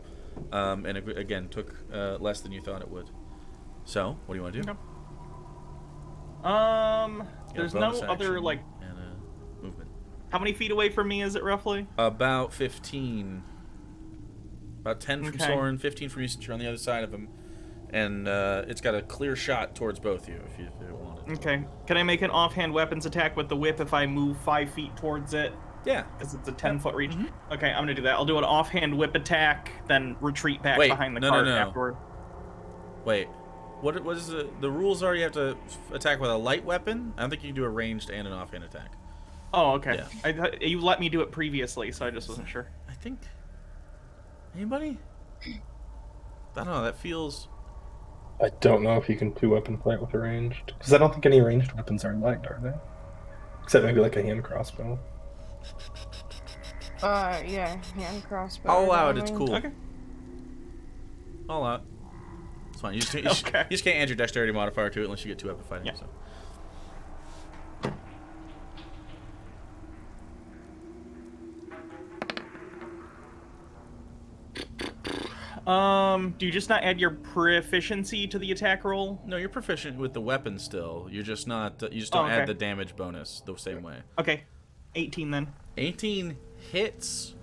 and again took less than you thought it would. So, what do you want to do? There's a no bonus other, action like... and a movement. How many feet away from me is it, roughly? About 15. About 10 from Okay. Soren, 15 from you since you're on the other side of him. And it's got a clear shot towards both you if you want it. Okay. Can I make an offhand weapons attack with the whip if I move 5 feet towards it? Yeah. Because it's a 10-foot reach. Mm-hmm. Okay, I'm gonna do that. I'll do an offhand whip attack, then retreat back behind the cart afterward. Wait. What is the rules are you have to attack with a light weapon? I don't think you can do a ranged and an offhand attack. Oh, okay. Yeah. You let me do it previously, so I just wasn't sure. I think... Anybody? I don't know, that feels... I don't know if you can do weapon flight with a ranged. Because I don't think any ranged weapons are light, are they? Except maybe like a hand crossbow. Yeah, hand crossbow. I'll allow it, it's cool. Okay. I'll allow it. It's fine. You just can't add your dexterity modifier to it unless you get 2 weapon fighting. Yeah. So. Do you just not add your proficiency to the attack roll? No, you're proficient with the weapon still. You're just not. You just don't add the damage bonus the same way. Okay, 18 then. 18 hits.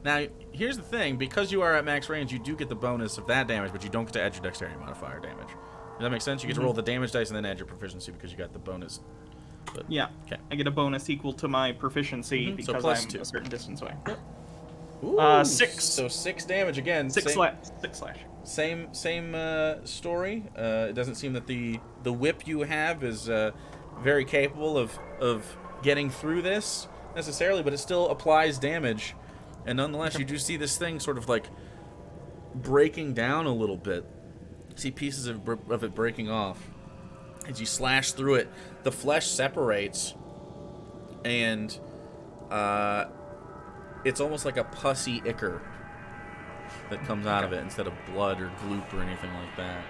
Now, here's the thing: because you are at max range, you do get the bonus of that damage, but you don't get to add your dexterity modifier damage. Does that make sense? You get to roll the damage dice and then add your proficiency because you got the bonus. But, Yeah. Okay. I get a bonus equal to my proficiency So because plus I'm 2. a certain distance away. Ooh, 6. So 6 damage again. Six slash. Same story. It doesn't seem that the whip you have is very capable of getting through this necessarily, but it still applies damage. And nonetheless, you do see this thing sort of like breaking down a little bit. You see pieces of it breaking off. As you slash through it, the flesh separates, and it's almost like a pussy ichor that comes out of it instead of blood or gloop or anything like that.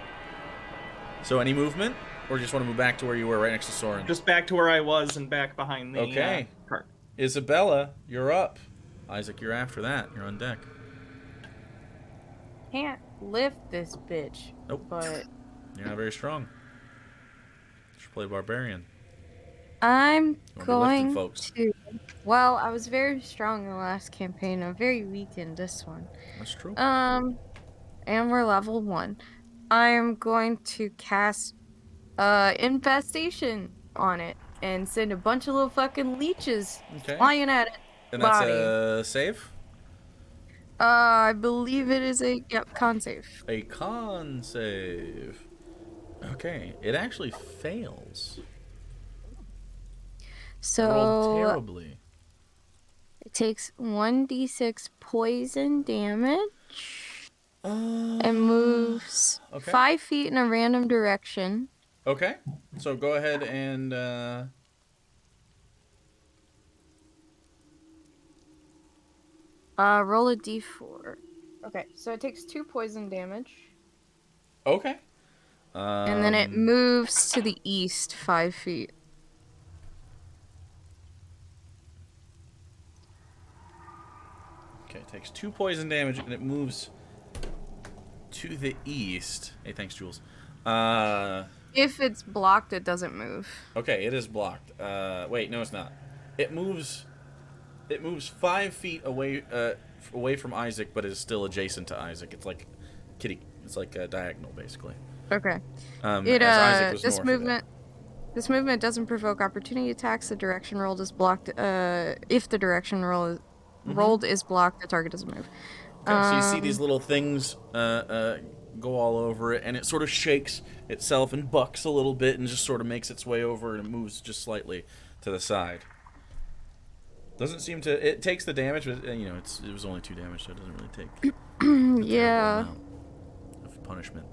So any movement? Or you just want to move back to where you were right next to Soren? Just back to where I was and back behind the cart. Isabella, you're up. Isaac, you're after that. You're on deck. Can't lift this bitch. Nope. But You're not very strong. You should play Barbarian. I'm You won't be going lifting, folks. to. Well, I was very strong in the last campaign. I'm very weak in this one. That's true. And we're level 1. I am going to cast infestation on it and send a bunch of little fucking leeches flying at it. And that's a save? I believe it is a con save. A con save. Okay, it actually fails. So Rolled terribly. it takes 1d6 poison damage and moves 5 feet in a random direction. Okay, so go ahead and roll a d4. Okay, so it takes 2 poison damage. okay. And then it moves to the east 5 feet. Okay, it takes 2 poison damage and it moves to the east. Hey, thanks, Jules. If it's blocked, it doesn't move. Okay, it is blocked. Wait, no, it's not. It moves 5 feet away from Isaac, but is still adjacent to Isaac. It's like kitty. It's like diagonal, basically. Okay. As Isaac was This movement doesn't provoke opportunity attacks. The direction rolled is blocked. If the direction rolled is blocked, the target doesn't move. Okay, so you see these little things go all over it, and it sort of shakes itself and bucks a little bit, and just sort of makes its way over, and it moves just slightly to the side. Doesn't seem to. It takes the damage, but it was only 2 damage, so it doesn't really take. Yeah. Amount of punishment.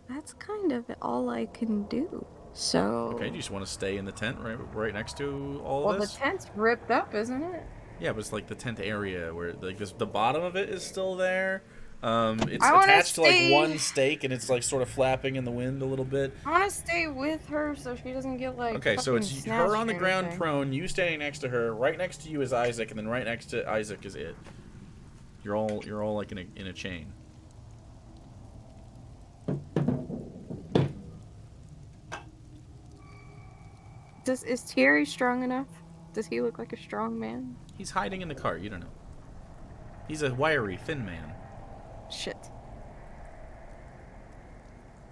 That's kind of all I can do. So. Okay, do you just want to stay in the tent right next to all Well, of this? the tent's ripped up, isn't it? Yeah, but it's like the tent area where like the bottom of it is still there. It's I wanna attached to like stay- one stake, and it's like sort of flapping in the wind a little bit. I want to stay with her so she doesn't get like. Okay, so fucking it's snatched her on the or ground anything. prone, you standing next to her. Right next to you is Isaac, and then right next to Isaac is it. You're all like in a chain. Is Thierry strong enough? Does he look like a strong man? He's hiding in the cart. You don't know. He's a wiry, thin man. Shit.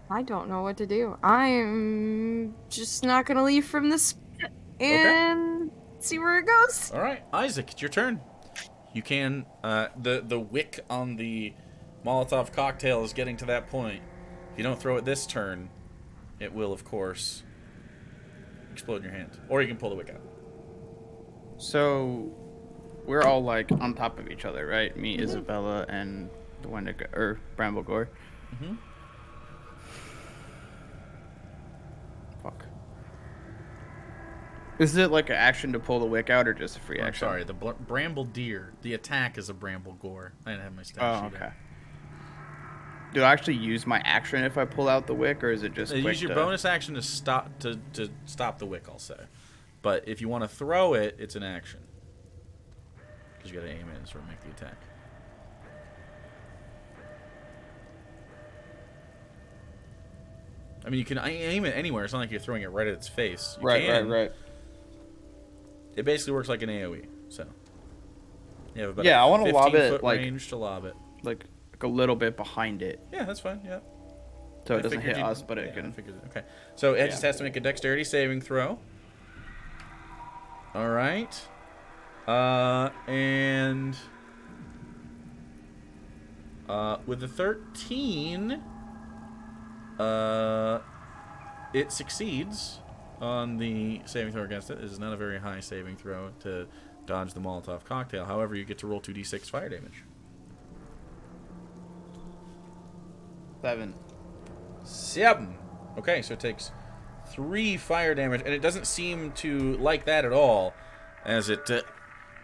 I don't know what to do. I'm just not gonna leave from this and see where it goes. All right, Isaac, it's your turn. You can the wick on the Molotov cocktail is getting to that point. If you don't throw it this turn, it will, of course, explode in your hand, or you can pull the wick out. So, we're all like on top of each other, right? Me, Isabella, and the Wendigo or Bramblegore. Mm-hmm. Fuck. Is it like an action to pull the wick out, or just a free I'm action? sorry, the bramble deer. The attack is a bramble gore. I didn't have my stat sheet. Okay. Do I actually use my action if I pull out the wick, or is it just quick Use your to... bonus action to stop stop the wick, I'll say. But if you want to throw it, it's an action. Because you got to aim it and sort of make the attack. I mean, you can aim it anywhere. It's not like you're throwing it right at its face. You can. Right. It basically works like an AoE. So you have about Yeah, I want to lob 15-foot it like range to lob it. like a little bit behind it, Yeah, that's fine. Yeah. so I it doesn't figured hit you'd- us, but it I can. figured it. Okay. So it Yeah. just has to make a dexterity saving throw. All right. And with a 13, it succeeds on the saving throw against it. It is not a very high saving throw to dodge the Molotov cocktail. However, you get to roll 2d6 fire damage. 7. Okay, so it takes 3 fire damage, and it doesn't seem to like that at all, as it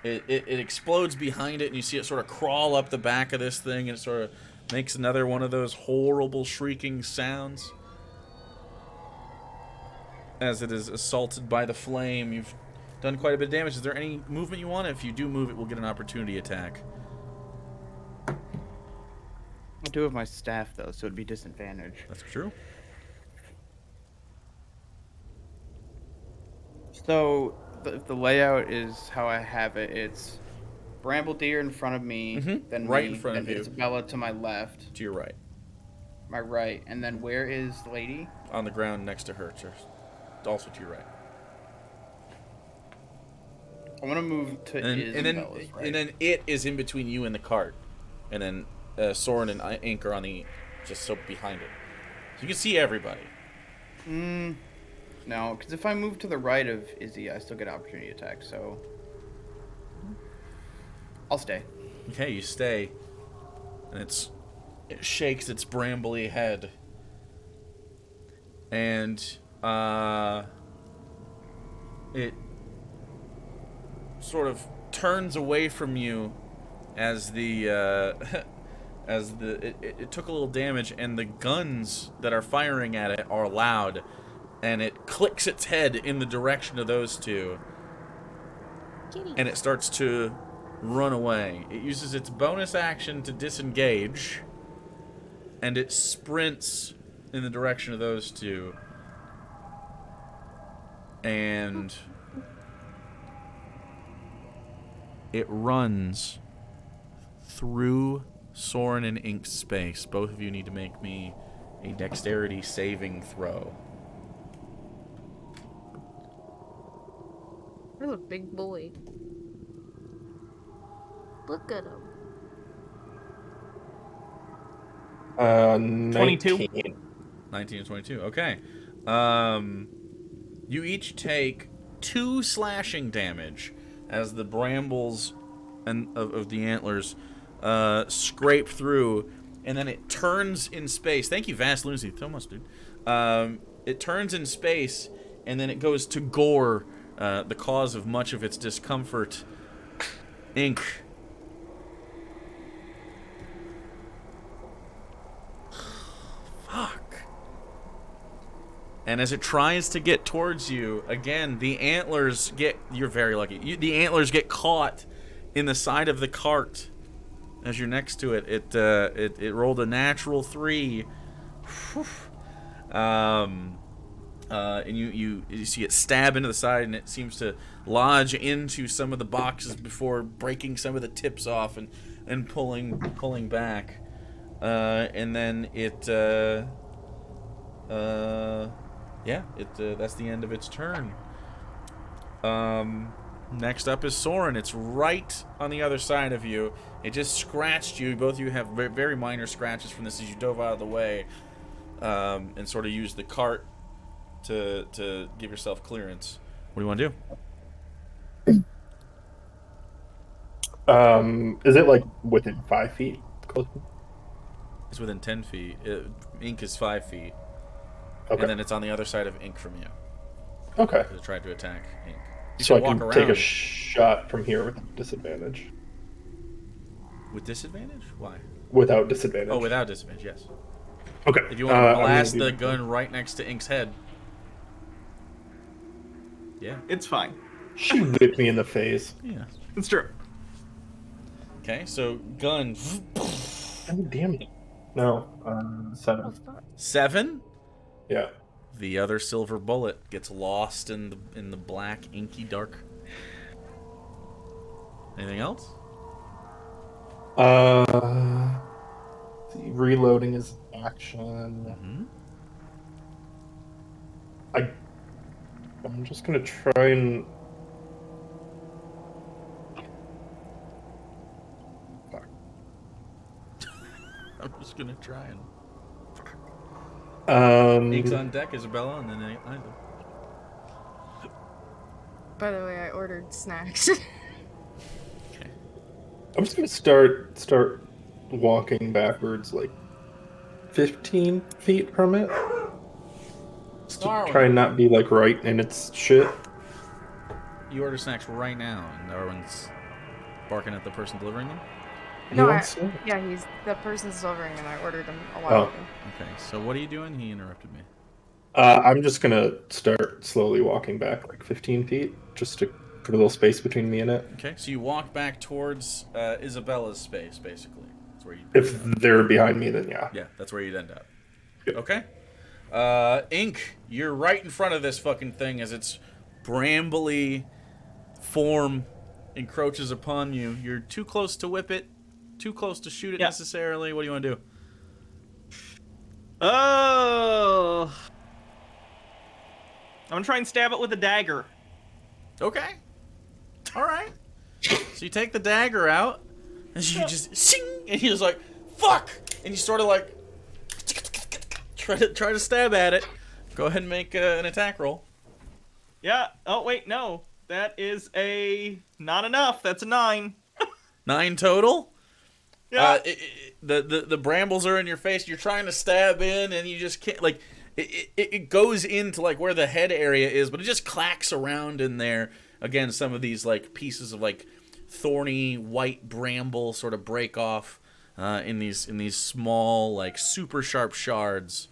explodes behind it, and you see it sort of crawl up the back of this thing, and it sort of makes another one of those horrible shrieking sounds as it is assaulted by the flame. You've done quite a bit of damage. Is there any movement you want? If you do move, it will get an opportunity attack. I do have my staff though, so it'd be disadvantage. That's true. So the layout is how I have it. It's Bramble Deer in front of me, then Right me, in front of then you. Isabella to my left, To your right. my right, and then where is the lady? On the ground next to her. Also to your right. I want to move to Isabella's right. And then it is in between you and the cart. And then Soren and Ink are on the just so behind it. So you can see everybody. No, because if I move to the right of Izzy, I still get opportunity attack, so I'll stay. Okay, you stay. And it shakes its brambly head. And it sort of turns away from you as it took a little damage, and the guns that are firing at it are loud, and it clicks its head in the direction of those two, and it starts to run away. It uses its bonus action to disengage, and it sprints in the direction of those two, and it runs through Soren and Ink's space. Both of you need to make me a dexterity saving throw. That's a big boy. Look at him. 22. 19 and 22. Okay. You each take 2 slashing damage as the brambles and of the antlers scrape through, and then it turns in space. Thank you, Vast Lunacy. So much, dude. It turns in space, and then it goes to gore, the cause of much of its discomfort. Ink. Fuck. And as it tries to get towards you, again, the antlers get... You're very lucky. The antlers get caught in the side of the cart as you're next to it. It rolled a natural 3. And you see it stab into the side, and it seems to lodge into some of the boxes before breaking some of the tips off and pulling back. And then that's the end of its turn. Next up is Soren. It's right on the other side of you. It just scratched you. Both of you have very minor scratches from this as you dove out of the way, and sort of used the cart to give yourself clearance. What do you want to do? Is it like within 5 feet? Close? It's within 10 feet. Ink is 5 feet. Okay. And then it's on the other side of Ink from you. Okay. It tried to attack Ink. So I can take a shot from here with disadvantage. With disadvantage? Why? Without disadvantage. Oh, without disadvantage, yes. Okay. If you want to blast the gun right next to Ink's head. Yeah. It's fine. She bit me in the face. Yeah. It's true. Okay, so gun. Oh, damn it. No, 7. 7? Yeah. The other silver bullet gets lost in the black, inky dark. Anything else? Reloading is action. I'm just gonna try and. Fuck. I'm just gonna try and. Ink's Ink's on deck, Isabella, and then either. By the way, I ordered snacks. Okay. I'm just gonna start walking backwards like 15 feet from it. Just to try and not be like right in its shit. You order snacks right now, and everyone's barking at the person delivering them? No, He's the person's delivering and I ordered them a while ago. Okay, so what are you doing? He interrupted me. I'm just gonna start slowly walking back like 15 feet, just to put a little space between me and it. Okay, so you walk back towards Isabella's space, basically. That's where you. If they're behind me, then yeah. Yeah, that's where you'd end up. Yep. Okay. Ink, you're right in front of this fucking thing as its brambly form encroaches upon you. You're too close to whip it, too close to shoot it necessarily. What do you want to do? Oh. I'm gonna try and stab it with a dagger. Okay. All right. So you take the dagger out, and you just sing, and you're just like, fuck, and you sort of like try to stab at it. Go ahead and make an attack roll. Yeah. Oh wait, no, that is not enough. That's a 9. 9 total. Yeah. The brambles are in your face. You're trying to stab in, and you just can't. Like it goes into like where the head area is, but it just clacks around in there. Again, some of these like pieces of like thorny white bramble sort of break off in these small like super sharp shards.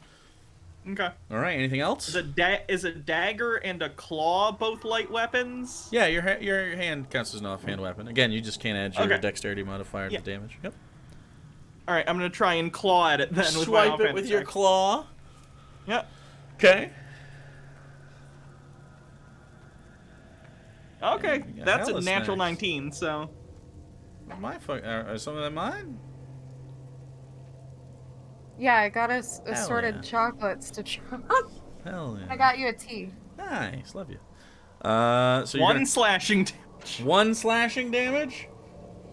Okay. All right. Anything else? Is a dagger and a claw both light weapons? Yeah, your hand counts as an offhand weapon. Again, you just can't add your dexterity modifier to the damage. Yep. All right, I'm gonna try and claw at it then. With my Swipe it with your claw. Yep. Okay. Okay, Yeah, that's a hella natural snacks. 19. So. Are some of them mine? Yeah, I got us Hell assorted yeah. chocolates to try. Hell yeah. I got you a tea. Nice, love you. So you're One gonna... slashing damage. 1 slashing damage.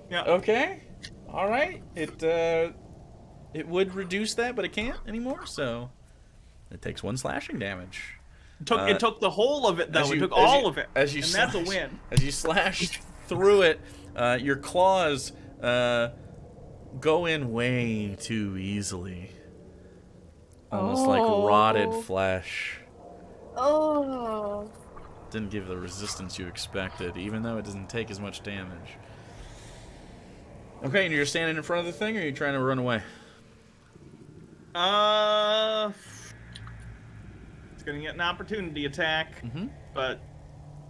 Yeah. Okay. All right. It would reduce that, but it can't anymore. So it takes 1 slashing damage. It took the whole of it though. It took all of it. As you and slash, that's a win. As you slash through it, your claws go in way too easily. Almost like rotted flesh. Oh. Didn't give the resistance you expected, even though it doesn't take as much damage. Okay, and you're standing in front of the thing, or are you trying to run away? It's gonna get an opportunity attack, but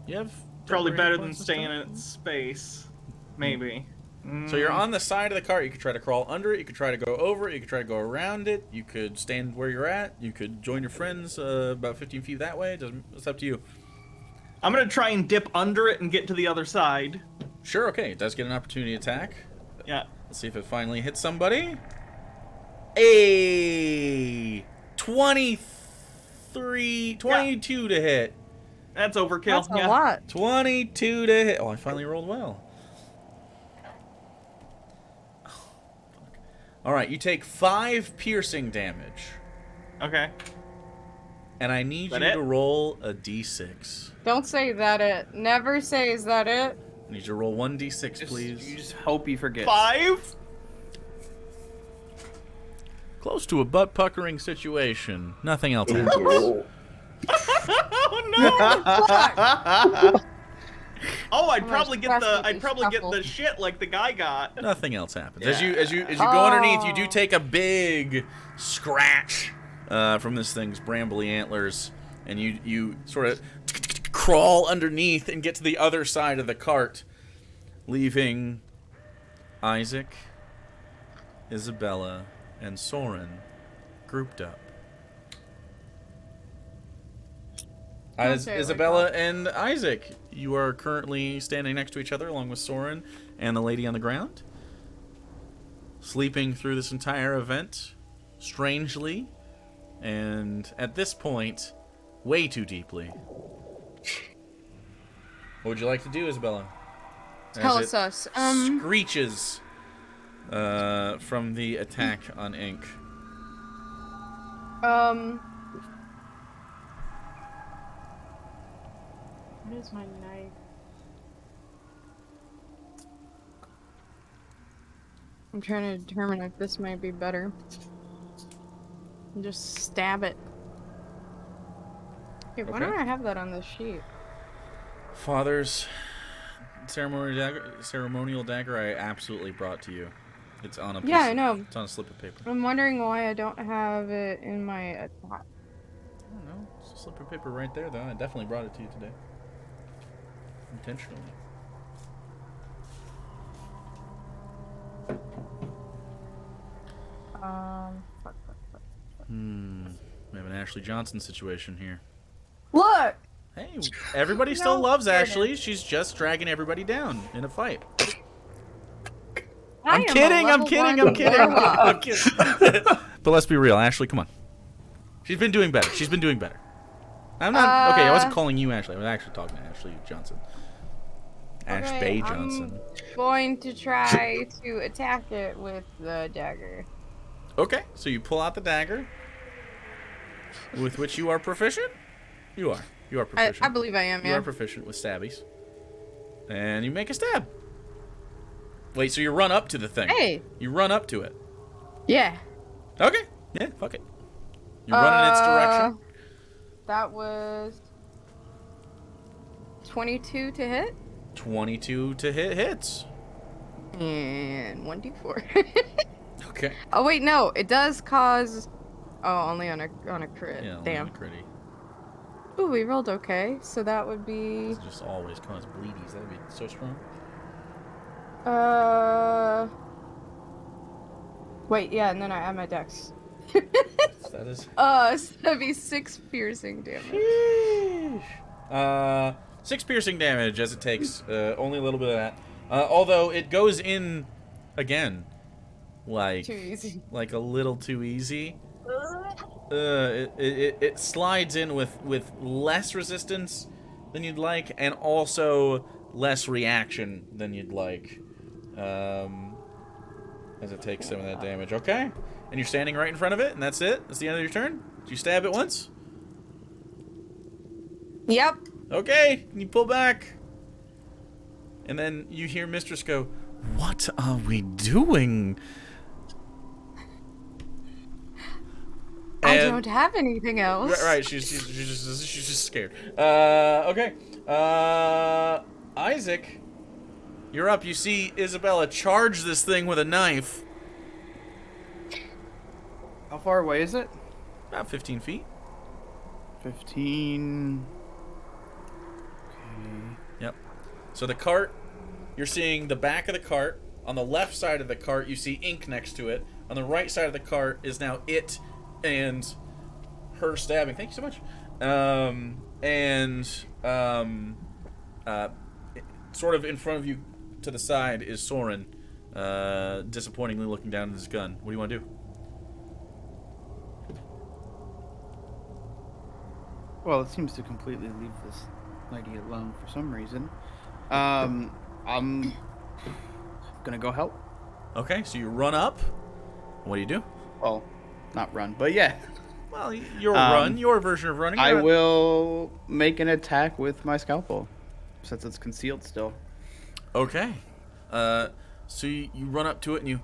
You have probably temporary better than points and staying stuff? in its space. Maybe. So you're on the side of the cart. You could try to crawl under it. You could try to go over it. You could try to go around it. You could stand where you're at. You could join your friends about 15 feet that way. It's up to you. I'm gonna try and dip under it and get to the other side. Sure, okay. It does get an opportunity attack. Yeah. Let's see if it finally hits somebody. A 22 to hit. That's overkill. That's a lot. 22 to hit. Oh, I finally rolled well. All right, you take 5 piercing damage, Okay. and I need you That it? to roll a d6. Don't say that it. Never say is that it. I need you to roll 1d6, You please. just hope he forgets. 5. Close to a butt-puckering situation. Nothing else happens. Oh. Oh no! Oh, I'd I'm probably get impressed the with I'd these probably get the shuffles. shit like the guy got. Nothing else happens. Yeah. As you go underneath, you do Oh. take a big scratch from this thing's brambly antlers, and you sort of crawl underneath and get to the other side of the cart, leaving Isaac, Isabella, and Soren grouped up. Don't say it like Isabella that. and Isaac, you are currently standing next to each other along with Soren and the lady on the ground. Sleeping through this entire event, strangely, and at this point, way too deeply. What would you like to do, Isabella? Tell As us it us. screeches from the attack on Ink. What is my knife? I'm trying to determine if this might be better. Just stab it. Hey, why Okay. don't I have that on this sheet? Father's ceremonial dagger I absolutely brought to you. It's on a piece Yeah, I know. It's on a slip of paper. I'm wondering why I don't have it in my attack. I don't know. It's a slip of paper right there, though. I definitely brought it to you today. Intentionally. Fuck. We have an Ashley Johnson situation here. Look! Hey, everybody still No loves kidding. Ashley. She's just dragging everybody down in a fight. I I'm am a kidding, I'm level kidding, one I'm kidding. warlock. I'm kidding. But let's be real, Ashley, come on. She's been doing better. She's been doing better. I'm not okay. I wasn't calling you Ashley. I was actually talking to Ashley Johnson. Ash Okay, Bay Johnson. I'm going to try to attack it with the dagger. Okay, so you pull out the dagger, with which you are proficient. You are. You are proficient. I believe I am, You yeah. are proficient with stabbies, and you make a stab. Wait, so you run up to the thing? Hey! You run up to it. Yeah. Okay. Yeah. Fuck it. You run in its direction. That was 22 to hit 22 to hit hits. and 1d4. Okay. Oh wait, no, it does cause. Oh, only on a crit. Yeah. Damn. Critty. Ooh, we rolled okay, so that would be. This just always cause bleedies. That'd be so strong. Wait, yeah, and then I add my dex. That is. So that'd be 6 piercing damage. 6 piercing damage as it takes only a little bit of that. Although it goes in again, like Too easy. like a little too easy. It slides in with less resistance than you'd like, and also less reaction than you'd like. As it takes some of that damage. Okay, and you're standing right in front of it, and that's it. That's the end of your turn. Did you stab it once? Yep. Okay, you pull back. And then you hear Mistress go, "What are we doing?" I And- don't have anything else. Right, she's just scared. Okay. Isaac, you're up. You see Isabella charge this thing with a knife. How far away is it? About 15 feet. 15. Okay. Yep. So the cart, you're seeing the back of the cart On the left side of the cart, you see ink next to it. On the right side of the cart is now it and her stabbing. Thank you so much. Sort of in front of you to the side is Soren, disappointingly looking down at his gun. What do you want to do? Well, it seems to completely leave this lady alone for some reason. I'm gonna go help. Okay, so you run up. What do you do? Well, not run, but yeah. Well, your version of running. I will make an attack with my scalpel, since it's concealed still. Okay. So you run up to it and you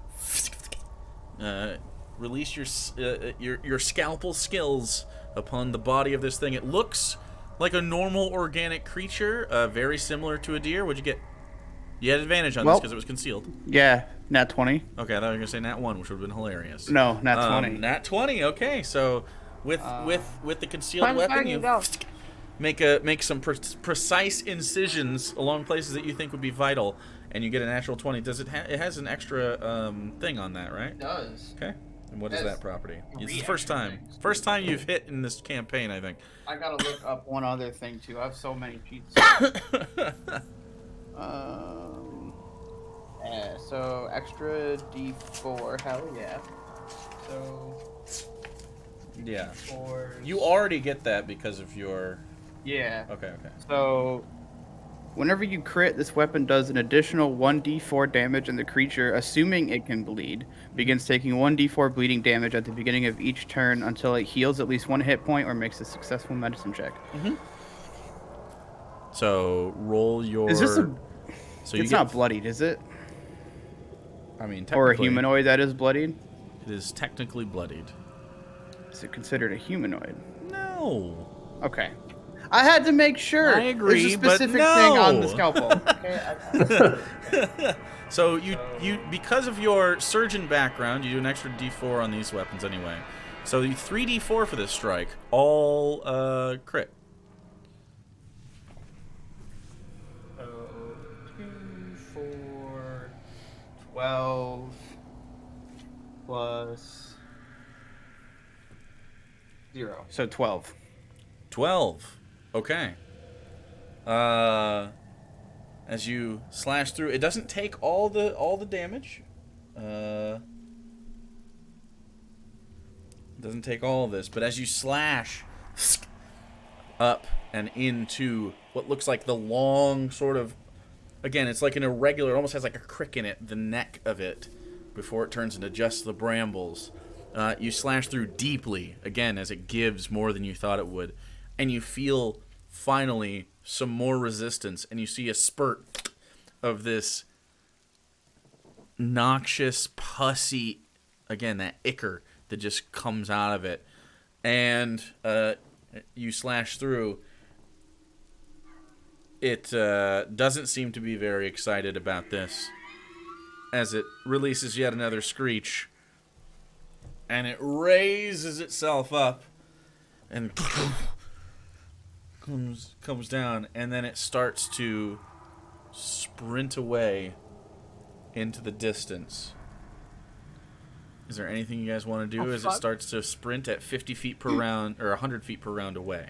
release your scalpel skills upon the body of this thing. It looks like a normal organic creature, very similar to a deer. What'd you get? You had advantage on this because it was concealed. Yeah, nat 20. Okay, I thought you were gonna say nat 1, which would have been hilarious. No, nat 20. Nat 20. Okay, so with the concealed Fun weapon, fact, you go. make some precise incisions along places that you think would be vital, and you get a natural 20. Does it? It has an extra thing on that, right? It does. Okay. And what is that property? It's the Three first time. extra First time you've hit in this campaign, I think. I gotta look up one other thing too. I have so many cheats. Yeah, so extra D4, hell yeah. So Yeah. D4s. You already get that because of your. Yeah. Okay. So whenever you crit, this weapon does an additional 1d4 damage, and the creature, assuming it can bleed, begins taking 1d4 bleeding damage at the beginning of each turn until it heals at least 1 hit point or makes a successful medicine check. So roll your. Is this a? So you It's get, not bloodied, is it? I mean, Or a technically, humanoid that is bloodied? It is technically bloodied. Is it considered a humanoid? No. Okay. I had to make sure. I agree, There's a but specific thing on the no. scalpel. Okay, So you because of your surgeon background, you do an extra D4 on these weapons anyway. So you 3D4 for this strike, all crit. So 2, 4, 12 plus 0. So 12. 12. Okay. As you slash through, it doesn't take all the damage. It doesn't take all of this, but as you slash up and into what looks like the long sort of, again, it's like an irregular, it almost has like a crick in it, the neck of it, before it turns into just the brambles. You slash through deeply, again, as it gives more than you thought it would, and you feel finally some more resistance, and you see a spurt of this noxious, pussy, again, that ichor that just comes out of it, and you slash through. It doesn't seem to be very excited about this, as it releases yet another screech, and it raises itself up, and comes down, and then it starts to sprint away into the distance. Is there anything you guys want to do as it starts to sprint at 50 feet per round, or 100 feet per round away?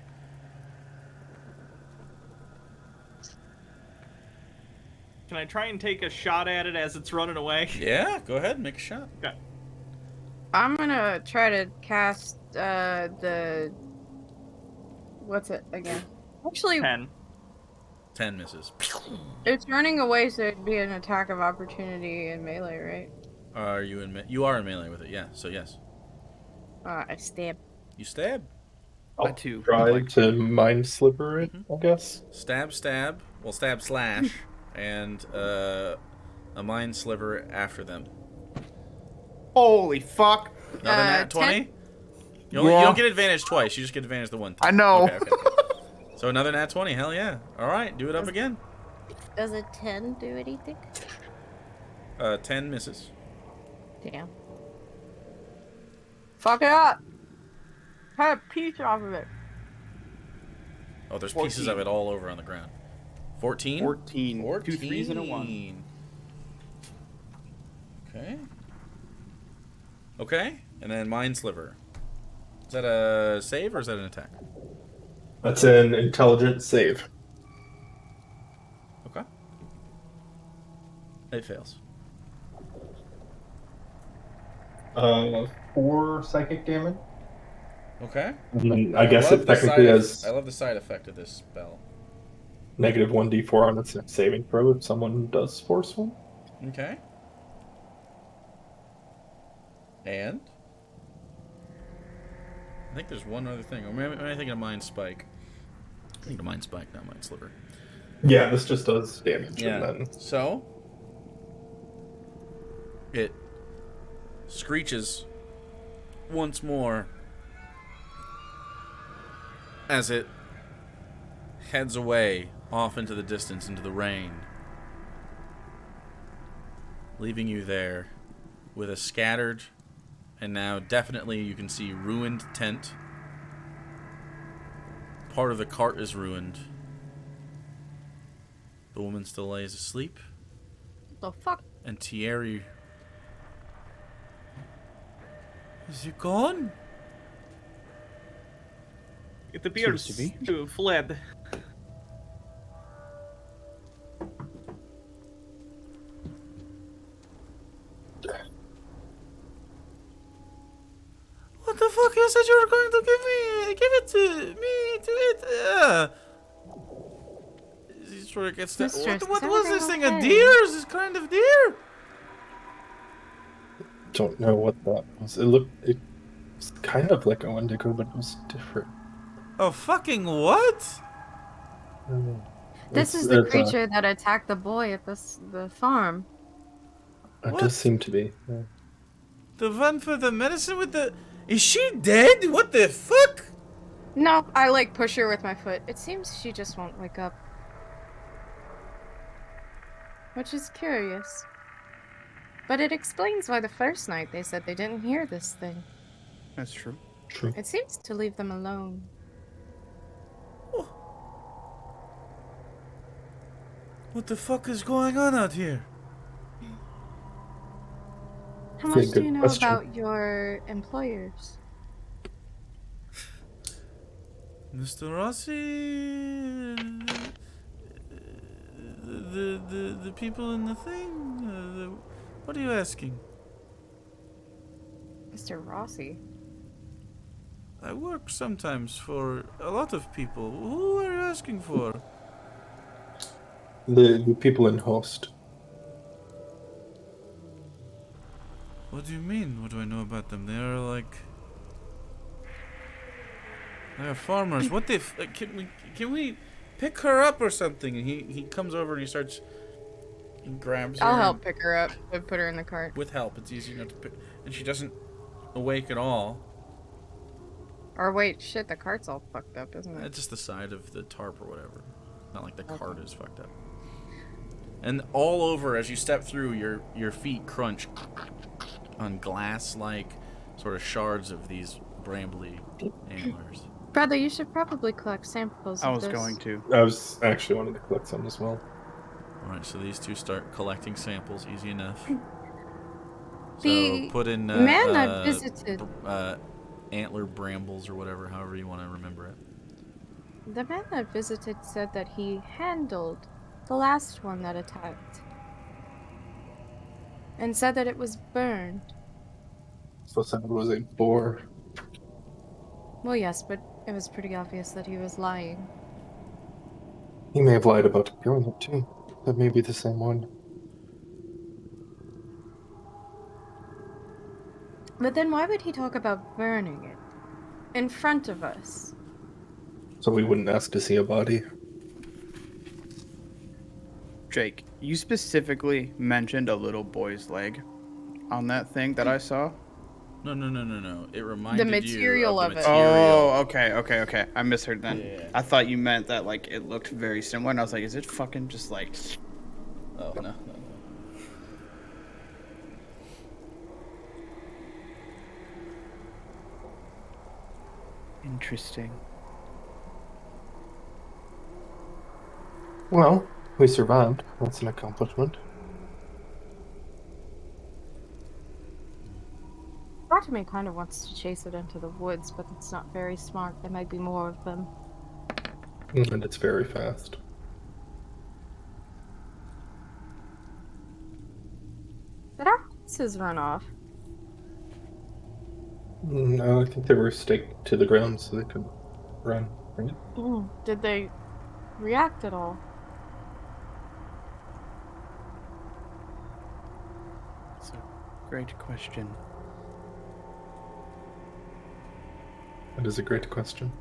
Can I try and take a shot at it as it's running away? Yeah, go ahead, make a shot. Okay. I'm gonna try to cast the. What's it again? Actually, 10. 10 misses. it's running away, so it'd be an attack of opportunity in melee, right? Are you in? You are in melee with it, yeah. So yes, I stab. you stab, I'll too. try to mind sliver it, I guess. stab. Well, stab slash, and a mind sliver after them. Holy fuck. Another nat 20. 10? You don't get advantage twice. You just get advantage the one time. I know. Okay. So another nat 20. Hell yeah. All right, do it up again. Does a 10 do anything? 10 misses. Damn. Fuck it up. Have a piece off of it. Oh, there's pieces of it all over on the ground. 14? 14. 2 3s and a 1. Okay. Okay, and then Mind Sliver. Is that a save or is that an attack? That's an intelligence save. Okay. It fails. 4 psychic damage. Okay. And then I guess it technically has I love the side effect of this spell. negative 1d4 on its next saving throw if someone does forceful. Okay. And I think there's one other thing. Or maybe I'm thinking of Mind Spike. I think of Mind Spike, not Mind Sliver. Yeah, this just does damage. Yeah. And then So it screeches once more as it heads away off into the distance, into the rain, leaving you there with a scattered and now definitely you can see ruined tent. Part of the cart is ruined. The woman still lays asleep. The fuck? And Thierry... Is he gone? It appears Seems to be. to have fled. What the fuck? You said you were going to give it to me, to it. He sort of gets that. Mistress, What is was this everything thing? A okay? deer? Is this kind of deer? don't know what that was. It was kind of like a Wendigo, but it was different. A fucking what? This is the creature that attacked the boy at the farm. It What? does seem to be. Yeah. The one for the medicine with the... Is she dead? What the fuck? No, I like push her with my foot. It seems she just won't wake up. Which is curious. But it explains why the first night they said they didn't hear this thing. That's true. True. It seems to leave them alone. What the fuck is going on out here? How Okay, much do good you know question. about your employers? Mr. Rossi... The people in the thing? What are you asking? Mr. Rossi. I work sometimes for a lot of people. Who are you asking for? The people in Host. What do you mean? What do I know about them? They are like... They are farmers. What the... Can we pick her up or something? And he comes over and he starts... He grabs her. I'll help pick her up and put her in the cart. With help. It's easy enough to pick... And she doesn't awake at all. Or wait, shit, the cart's all fucked up, isn't it? It's just the side of the tarp or whatever. Not like the cart is fucked up. And all over, as you step through, your feet crunch on glass-like sort of shards of these brambly antlers. Brother, you should probably collect samples I of was this. going to. I was actually wanting to collect some as well. Alright, so these two start collecting samples, easy enough. The So put in man I visited, antler brambles or whatever, however you want to remember it. the man I visited said that he handled the last one that attacked. And said that it was burned. So it was a boar. Well, yes, but it was pretty obvious that he was lying. He may have lied about killing it too. That may be the same one. But then why would he talk about burning it? In front of us? So we wouldn't ask to see a body. Jake, you specifically mentioned a little boy's leg on that thing that I saw. No. It reminded material you of the it. material. Oh, okay. I misheard then. Yeah. I thought you meant that like it looked very similar, and I was like, is it fucking just like? Oh, no. Interesting. Well, we survived. That's an accomplishment. Part of me kind of wants to chase it into the woods, but it's not very smart. There might be more of them. And it's very fast. Did our horses run off? No, I think they were staked to the ground so they could run. Right? Did they react at all? It's a great question. That is a great question.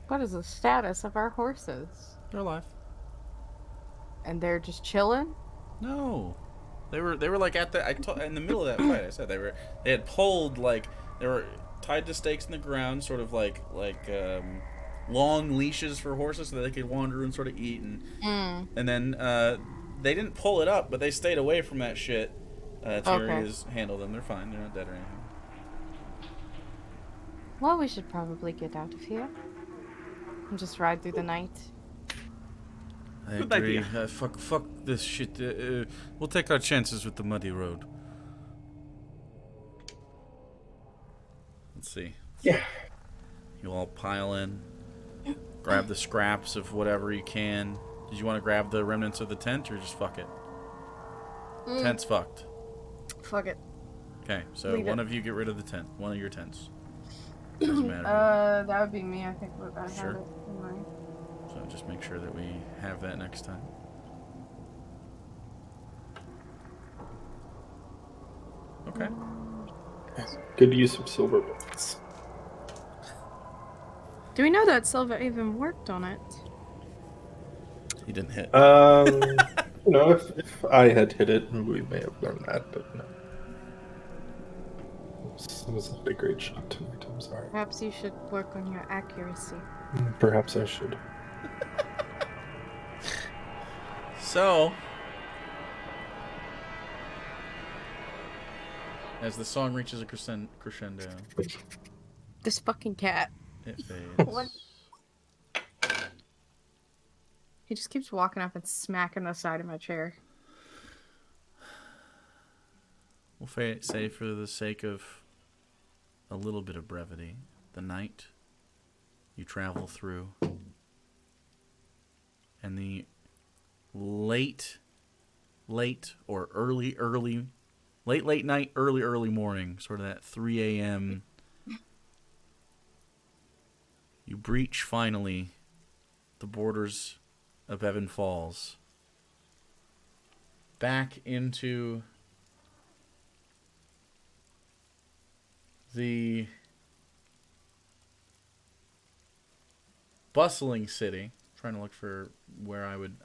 What is the status of our horses? They're alive. And they're just chilling? No, they were like at the in the middle of that fight. I said they had pulled like they were tied to stakes in the ground, sort of like long leashes for horses so that they could wander and sort of eat and then they didn't pull it up, but they stayed away from that shit. Terry has handled them. They're fine. They're not dead or anything. Well, we should probably get out of here. And just ride through the night. I Good agree. idea. Fuck this shit. We'll take our chances with the muddy road. Let's see. Yeah. You all pile in. Grab the scraps of whatever you can. Did you want to grab the remnants of the tent or just fuck it? Tent's fucked. Fuck it. Okay, so Leave one it. of you get rid of the tent. One of your tents. Doesn't matter. That would be me. I think I Sure. had it in mind. So just make sure that we have that next time. Okay. Good use of silver bullets. Do we know that Silva even worked on it? He didn't hit. If I had hit it, we may have learned that, but no. It was not a great shot tonight, I'm sorry. Perhaps you should work on your accuracy. Perhaps I should. So, as the song reaches a crescendo, This fucking cat. it fades. What? He just keeps walking up and smacking the side of my chair. We'll say for the sake of a little bit of brevity, the night you travel through and the late or early night, early morning, sort of that 3 a.m. You breach finally the borders of Evan Falls back into the bustling city. Trying to look for where I would.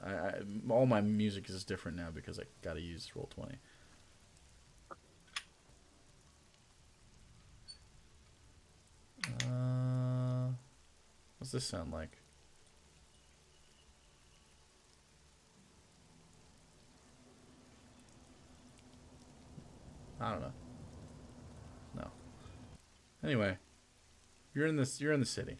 All my music is different now because I got to use Roll20. What's this sound like? I don't know. No. Anyway, you're in the city.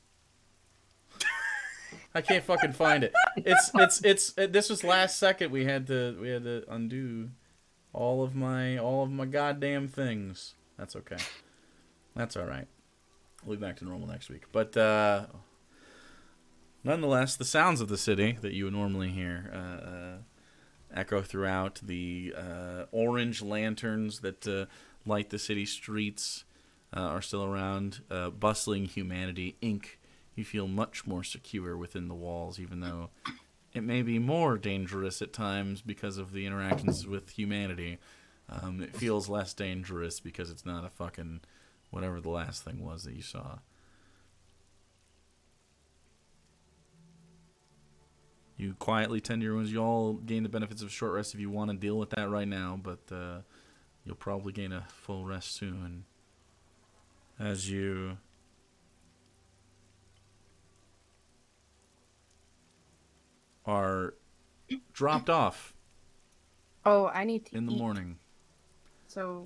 I can't fucking find it. This was last second. We had to undo all of my goddamn things. That's okay. That's all right. We'll be back to normal next week. But nonetheless, the sounds of the city that you would normally hear echo throughout. The orange lanterns that light the city streets are still around. Bustling humanity, Inc. You feel much more secure within the walls, even though it may be more dangerous at times because of the interactions with humanity. It feels less dangerous because it's not a fucking whatever the last thing was that you saw. You quietly tend to your wounds. You all gain the benefits of a short rest if you want to deal with that right now, but you'll probably gain a full rest soon. As you are dropped off Oh, I need to in the eat. morning. So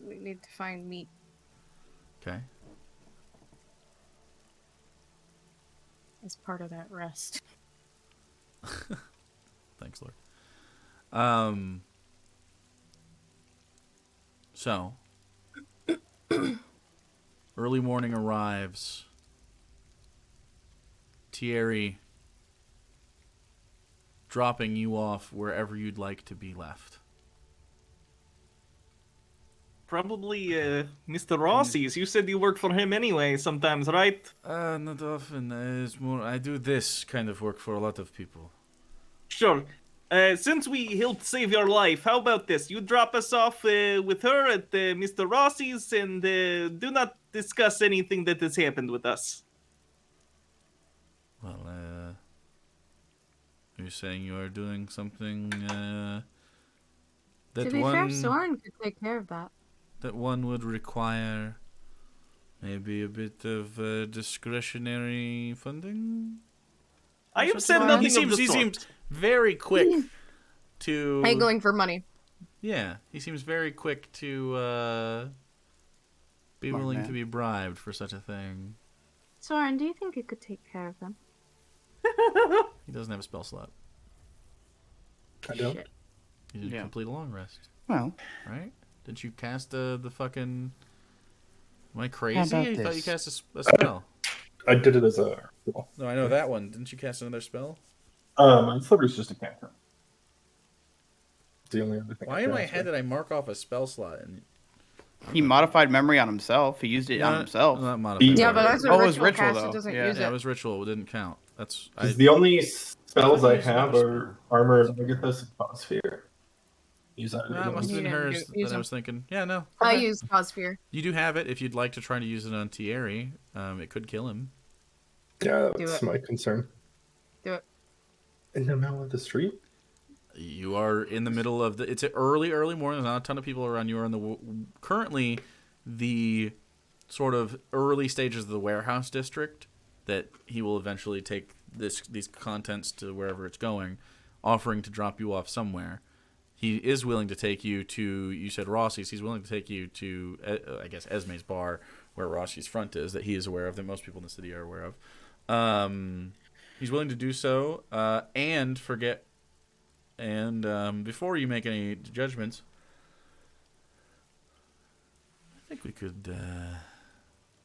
we need to find meat. Okay. As part of that rest. Thanks, Lord. So, early morning arrives. Thierry dropping you off wherever you'd like to be left. Probably Mr. Rossi's. You said you worked for him anyway sometimes, right? Not often. It's more. I do this kind of work for a lot of people. Sure. Since we helped save your life, how about this? You drop us off with her at Mr. Rossi's and do not discuss anything that has happened with us. Well, you're saying you are doing something that To be one fair, Soren could take care of that. that one would require maybe a bit of discretionary funding. I have said Soren? nothing He of the seems sort. very quick to. Haggling for money. Yeah, he seems very quick to be Smart willing man. to be bribed for such a thing. Soren, do you think you could take care of them? He doesn't have a spell slot. I don't. Shit. He didn't Yeah. complete a long rest, Well, right? Didn't you cast the fucking? Am I crazy? How about I thought you this? cast a spell. I did it as a ritual. No, I know that one. Didn't you cast another spell? My Sliver's just a cantrip. It's the only other thing. Why in my head did I mark off a spell slot? And he modified memory on himself. He used it on himself. Not modified. Yeah, but that's a Oh, it ritual, was ritual, cast. though. It doesn't Yeah. use Yeah, it it. was ritual. It didn't count. That's The only spells I used have another are Armor of Agathos and Cossphere. Use that. That must have been You didn't hers use that I them. was thinking. Yeah, no. I Okay. use Cossphere. You do have it if you'd like to try to use it on Thierry. It could kill him. Yeah, Do that's it. my concern. Do it. In the middle of the street? You are in the middle of the. It's an early morning. There's not a ton of people around. You are in the currently the sort of early stages of the warehouse district that he will eventually take these contents to wherever it's going, offering to drop you off somewhere. He is willing to take you to. You said Rossi's. He's willing to take you to, I guess, Esme's bar, where Rossi's front is, that he is aware of, that most people in the city are aware of. He's willing to do so, and forget. And before you make any judgments, I think we could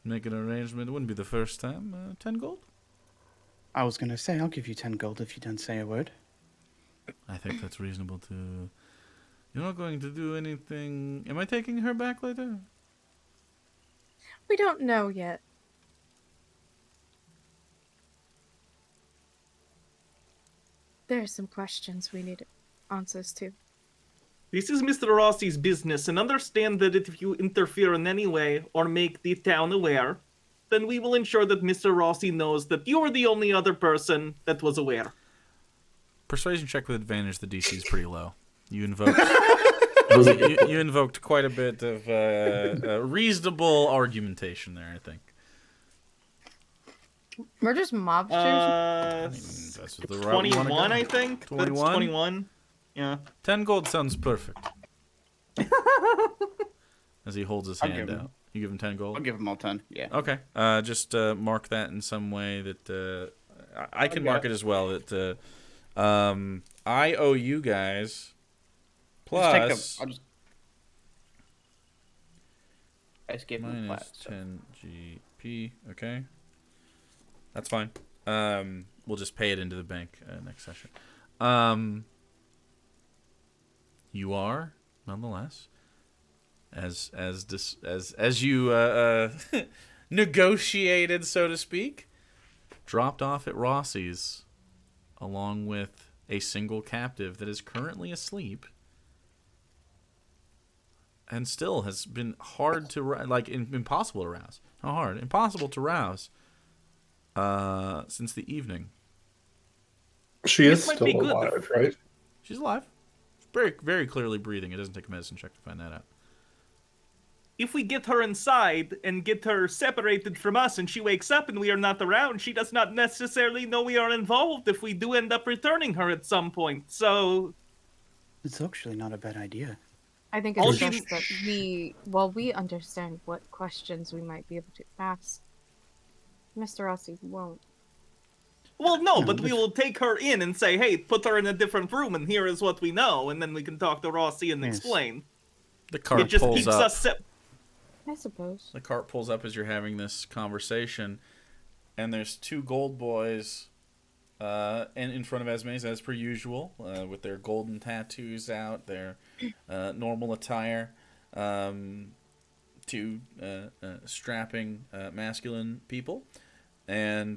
make an arrangement. It wouldn't be the first time. 10 gold? I was gonna say I'll give you 10 gold if you don't say a word. I think that's reasonable to. You're not going to do anything. Am I taking her back later? We don't know yet. There are some questions we need answers to. This is Mr. Rossi's business, and understand that if you interfere in any way or make the town aware, then we will ensure that Mr. Rossi knows that you are the only other person that was aware. Persuasion check with advantage. The DC is pretty low. You invoked. you invoked quite a bit of reasonable argumentation there, I think. We're just mobsters. That's the route we wanna 21, go. I think. 21? That's 21. Yeah. 10 gold sounds perfect. As he holds his I'll hand give him. out. You give him 10 gold? I'll give them all 10. Yeah. Okay. Just mark that in some way that I can mark it as well. That I owe you guys plus I'll just give them minus flat. So. 10 GP. Okay. That's fine. We'll just pay it into the bank next session. You are nonetheless, as you negotiated, so to speak, dropped off at Rossi's, along with a single captive that is currently asleep, and still has been hard to impossible to rouse. How hard? Impossible to rouse. Since the evening. She is This might be still good. alive, right? She's alive. She's very, very clearly breathing. It doesn't take a medicine check to find that out. If we get her inside and get her separated from us and she wakes up and we are not around, she does not necessarily know we are involved if we do end up returning her at some point. So, It's actually not a bad idea. I think All it's she- just that we understand what questions we might be able to ask. Mr. Rossi won't. Well, no, No, but we this- will take her in and say, hey, put her in a different room, and here is what we know, and then we can talk to Rossi and Yes. explain. The cart It just pulls keeps up. us... I suppose. The cart pulls up as you're having this conversation, and there's two gold boys and in front of Esme's, as per usual, with their golden tattoos out, their normal attire. Two strapping masculine people. And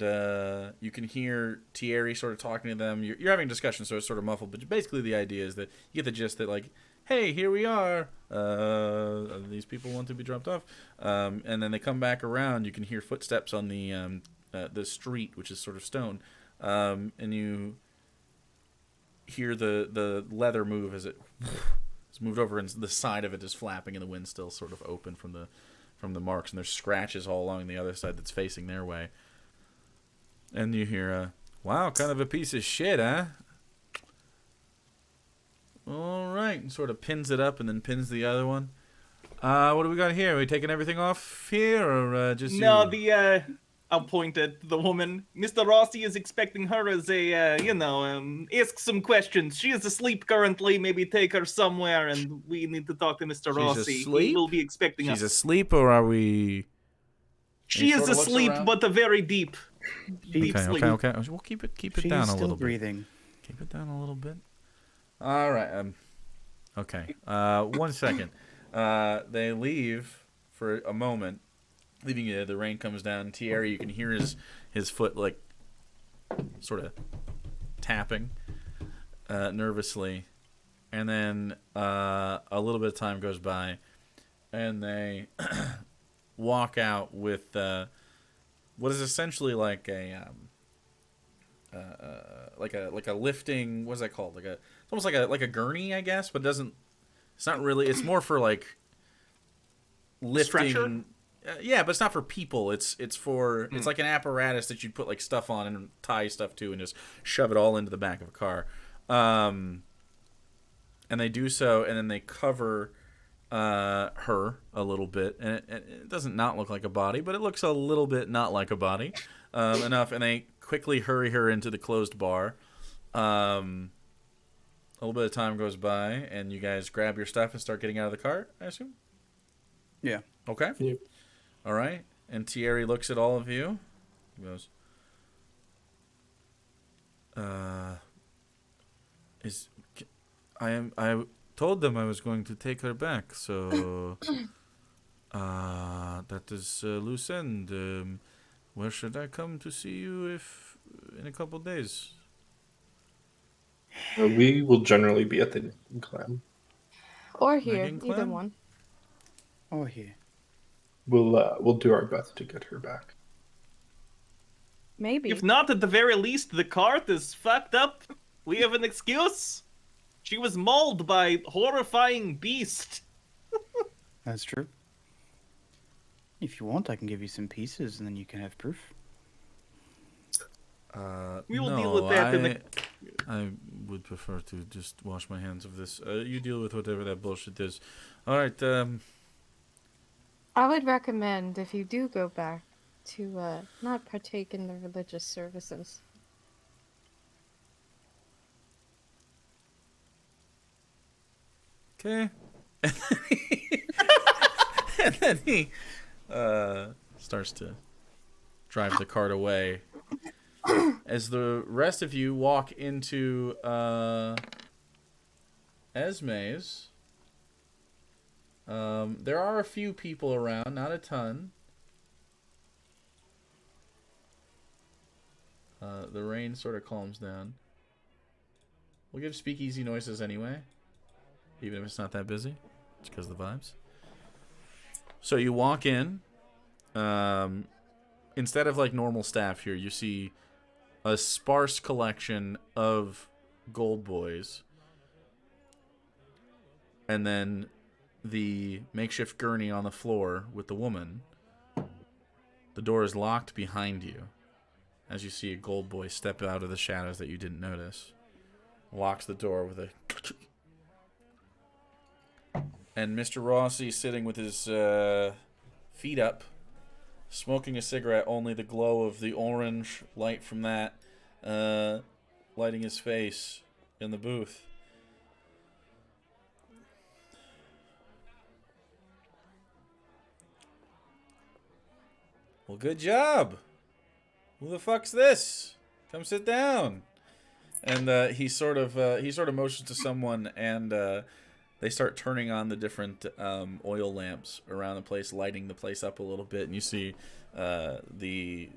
you can hear Thierry sort of talking to them. You're having a discussion, so it's sort of muffled, but basically the idea is that you get the gist that, like, hey, here we are. These people want to be dropped off. And then they come back around. You can hear footsteps on the street, which is sort of stone. And you hear the leather move as it's moved over, and the side of it is flapping, and the wind's still sort of open from the marks, and there's scratches all along the other side that's facing their way. And you hear, wow, kind of a piece of shit, huh? All right, and sort of pins it up and then pins the other one. What do we got here? Are we taking everything off here, or just No, you? I'll point at the woman. Mr. Rossi is expecting her as a, ask some questions. She is asleep currently. Maybe take her somewhere, and we need to talk to Mr. Rossi. He asleep? will be expecting us. She's asleep, or are we? She He is sort of looks asleep, around. but a very deep sleep. Okay. We'll keep it She's down a still little breathing. bit. Keep it down a little bit. All right. Okay. 1 second. They leave for a moment, leaving you. The rain comes down. Thierry, you can hear his foot like sort of tapping nervously, and then a little bit of time goes by, and they walk out with what is essentially like a lifting. What is that called? It's almost like a gurney, I guess, but it doesn't. It's not really. It's more for like lifting. Stretcher? Yeah, but it's not for people. It's for it's like an apparatus that you'd put like stuff on and tie stuff to and just shove it all into the back of a car. And they do so, and then they cover her a little bit, and it doesn't not look like a body, but it looks a little bit not like a body enough, and they quickly hurry her into the closed bar. A little bit of time goes by, and you guys grab your stuff and start getting out of the car, I assume? Yeah. Okay. Yep. All right. And Thierry looks at all of you. He goes, I told them I was going to take her back, so that is loose end. Where should I come to see you if in a couple days? We will generally be at the clan. Or here, Megan either Clem? one. Oh, here. We'll do our best to get her back. Maybe. If not, at the very least, the cart is fucked up. We have an excuse. She was mauled by horrifying beast. That's true. If you want, I can give you some pieces, and then you can have proof. We will no, deal with that in the... I would prefer to just wash my hands of this. You deal with whatever that bullshit is. All right. I would recommend, if you do go back, to not partake in the religious services. Okay. And then he starts to drive the cart away. As the rest of you walk into Esme's, there are a few people around, not a ton. The rain sort of calms down. We'll give speakeasy noises anyway, even if it's not that busy. It's because of the vibes. So you walk in. Instead of like normal staff here, you see a sparse collection of gold boys. And then the makeshift gurney on the floor with the woman. The door is locked behind you. As you see a gold boy step out of the shadows that you didn't notice. Locks the door with a... And Mr. Rossi sitting with his feet up, smoking a cigarette, only the glow of the orange light from that lighting his face in the booth. Well, good job. Who the fuck's this? Come sit down. And he sort of motions to someone, and they start turning on the different oil lamps around the place, lighting the place up a little bit. And you see the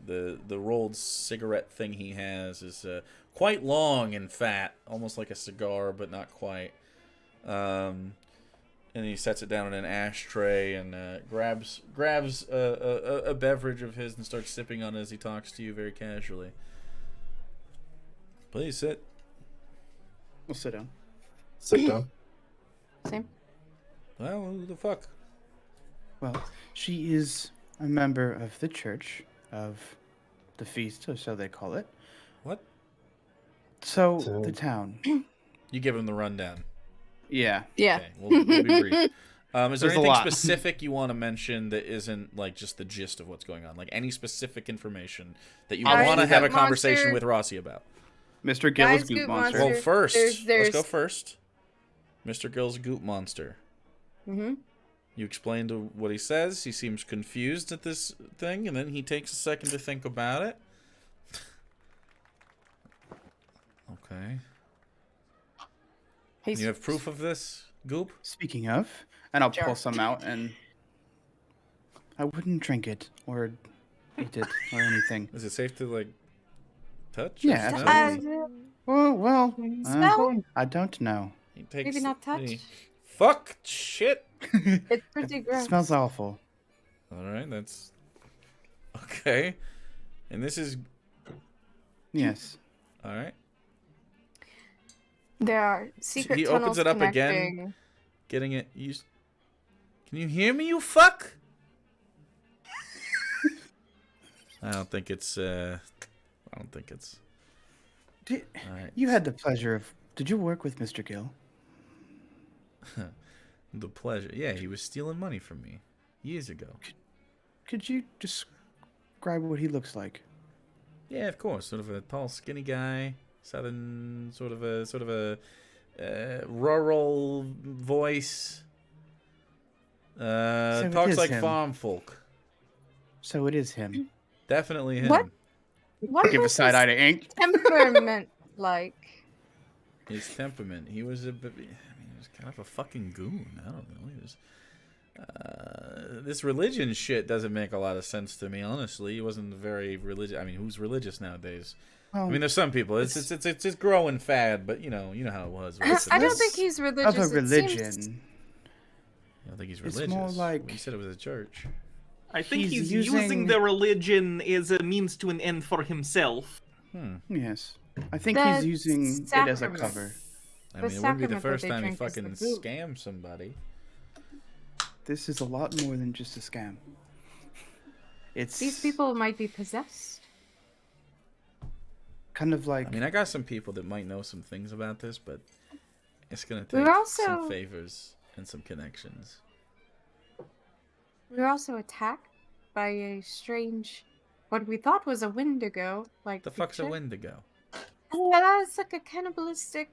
rolled cigarette thing he has is quite long and fat, almost like a cigar, but not quite. And he sets it down in an ashtray and grabs a beverage of his and starts sipping on it as he talks to you very casually. Please sit. We'll sit down. Sit down. Same. Well, who the fuck? Well, she is a member of the Church of the Feast, or so they call it. What? So, So- the town. You give him the rundown. Yeah. Yeah. Okay, we'll be brief. Is there There's a anything lot. specific you want to mention that isn't like just the gist of what's going on? Like any specific information that you Guys, want to Goop have a conversation Monster. with Rossi about? Mr. Gill's Guys, Goop Goop Monster. Well, Monster. first, let's There's- go first. Mr. Gill's Goop Monster. Mm-hmm. You explain to what he says. He seems confused at this thing, and then he takes a second to think about it. Okay. He's You have proof of this, Goop? Speaking of, and I'll Sure. pull some out, and I wouldn't drink it or eat it or anything. Is it safe to like touch? or Yeah, smell? absolutely. Well, smell? I don't know. He takes Maybe not touch. Fuck shit. It's pretty It gross. smells awful. All right, that's okay. And this is Yes. all right. There are secret He tunnels opens it up again. connecting. Getting it used. Can you hear me, you fuck? I don't think it's. I don't think it's. Did, All right. you had the pleasure of. Did you work with Mr. Gill? The pleasure. Yeah, he was stealing money from me years ago. Could you describe what he looks like? Yeah, of course. Sort of a tall, skinny guy, southern, sort of a rural voice. So it Talks is like him. farm folk. So it is him. Definitely him. What? What Give a was side eye his to Ink. temperament like? His temperament. He was a bit. I mean, he was kind of a fucking goon. I don't know. He was. This religion shit doesn't make a lot of sense to me, honestly. He wasn't very religious. I mean, who's religious nowadays? Well, I mean, there's some people. It's a growing fad, but you know how it was. I don't think he's religious. of a It seems- religion. I don't think he's It's religious. more like- Well, you said it was a church. I think He's he's using using- the religion as a means to an end for himself. Yes. I think The he's using it as a sacrament. cover. I The mean, it wouldn't be the sacrament that first they time he drink is the fucking goop. scammed somebody. This is a lot more than just a scam. It's These people might be possessed. kind of like I mean, I got some people that might know some things about this, but it's gonna We take were some also- favors and some connections. We were also attacked by a strange, what we thought was a Wendigo. Like The fuck's a creature. Wendigo? Yeah, it's like a cannibalistic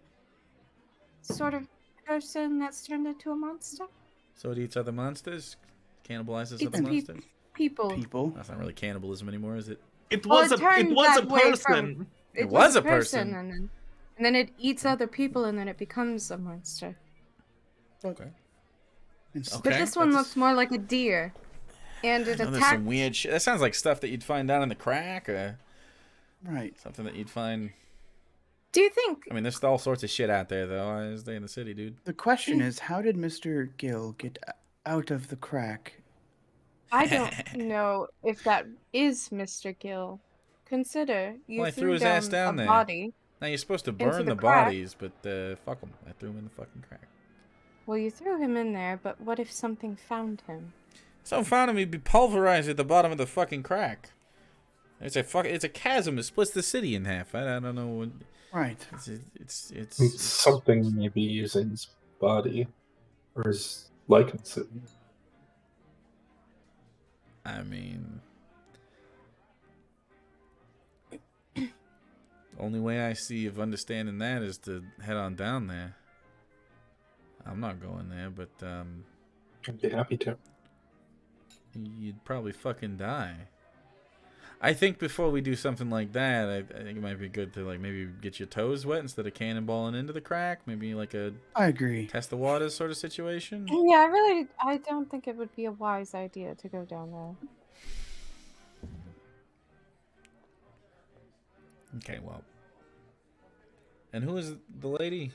sort of person that's turned into a monster. So it eats other monsters, cannibalizes Eats other peop- monsters. People. people. That's not really cannibalism anymore, is it? It Well, was it it turned was a that way person. It was a person. and then it eats other people, and then it becomes a monster. Okay. It's- But this one looks more like a deer, and it I know there's attacked. some weird shit. That sounds like stuff that you'd find down in the crack, or Right. something that you'd find. Do you think? I mean, there's all sorts of shit out there, though. I stay in the city, dude. The question is, how did Mr. Gill get out of the crack? I don't know if that is Mr. Gill. Consider you Well, I threw threw his ass down a there. body. Now you're supposed to Into burn the the crack. bodies, but fuck them. I threw him in the fucking crack. Well, you threw him in there, but what if something found him? Someone found him. He'd be pulverized at the bottom of the fucking crack. It's a chasm that splits the city in half. I don't know. What, Right. it's Something maybe using his body or his likeness. I mean, Only way I see of understanding that is to head on down there. I'm not going there, but I'd be happy to. you'd probably fucking die. I think before we do something like that, I think it might be good to like maybe get your toes wet instead of cannonballing into the crack. Maybe like a I agree. test the waters sort of situation. Yeah, I don't think it would be a wise idea to go down there. Okay, well. And who is the lady?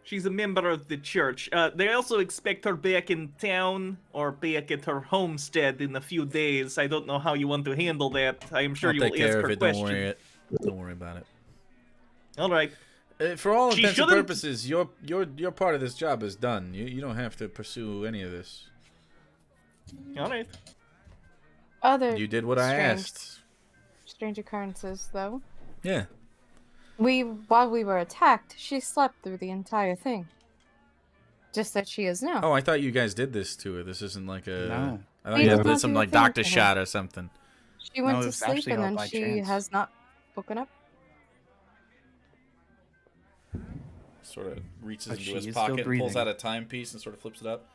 She's a member of the church. They also expect her back in town or back at her homestead in a few days. I don't know how you want to handle that. I am sure I'll you take will care ask of her it. questions. Don't worry about it. All right. For all She intents and shouldn't- purposes, your part of this job is done. You don't have to pursue any of this. All right. Other You did what I asked. strange occurrences, though. Yeah. While we were attacked, she slept through the entire thing. Just that she is now. Oh, I thought you guys did this to her. This isn't like a. No. I thought We you did guys not did some do a like thing doctor to her. shot or something. She went No, it to was sleep actually and all then by she chance. has not woken up. Sort of reaches But into she his is still pocket and pulls breathing. out a timepiece and sort of flips it up.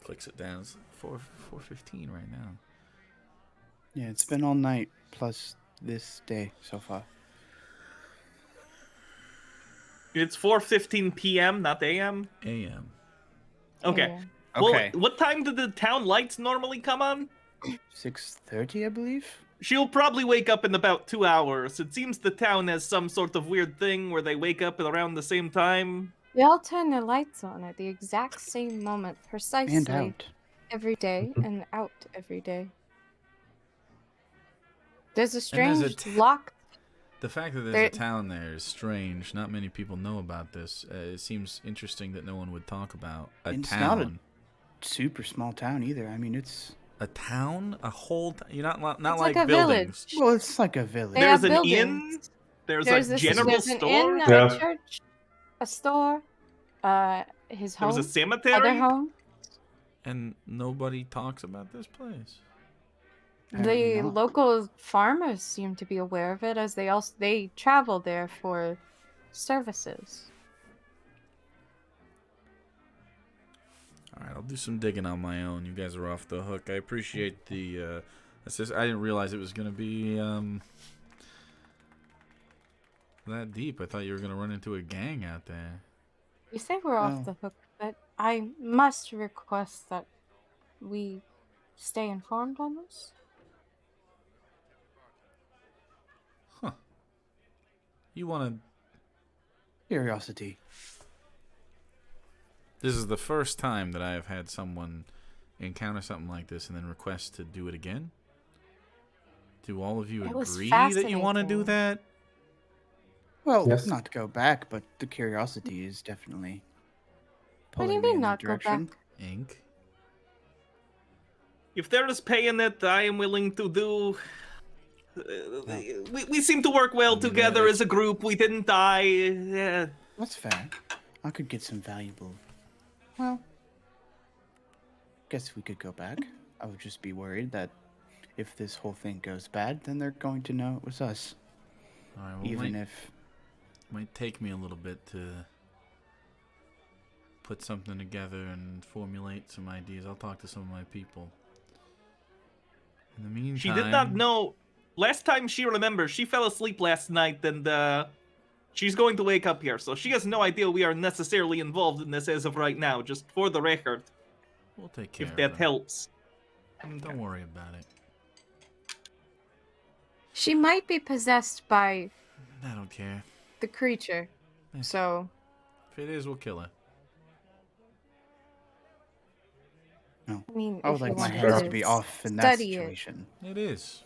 Clicks it down. It's 4:15 right now. Yeah, it's been all night plus this day so far. It's 4:15 p.m., not a.m. A.M. Okay. Yeah. Okay. Well, what time do the town lights normally come on? 6:30, I believe. She'll probably wake up in about 2 hours. It seems the town has some sort of weird thing where they wake up at around the same time. They all turn their lights on at the exact same moment, precisely And out. every day, and out every day. There's a And there's strange lock. The fact that there's There- a town there is strange. Not many people know about this. It seems interesting that no one would talk about a It's town. not Super small town either. I mean, it's A town? A whole? You're not It's like, like a buildings. village. well, it's like a village. They There's have an buildings. inn. There's There's a general there's store. an inn, Yeah. a church, a store, his There was home, a cemetery. other home. And nobody talks about this place. Apparently The not. local farmers seem to be aware of it, as they travel there for services. All right, I'll do some digging on my own. You guys are off the hook. I appreciate the assist. I didn't realize it was gonna be that deep. I thought you were gonna run into a gang out there. You say we're off Oh. the hook, but I must request that we stay informed on this. You wanna? Curiosity. This is the first time that I have had someone encounter something like this and then request to do it again. Do all of you It was agree that you want to do fascinating. that? Well, Yes. not to go back, but the curiosity is definitely What do pulling you me mean in that not go direction. back? Ink. If there is pay in it, I am willing to do. We seem to work well together as a group. We didn't die. Yeah. That's fair. I could get some valuable. Well, guess we could go back. I would just be worried that if this whole thing goes bad, then they're going to know it was us. All right. Well, Even might, if might take me a little bit to put something together and formulate some ideas. I'll talk to some of my people. In the meantime, She did not know. Last time she remembers, she fell asleep last night, and she's going to wake up here. So she has no idea we are necessarily involved in this as of right now. Just for the record, We'll take care if of that her. helps. Don't worry about it. She might be possessed by I don't care. the creature, Eh. so If it is, we'll kill her. I mean, I would if you like my wanted hands to be off in that study it. situation. It is.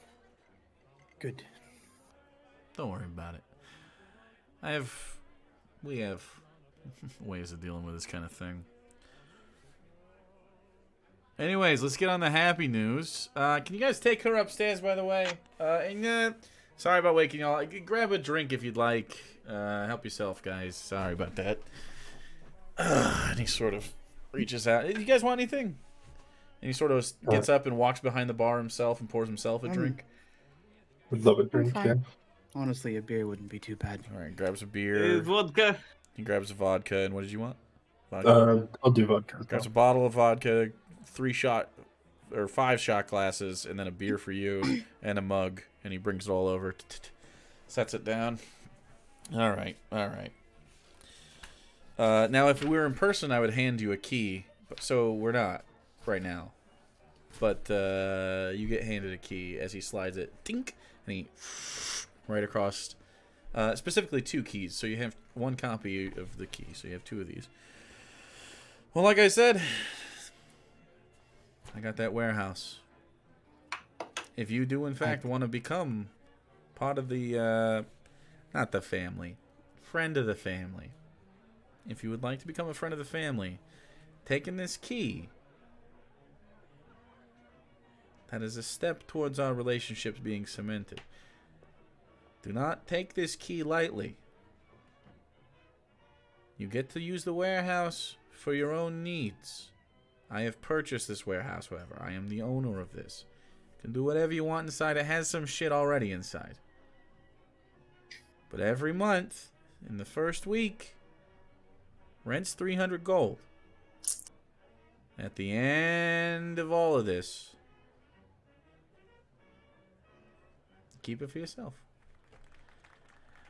Good. Don't worry about it. We have ways of dealing with this kind of thing. Anyways, let's get on the happy news. Can you guys take her upstairs, by the way? Sorry about waking y'all. Grab a drink if you'd like. Help yourself, guys. Sorry about that. And he sort of reaches out. You guys want anything? And he sort of gets up and walks behind the bar himself and pours himself a drink. Would love a I'm drink, yeah. fine. Honestly, a beer wouldn't be too bad. All right, grabs a beer. Vodka. He grabs a vodka, and what did you want? I'll do vodka as Grabs well. a bottle of vodka, 5 shot glasses, and then a beer for you, and a mug, and he brings it all over, sets it down. All right. Now, if we were in person, I would hand you a key, so we're not right now. But you get handed a key as he slides it, tink, and he right across. Specifically 2 keys, so you have 1 copy of the key, so you have 2 of these. Well, like I said, I got that warehouse. If you do, in fact, want to become part of the, not the family, friend of the family. If you would like to become a friend of the family, taking this key, that is a step towards our relationships being cemented. Do not take this key lightly. You get to use the warehouse for your own needs. I have purchased this warehouse, however. I am the owner of this. You can do whatever you want inside. It has some shit already inside. But every month, in the first week, rent's 300 gold. At the end of all of this, keep it for yourself.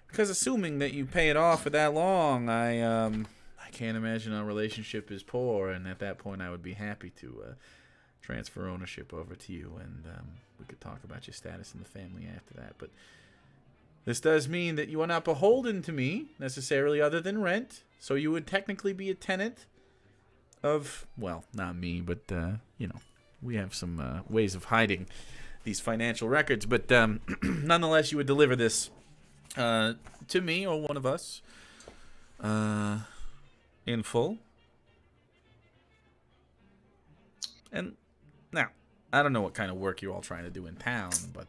Because assuming that you pay it off for that long, I can't imagine our relationship is poor, and at that point I would be happy to transfer ownership over to you, and we could talk about your status in the family after that. But this does mean that you are not beholden to me, necessarily, other than rent, so you would technically be a tenant of, well, not me, but, we have some ways of hiding these financial records, but nonetheless, you would deliver this to me or one of us in full. And now, I don't know what kind of work you're all trying to do in town, but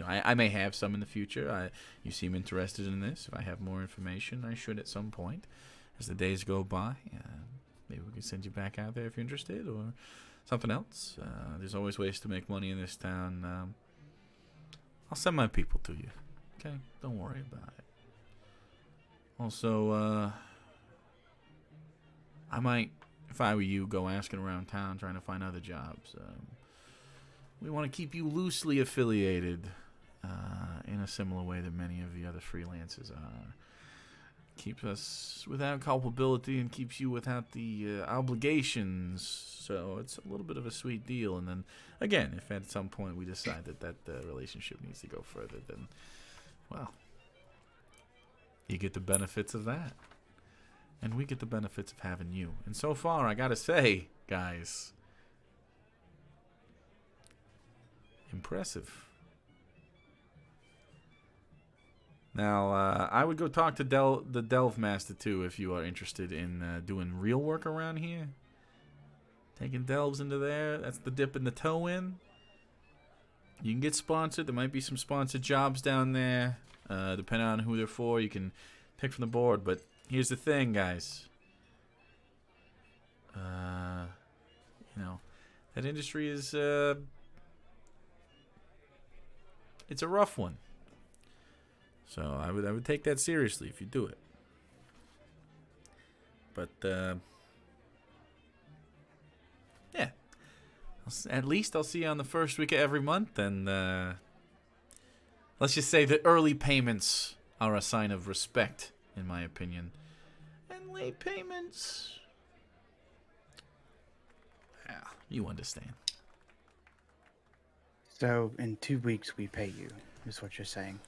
I may have some in the future. You seem interested in this. If I have more information, I should at some point as the days go by. Maybe we can send you back out there if you're interested, or something else. There's always ways to make money in this town. I'll send my people to you. Okay, don't worry about it. Also, I might, if I were you, go asking around town trying to find other jobs. We want to keep you loosely affiliated in a similar way that many of the other freelancers are. Keeps us without culpability and keeps you without the obligations. So it's a little bit of a sweet deal. And then, again, if at some point we decide that relationship needs to go further, then, well, you get the benefits of that. And we get the benefits of having you. And so far, I gotta say, guys, impressive. Now, I would go talk to the Delve Master, too, if you are interested in doing real work around here. Taking delves into there, that's the dipping the toe in. You can get sponsored. There might be some sponsored jobs down there. Depending on who they're for, you can pick from the board. But here's the thing, guys. That industry is... it's a rough one. So I would take that seriously if you do it. But yeah, at least I'll see you on the first week of every month, and let's just say that early payments are a sign of respect, in my opinion, and late payments, yeah, you understand. So in 2 weeks we pay you, is what you're saying.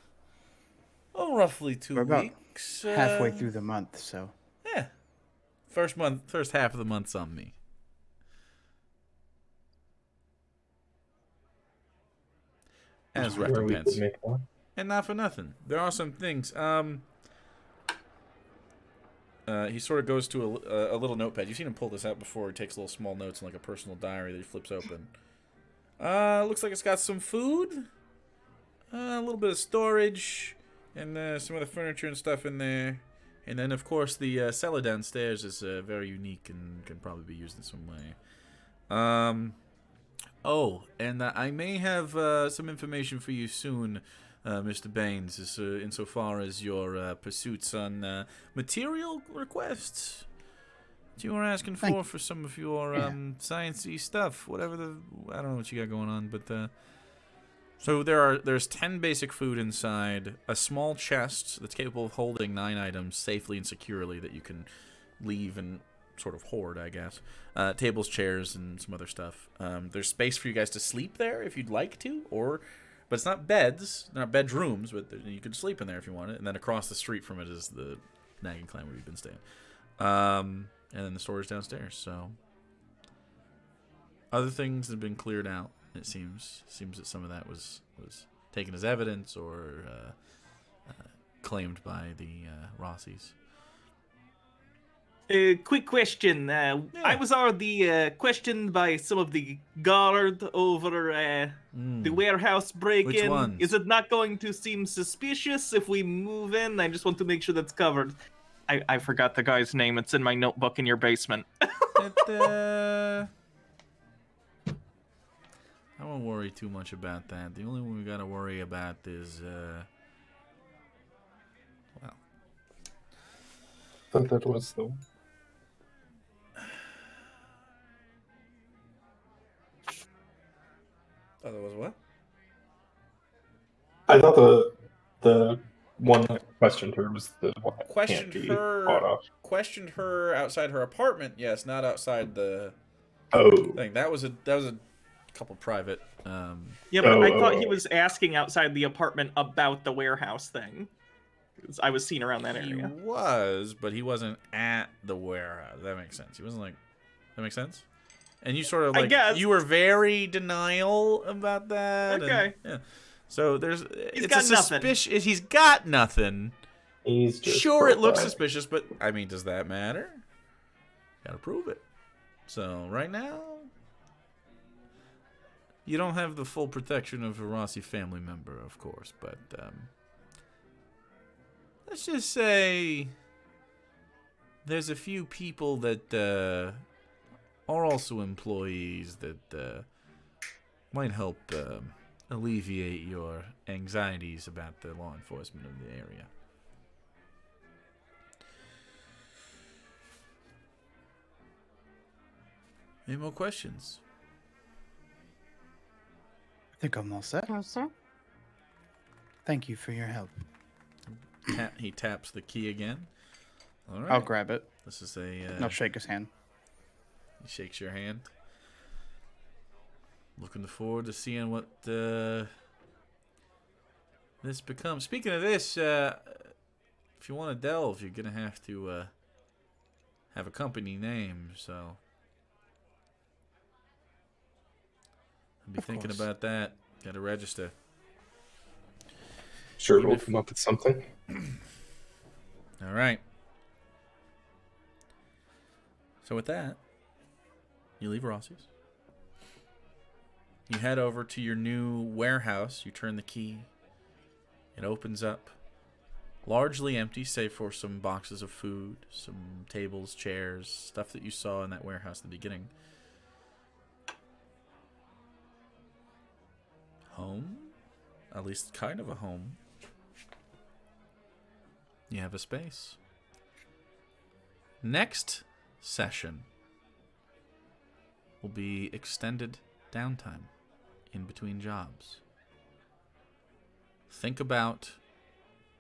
Oh, roughly 2 We're about weeks. halfway through the month, so. Yeah. First half of the month's on me. As Where we recompense. could make more. And not for nothing. There are some things. He sort of goes to a little notepad. You've seen him pull this out before. He takes little small notes in like a personal diary that he flips open. Looks like it's got some food. A little bit of storage. And some of the furniture and stuff in there. And then, of course, the cellar downstairs is very unique and can probably be used in some way. Oh, and I may have some information for you soon, Mr. Baines, insofar as your pursuits on material requests that you were asking for some of your sciencey stuff, whatever I don't know what you got going on, but so there's 10 basic food inside, a small chest that's capable of holding 9 items safely and securely that you can leave and sort of hoard, I guess. Tables, chairs, and some other stuff. There's space for you guys to sleep there if you'd like to, but it's not beds, not bedrooms, but you could sleep in there if you wanted. And then across the street from it is the Nagging Clan where you've been staying. And then the storage downstairs. So other things have been cleared out. It seems that some of that was taken as evidence or claimed by the Rossies. Quick question. I was already questioned by some of the guard over the warehouse break-in. Which ones? Is it not going to seem suspicious if we move in? I just want to make sure that's covered. I forgot the guy's name. It's in my notebook in your basement. I won't worry too much about that. The only one we gotta worry about is, I thought that was the... Oh, that was what? I thought the one that questioned her was the one that can't be bought off. Questioned her outside her apartment. Yes, not outside the thing. That was a couple private. Yeah, but I thought he was asking outside the apartment about the warehouse thing. I was seen around that area. He was, but he wasn't at the warehouse. That makes sense. He wasn't like. That makes sense. And you sort of like. I guess. You were very denial about that. Okay. And, yeah. So there's. He's got nothing. He's got nothing. He's just sure, it looks suspicious, but I mean, does that matter? Gotta prove it. So right now, you don't have the full protection of a Rossi family member, of course, but let's just say there's a few people that are also employees that might help alleviate your anxieties about the law enforcement of the area. Any more questions? I think I'm all set. No, sir. Thank you for your help. He taps the key again. All right. I'll grab it. This is a. I'll shake his hand. He shakes your hand. Looking forward to seeing what this becomes. Speaking of this, if you want to delve, you're gonna have to have a company name. So I'll be thinking about that. Got to register. Sure, we'll come up with something. All right. So with that, you leave Rossi's. You head over to your new warehouse. You turn the key. It opens up. Largely empty, save for some boxes of food, some tables, chairs, stuff that you saw in that warehouse at the beginning. Home? At least kind of a home. You have a space. Next session will be extended downtime in between jobs. Think about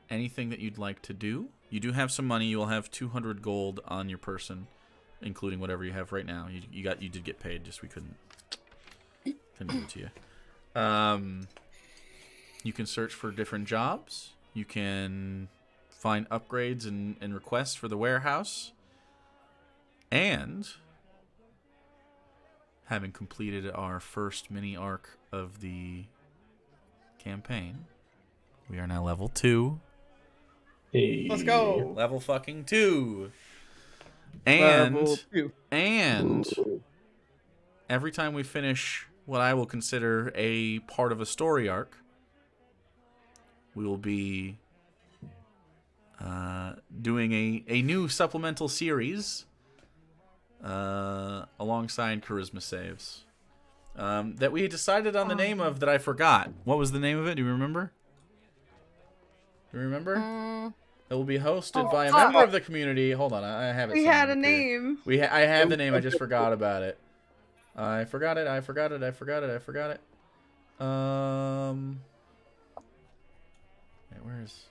anything that you'd like to do. You do have some money. You will have 200 gold on your person, including whatever you have right now. You did get paid, just we couldn't give it to you. You can search for different jobs. You can find upgrades and requests for the warehouse. And having completed our first mini arc of the campaign, we are now level 2. Hey. Let's go. Level fucking 2. And Level 2. And every time we finish what I will consider a part of a story arc, we will be doing a new supplemental series alongside charisma saves. that we decided on the name of that I forgot. What was the name of it? Do you remember? Do you remember? It will be hosted by a member of the community. Hold on, I have it. We had a name. I have the name. I just forgot about it. I forgot it. Where's?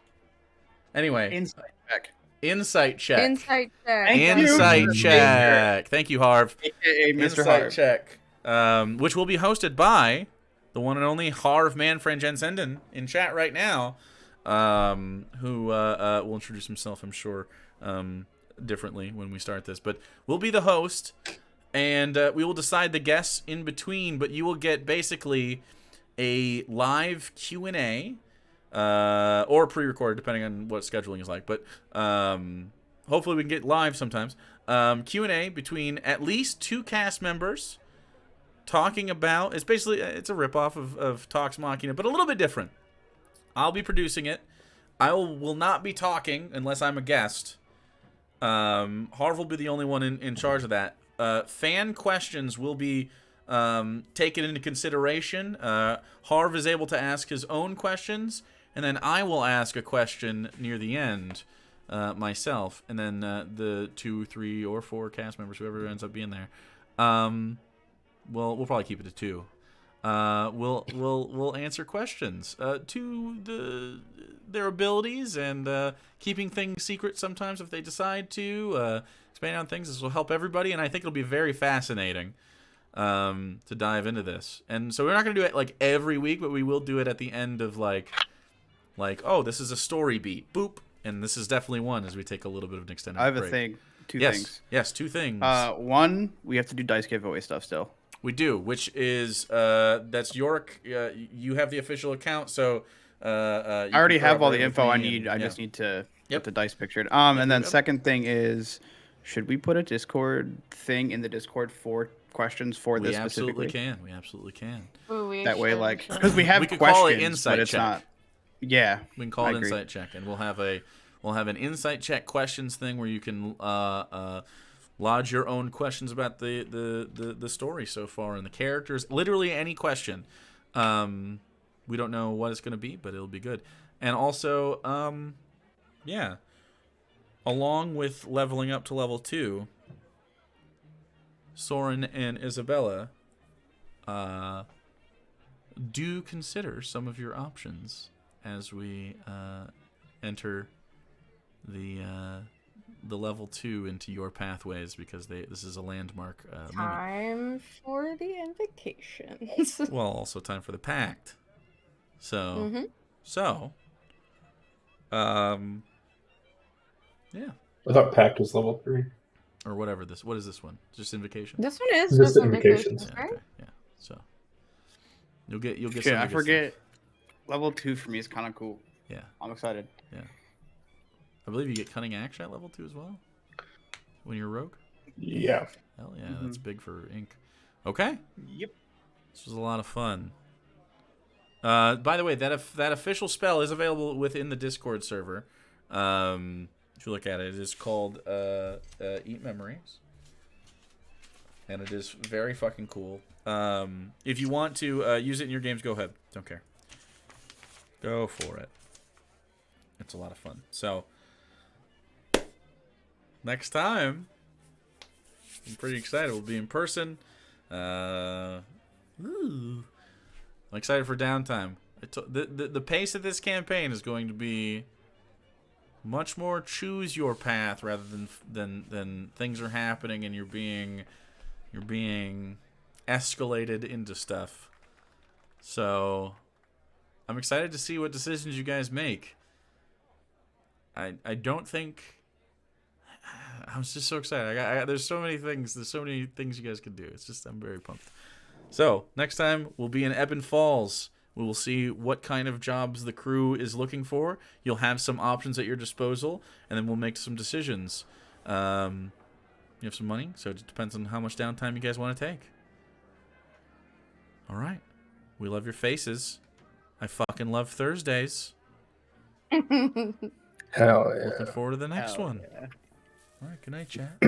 Anyway. Insight check. Insight check. Insight check. Insight check. Thank you, Harv. AKA Mr. Insight Harv. check. Which will be hosted by the one and only Harv Manfred Jensenden in chat right now. Who will introduce himself, I'm sure, differently when we start this. But we'll be the host, and we will decide the guests in between. But you will get basically a live Q&A, or pre-recorded, depending on what scheduling is like. But hopefully we can get live sometimes. Q&A between at least 2 cast members talking about... It's basically... It's a ripoff of Talks Machina, but a little bit different. I'll be producing it. I will not be talking unless I'm a guest. Harv will be the only one in charge of that. Fan questions will be taken into consideration. Harv is able to ask his own questions, and then I will ask a question near the end myself, and then the 2, 3, or 4 cast members, whoever ends up being there, we'll probably keep it to 2. We'll answer questions to their abilities, and keeping things secret sometimes if they decide to expand on things. This will help everybody, and I think it'll be very fascinating to dive into this. And so we're not going to do it like every week, but we will do it at the end of like oh, this is a story beat, boop, and this is definitely one as we take a little bit of an extended break. I have a thing. Two things. Yes, 2 things. One, we have to do dice giveaway stuff still. We do, which is that's York. You have the official account, so I already have all the info I need. I just need to get the dice pictured. And then second thing is, should we put a Discord thing in the Discord for questions for this specifically? We absolutely can. Ooh, That way, like, because we have we could questions, call it insight but it's check. not. Yeah, We can call it insight check, and we'll have an insight check questions thing where you can lodge your own questions about the story so far and the characters. Literally any question. We don't know what it's going to be, but it'll be good. And also, along with leveling up to level 2, Soren and Isabella do consider some of your options as we enter the level 2 into your pathways, because this is a landmark moment. Time for the invocations. Well, also time for the pact. So, yeah. I thought Pact was level 3. Or whatever this. What is this one? Just invocation. This one is Just just invocations. invocations, Yeah, right? okay, yeah. So you'll get Shit, some I good forget. Level 2 for me is kind of cool. stuff. Yeah. I'm excited. Yeah. I believe you get cunning action at level 2 as well when you're rogue. Yeah. Hell yeah, that's big for Ink. Okay. Yep. This was a lot of fun. By the way, that official spell is available within the Discord server. If you look at it, it is called Eat Memories, and it is very fucking cool. If you want to use it in your games, go ahead. Don't care. Go for it. It's a lot of fun. So next time, I'm pretty excited. We'll be in person. I'm excited for downtime. The pace of this campaign is going to be much more choose your path rather than things are happening and you're being escalated into stuff. So I'm excited to see what decisions you guys make. I don't think I'm just so excited. There's so many things. There's so many things you guys can do. It's just I'm very pumped. So next time we'll be in Ebon Falls. We will see what kind of jobs the crew is looking for. You'll have some options at your disposal, and then we'll make some decisions. You have some money, so it depends on how much downtime you guys want to take. All right. We love your faces. I fucking love Thursdays. Hell yeah. Looking forward to the next Hell one. yeah. All right. Good night, chat.